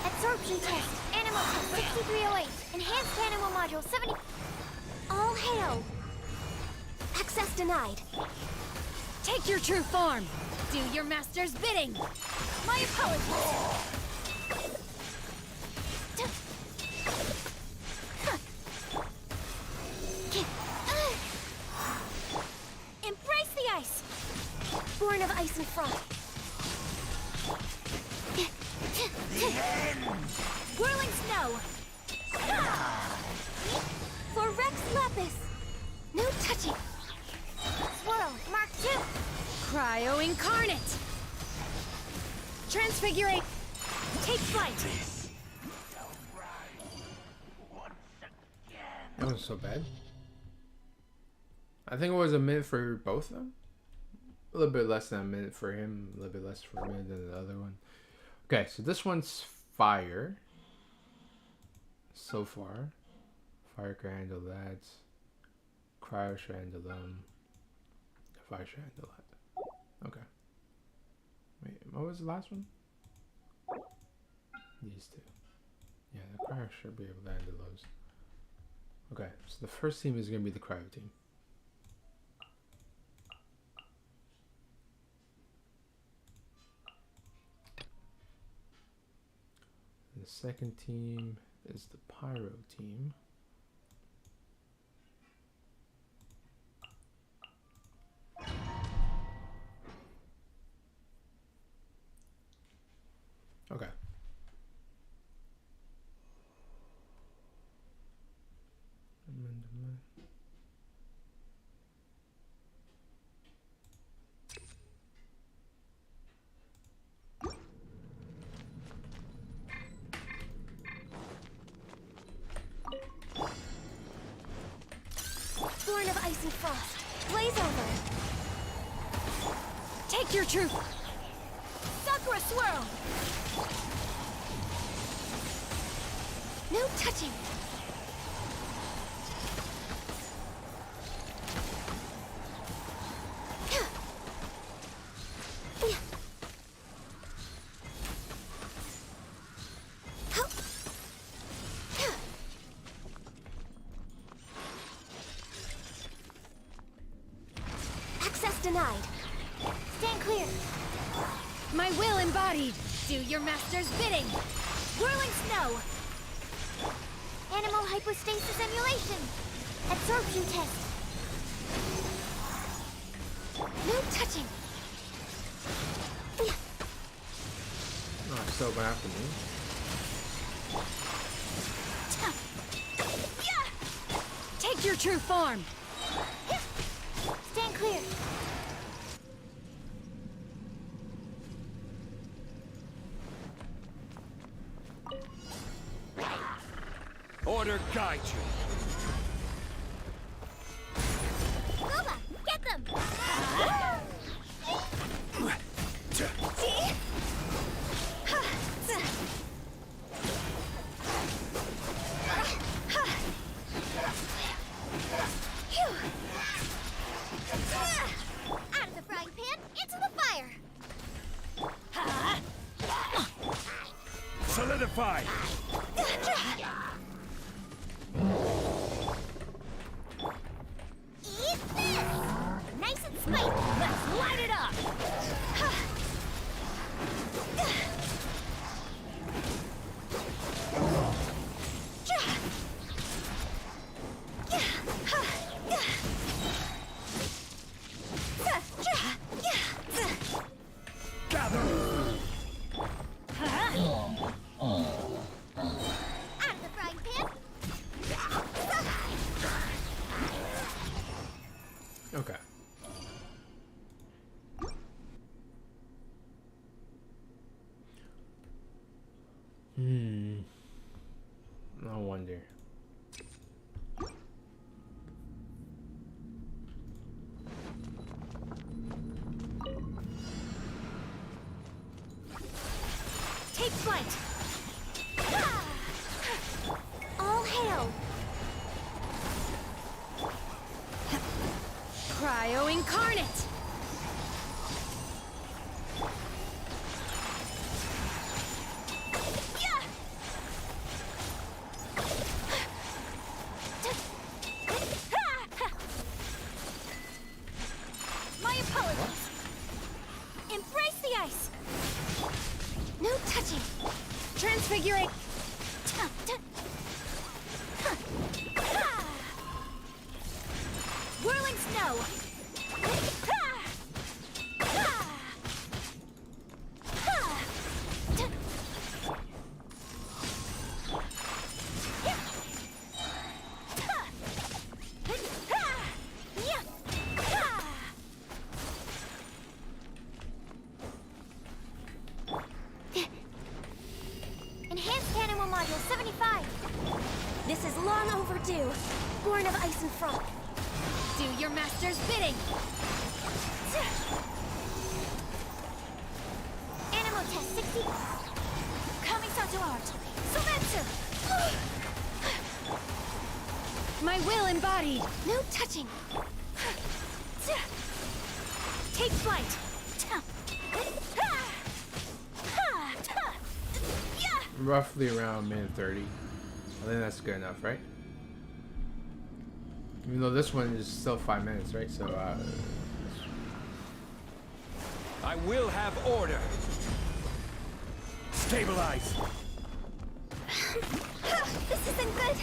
Absorption test! Animal test 6308! Enhanced animal module 70... All hail! Access denied. Take your true form. Do your master's bidding. My apologies. Embrace the ice! Born of ice and frost. Whirling snow! For Rex Lapis! No touching! Swirl, Mark II! Cryo incarnate. Transfigurate. Take flight. That wasn't so bad. I think it was a minute for both of them. A little bit less than a minute for him, a little bit less for me than the other one. Okay, so this one's fire. So far. Fire can handle that. Cryo should handle them. Fire should handle that. Okay. Wait, what was the last one? These two. Yeah, the cryo should be able to handle those. Okay, so the first team is going to be the cryo team. The second team is the pyro team. Okay. Born of ice and frost. Blaze over. Take your truth. Sakura swirl. No touching. denied. Stand clear. My will embodied. Do your master's bidding. Whirling snow. Animal hypostasis emulation. Absorption test. No touching. Oh, it's still gonna have to move. Take your true form. Stand clear. Order guide you. Boba, get them! Out of the frying pan, into the fire! Solidify. Eat this! Nice and spicy! Let's light it up. Out of the frying pan! Okay. I wonder. Take flight. All hail! Cryo incarnate. My apologies. Embrace the ice. No touching. Transfigurate. Whirling snow. Enhanced Animal Module 75. This is long overdue. Born of ice and froth. Do your master's bidding. Animal Test 60. Coming to art. Surrender. My will embodied. No touching. Take flight. Roughly around minute 30. I think that's good enough, right? Even though this one is still 5 minutes, right? So, I will have order. Stabilize. This isn't good.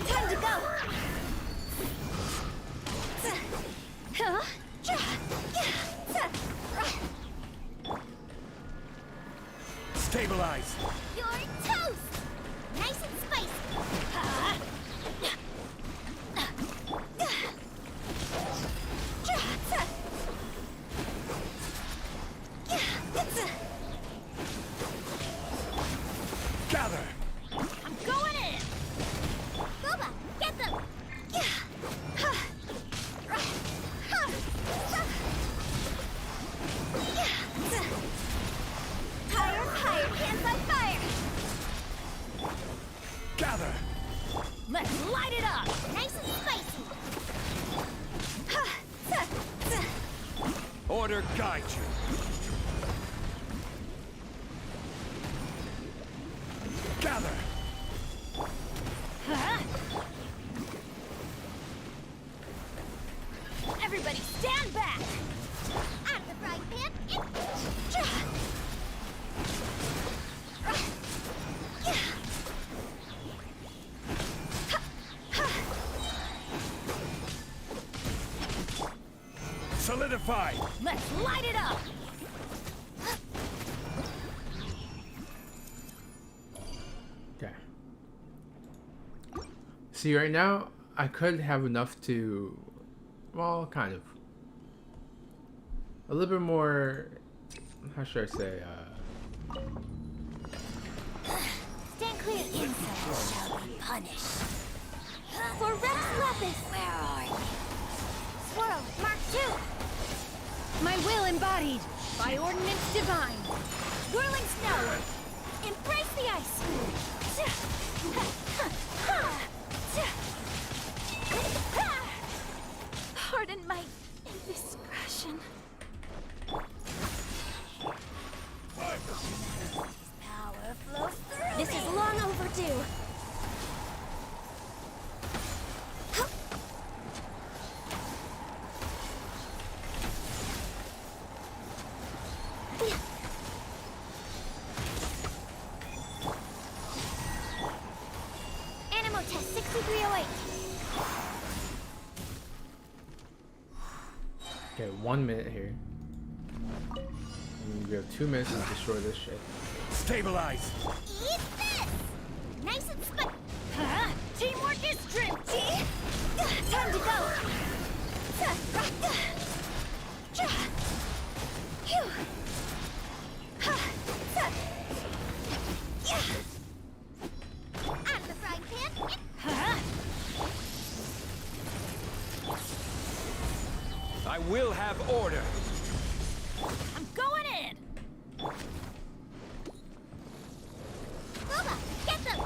Time to go. Stabilize. You're toast. Nice and spicy. Gather. I'm going in. Boba, get them. Higher, higher, hands on fire. Gather. Let's light it up. Nice and spicy. Order guide you. Gather. Everybody solidified! Let's light it up! Okay. See, right now, I could have enough to... Well, kind of. A little bit more... How should I say? Stand clear, insolent shall be punished. For Rex Lapis! Where are you? Swirl, Mark 2! My will embodied, by ordinance divine. Whirling snow! Embrace the ice! Pardon my indiscretion. Power flows through. This is long overdue. Animo test 6308. Okay, 1 minute here. And we have 2 minutes to destroy this shit. Stabilize! Eat this! Nice and spit. Huh? Teamwork is strength! Time to go! Out of the frying pan. Huh? I will have order! I'm going in! Booba, get them!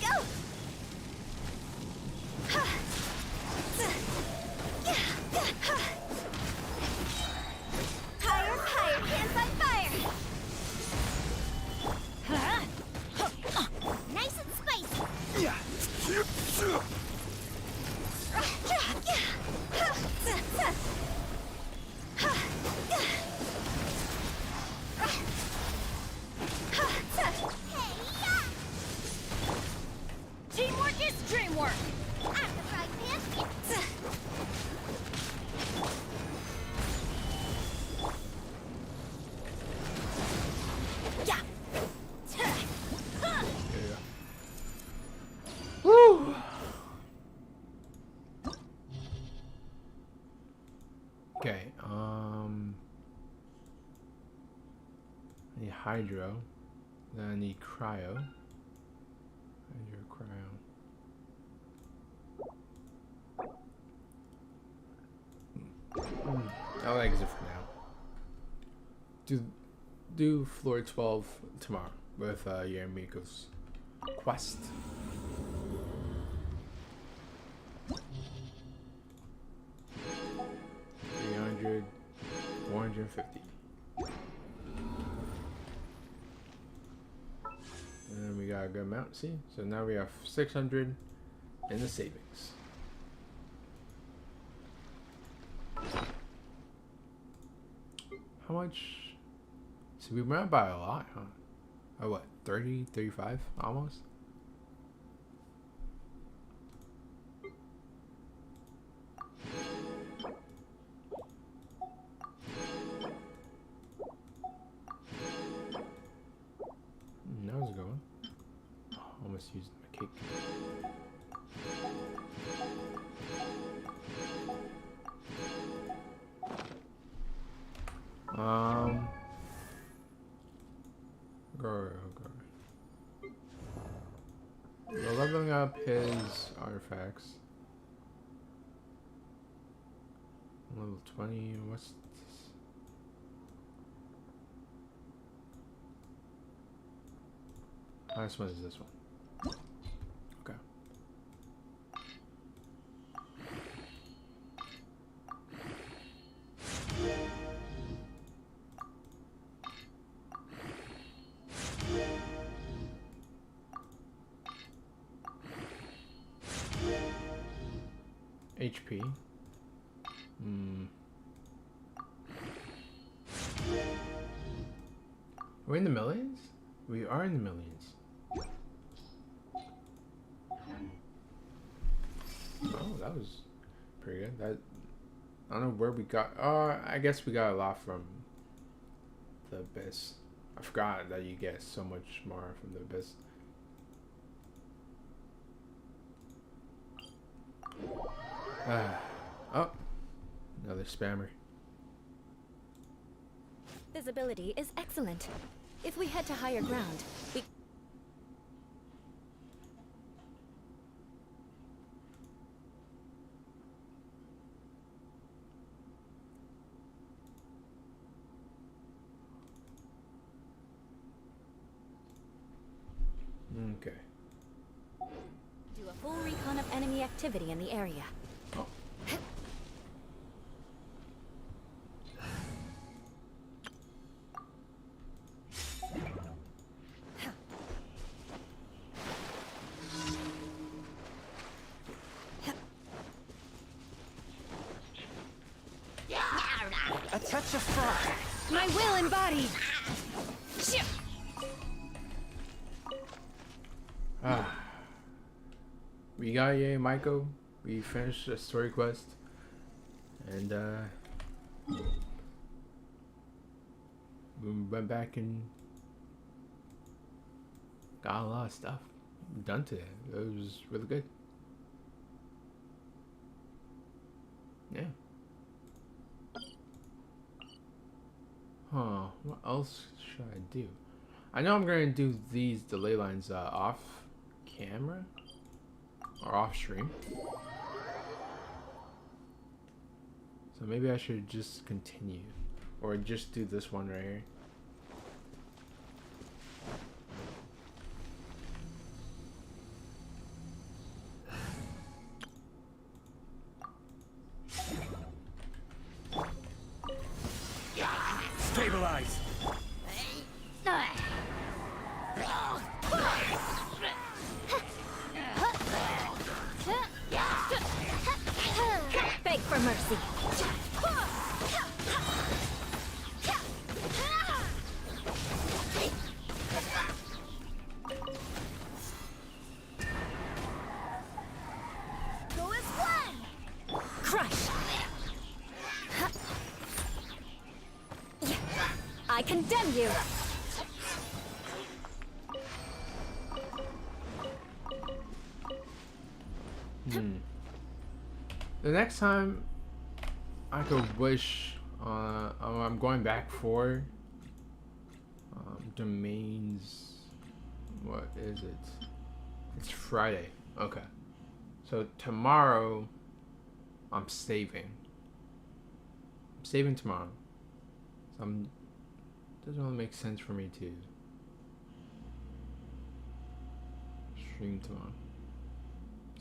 Go! Higher, higher, hands on fire! Huh? Nice and spicy! Teamwork is dreamwork! Out of the frying pan. Yeah! Woo! Okay, I need Hydro. Then I need Cryo. Hydro, Cryo. I'll exit for now. Do floor 12 tomorrow with Miko's quest. 300, 450. And we got a good amount, see? So now we have 600 in the savings. How much? So we went up by a lot, huh? Oh, what? 30, 35 almost? How's it going? Oh, almost used my cake. We're leveling up his artifacts. Level 20, what's this? Highest one is this one. Okay. HP. We're in the millions? We are in the millions. Oh, that was pretty good. That, I don't know where we got. I guess we got a lot from the Abyss. I forgot that you get so much more from the Abyss. Oh, another spammer. Visibility is excellent. If we head to higher ground, we... Okay. do a full recon of enemy activity in the area. Oh. A touch of frost. My will embodied. We got Miko. We finished the story quest, and we went back and got a lot of stuff done today. It was really good. Yeah. Huh, what else should I do? I know I'm gonna do these delay lines off camera or off stream. So maybe I should just continue or just do this one right here. Stabilize. Beg for mercy. Go as one. Crush. I condemn you. The next time I could wish, I'm going back for domains. What is it? It's Friday. Okay. So tomorrow I'm saving. I'm saving tomorrow. So doesn't really make sense for me to stream tomorrow.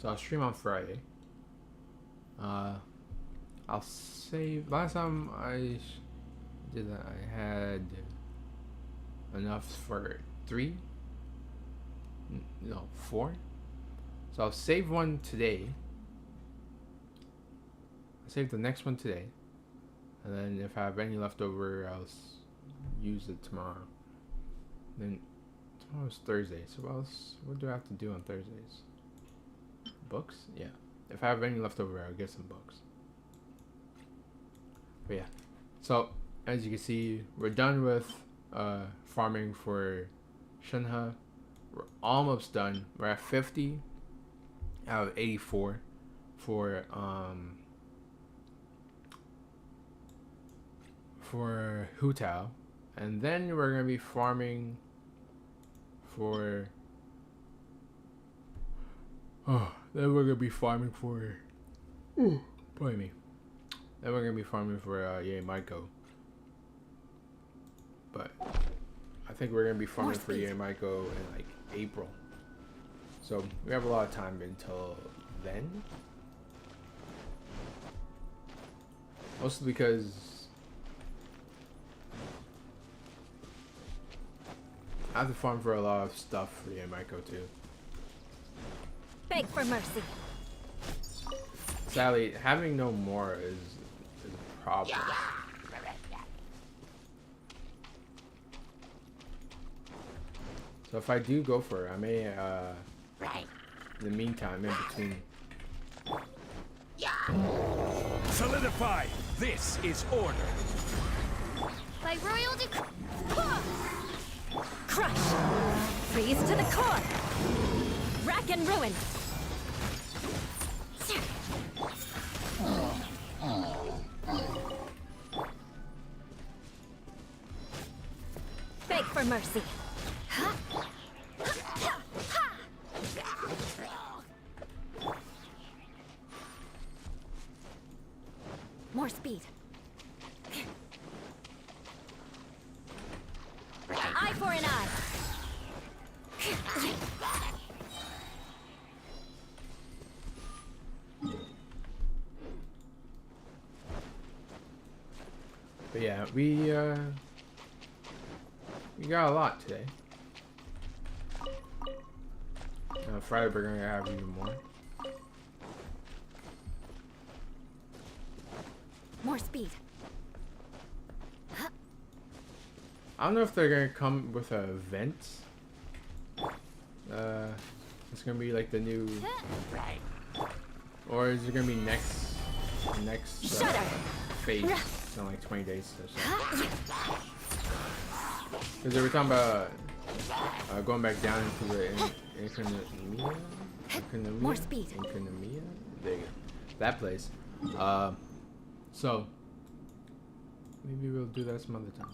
So I'll stream on Friday. I'll save. Last time I did that, I had enough for 3. No, 4. So I'll save one today. I'll save the next one today, and then if I have any left over, I'll use it tomorrow. Then tomorrow's Thursday, so what do I have to do on Thursdays? Books? Yeah. If I have any left over, I'll get some books. But yeah. So as you can see, we're done with farming for Shenhe. We're almost done. We're at 50 out of 84 for Hu Tao. And then we're gonna be farming for then we're gonna be farming for pardon me. Then we're gonna be farming for Miko. But I think we're gonna be farming for Miko in like April. So we have a lot of time until then. Mostly because I have to farm for a lot of stuff for Miko too. Beg for mercy. Sadly, having no more is a problem. So if I do go for it, I may in the meantime, in between Solidify! This is order! By royal decree. Crush! Freeze to the core! Rack and ruin! Beg for mercy! More speed. Eye for an eye. But yeah, we got a lot today. Friday we're gonna have even more. More speed. I don't know if they're gonna come with a event. It's gonna be like the new, or is it gonna be next phase in like 20 days or so? Because they were talking about going back down into the More speed. There you go. That place. So maybe we'll do that some other time.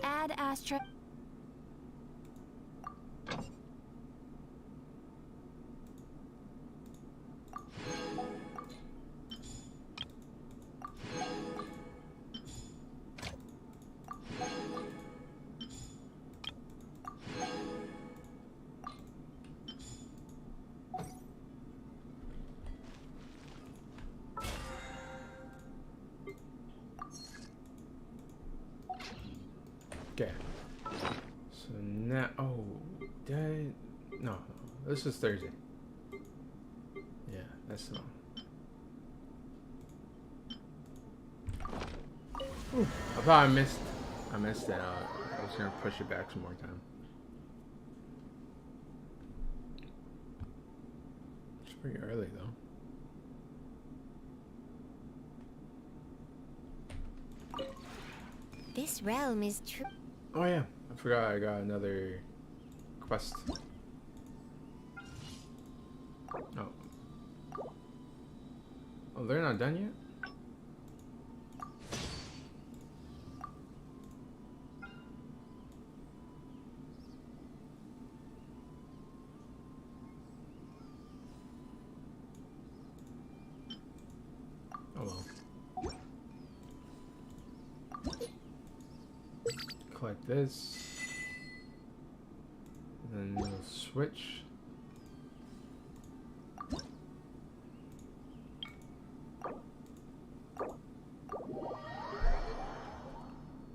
Add Astra. Okay. So now, no, this is Thursday. Yeah, that's the one. Ooh, I thought I missed that. I was gonna push it back some more time. It's pretty early though. This realm is true. Oh yeah, I forgot I got another quest. Oh. Oh, they're not done yet? Oh well. Collect this. And then we'll switch.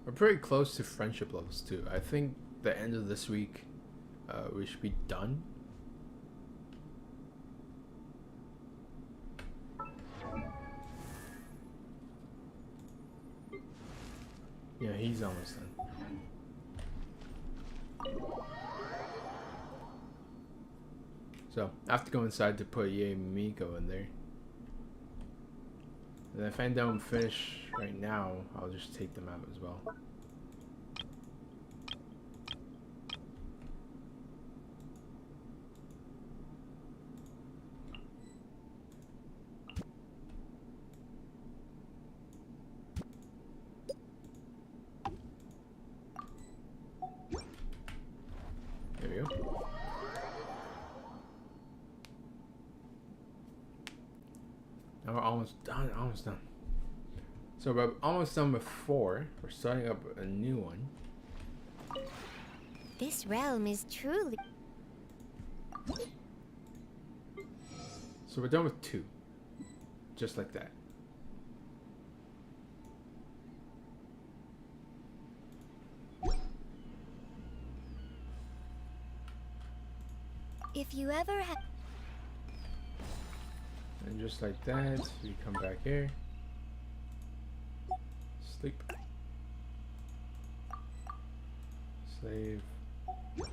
We're pretty close to friendship levels too. I think the end of this week we should be done. Yeah, he's almost done. So, I have to go inside to put Miko in there. And if I don't finish right now, I'll just take them out as well. There we go. Now we're almost done, So we're almost done with 4. We're starting up a new one. This realm is truly. So we're done with 2. Just like that. If you ever have. And And just like that, we come back here. Sleep. Save. Come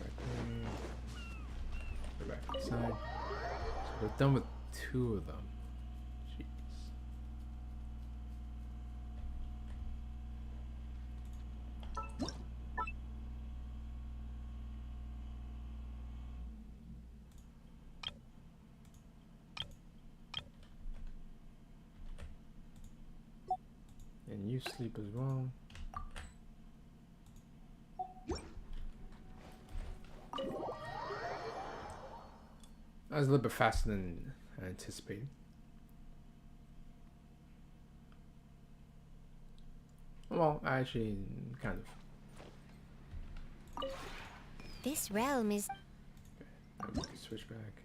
back here. Go back inside. So we're done with 2 of them. Jeez. And you sleep as well. That was a little bit faster than I anticipated. Well, actually, kind of. This realm is... Okay, we can switch back.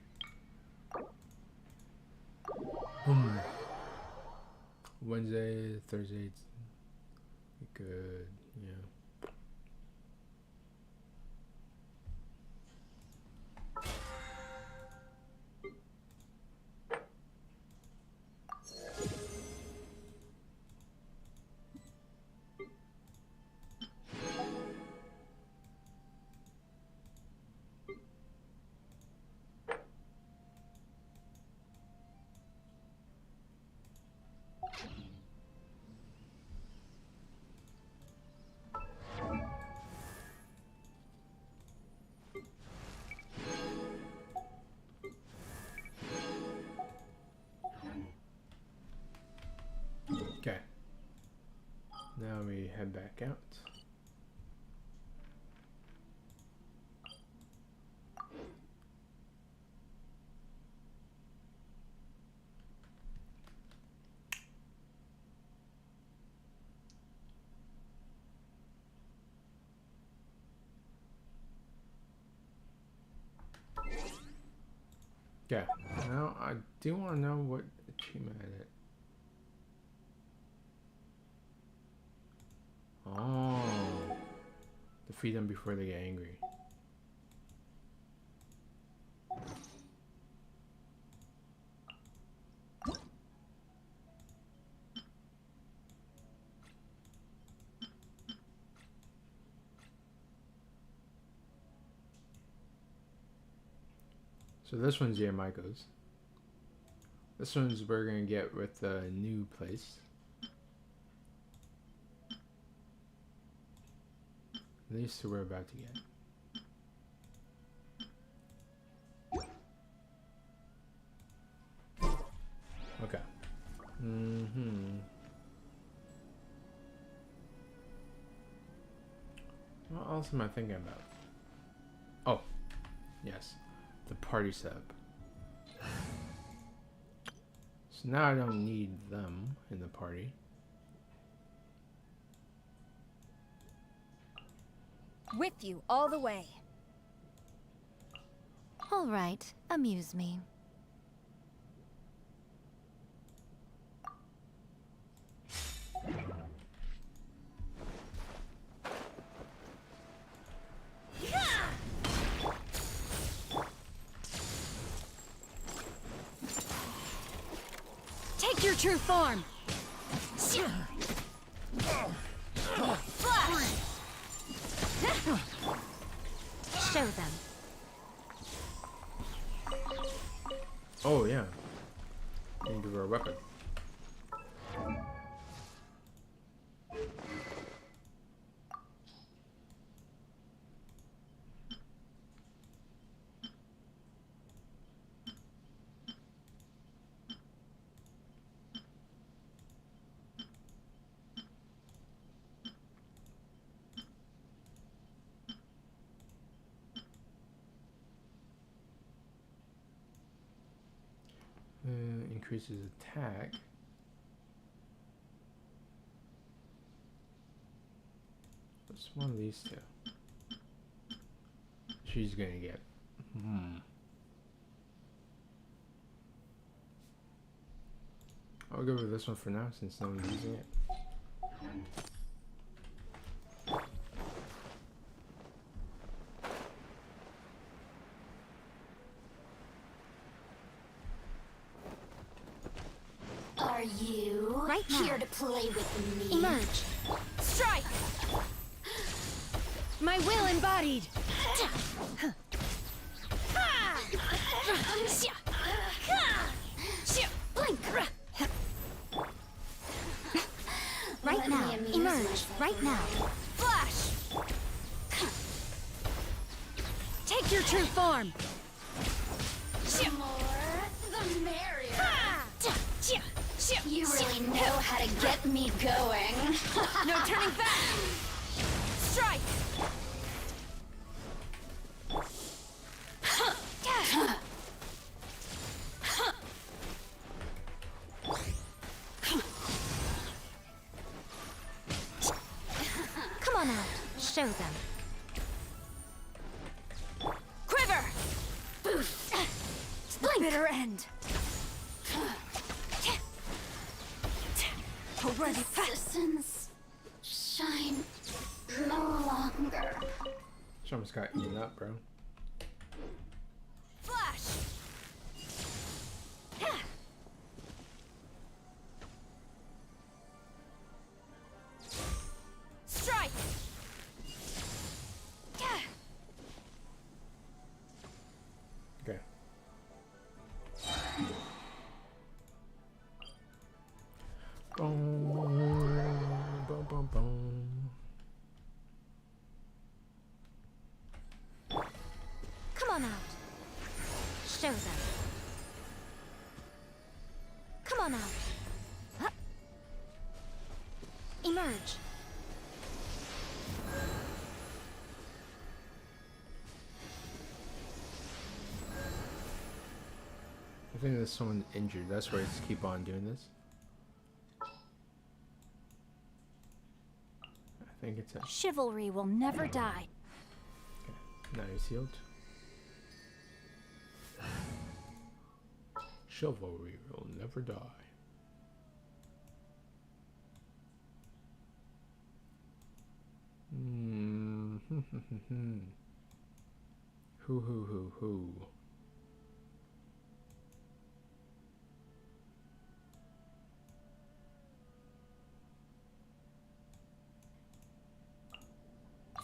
Wednesday, Thursday, good, yeah. Okay. Now we head back out. Yeah. Now I do want to know what achievement I did. Oh, defeat them before they get angry. So this one's Miko's. This one's we're gonna get with the new place. These 2 we're about to get. Okay. What else am I thinking about? Oh, yes. The party setup. So now I don't need them in the party. with you all the way. All right, amuse me. Take your true form! Show them. Oh, yeah. Need to wear a weapon. Increases attack. What's one of these two? She's gonna get. I'll go with this one for now since no one's using it. right now. Here to play with me. Emerge. Strike! My will embodied! Blink! Right now. Emerge. Right now. Flash! Take your true form! The more, the merrier. You really know how to get me going. No turning back! Strike! Come on out. Show them. Quiver! The bitter end. Already Persistence shine no longer. She almost got eaten up, bro. Flash! Strike! Okay. Boom, boom, boom, boom. Come on out. Show them. Come on out. Huh? Emerge. I think there's someone injured. That's why it's keep on doing this. I think it's a... Chivalry will never die. Okay. Now he's healed. Chivalry will never die. Who.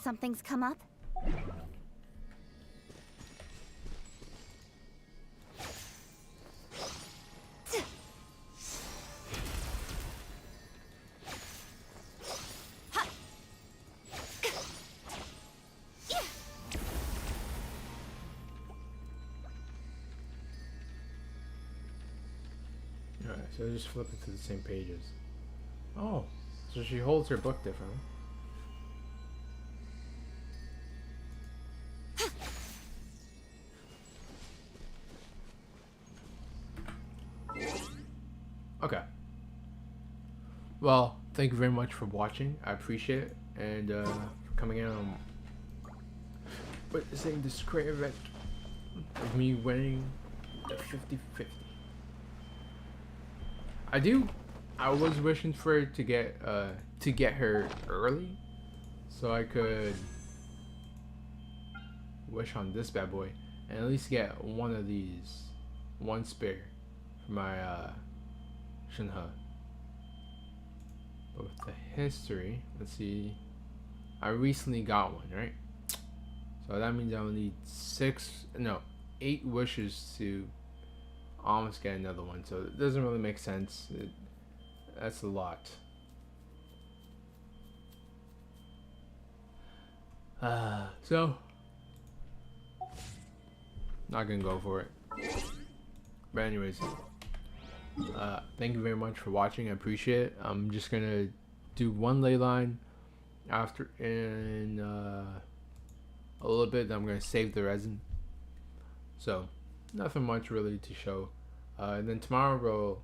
Something's come up? Alright, so just flip it to the same pages. Oh, so she holds her book differently. Okay. Well, thank you very much for watching. I appreciate it. And for coming out on witnessing this great event of me winning the 50-50. I was wishing for it to get her early so I could wish on this bad boy and at least get one of these, one spare for my Shinha. But with the history, let's see, I recently got one, right? So that means I will need 8 wishes to almost get another one. So it doesn't really make sense. That's a lot. So not gonna go for it. But anyways, thank you very much for watching. I appreciate it. I'm just gonna do one ley line after in a little bit. Then I'm gonna save the resin. So nothing much really to show. And then tomorrow we'll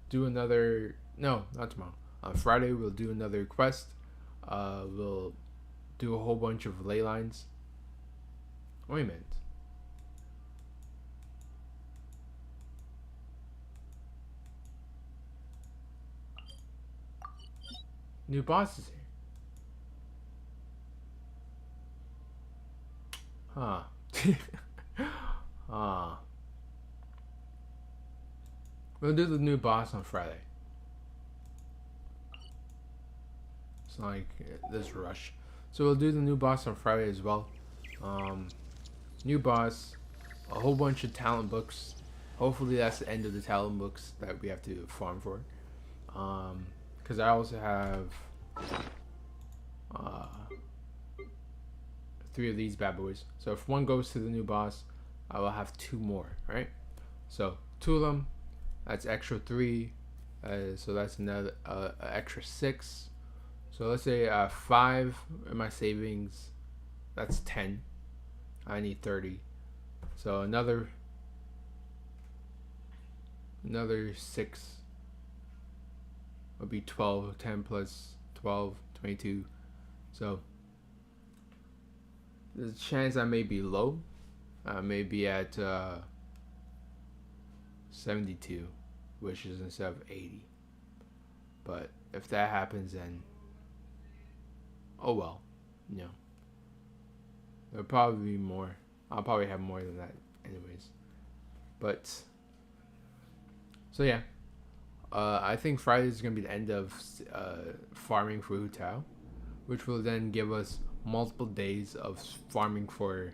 do another. No, not tomorrow. On Friday we'll do another quest. We'll do a whole bunch of ley lines. Wait a minute. New boss is here. Huh. We'll do the new boss on Friday. not like this rush. So we'll do the new boss on Friday as well. New boss, a whole bunch of talent books. Hopefully that's the end of the talent books that we have to farm for. Because I also have 3 of these bad boys. So if one goes to the new boss, I will have 2 more, right? So 2 of them, that's extra 3. So that's another extra 6. So let's say 5 in my savings. That's 10. I need 30. So another 6 would be 12. 10 plus 12, 22. So there's a chance I may be low. I may be at 72 wishes instead of 80. But if that happens, then oh well, you know. There'll probably be more. I'll probably have more than that anyways. But so yeah, I think Friday is gonna be the end of farming for Hu Tao, which will then give us multiple days of farming for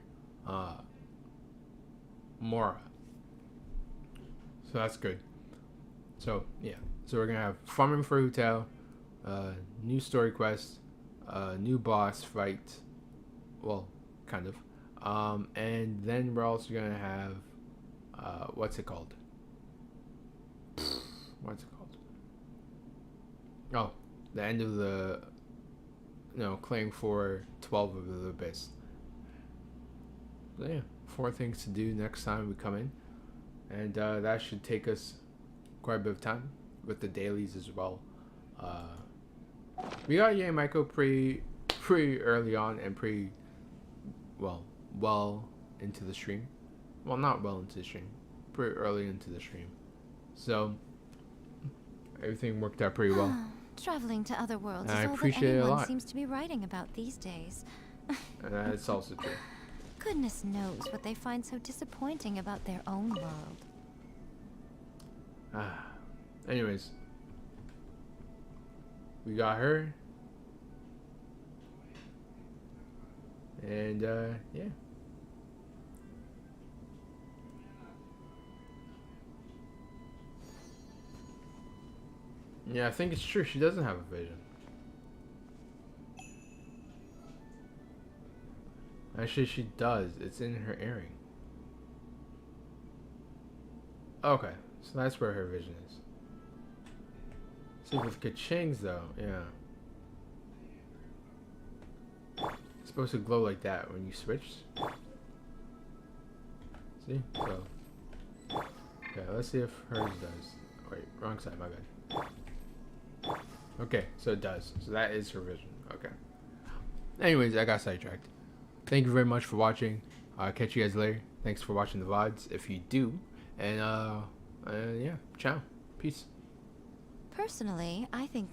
Mora. So that's good. So yeah, so we're gonna have farming for Hu Tao, new story quest, new boss fight, well, kind of, and then we're also gonna have what's it called? What's it called? Oh, the end of the claim for 12 of the best. So yeah, 4 things to do next time we come in, and that should take us quite a bit of time with the dailies as well. We got Miko pretty early on and pretty well into the stream. Well, not well into the stream, pretty early into the stream. So everything worked out pretty well. Traveling to other worlds I is all that appreciate it a anyone lot. seems to be writing about these days. And that's also true. Goodness knows what they find so disappointing about their own world. Anyways, we got her, and yeah. Yeah, I think it's true. She doesn't have a vision. Actually, she does. It's in her earring. Okay, so that's where her vision is. See, with Kaching's though, yeah. It's supposed to glow like that when you switch. See? So. Okay, let's see if hers does. Wait, wrong side, my bad. Okay, so it does. So that is her vision. Okay. Anyways, I got sidetracked. Thank you very much for watching. I'll catch you guys later. Thanks for watching the VODs if you do. And yeah, ciao. Peace. Personally, I think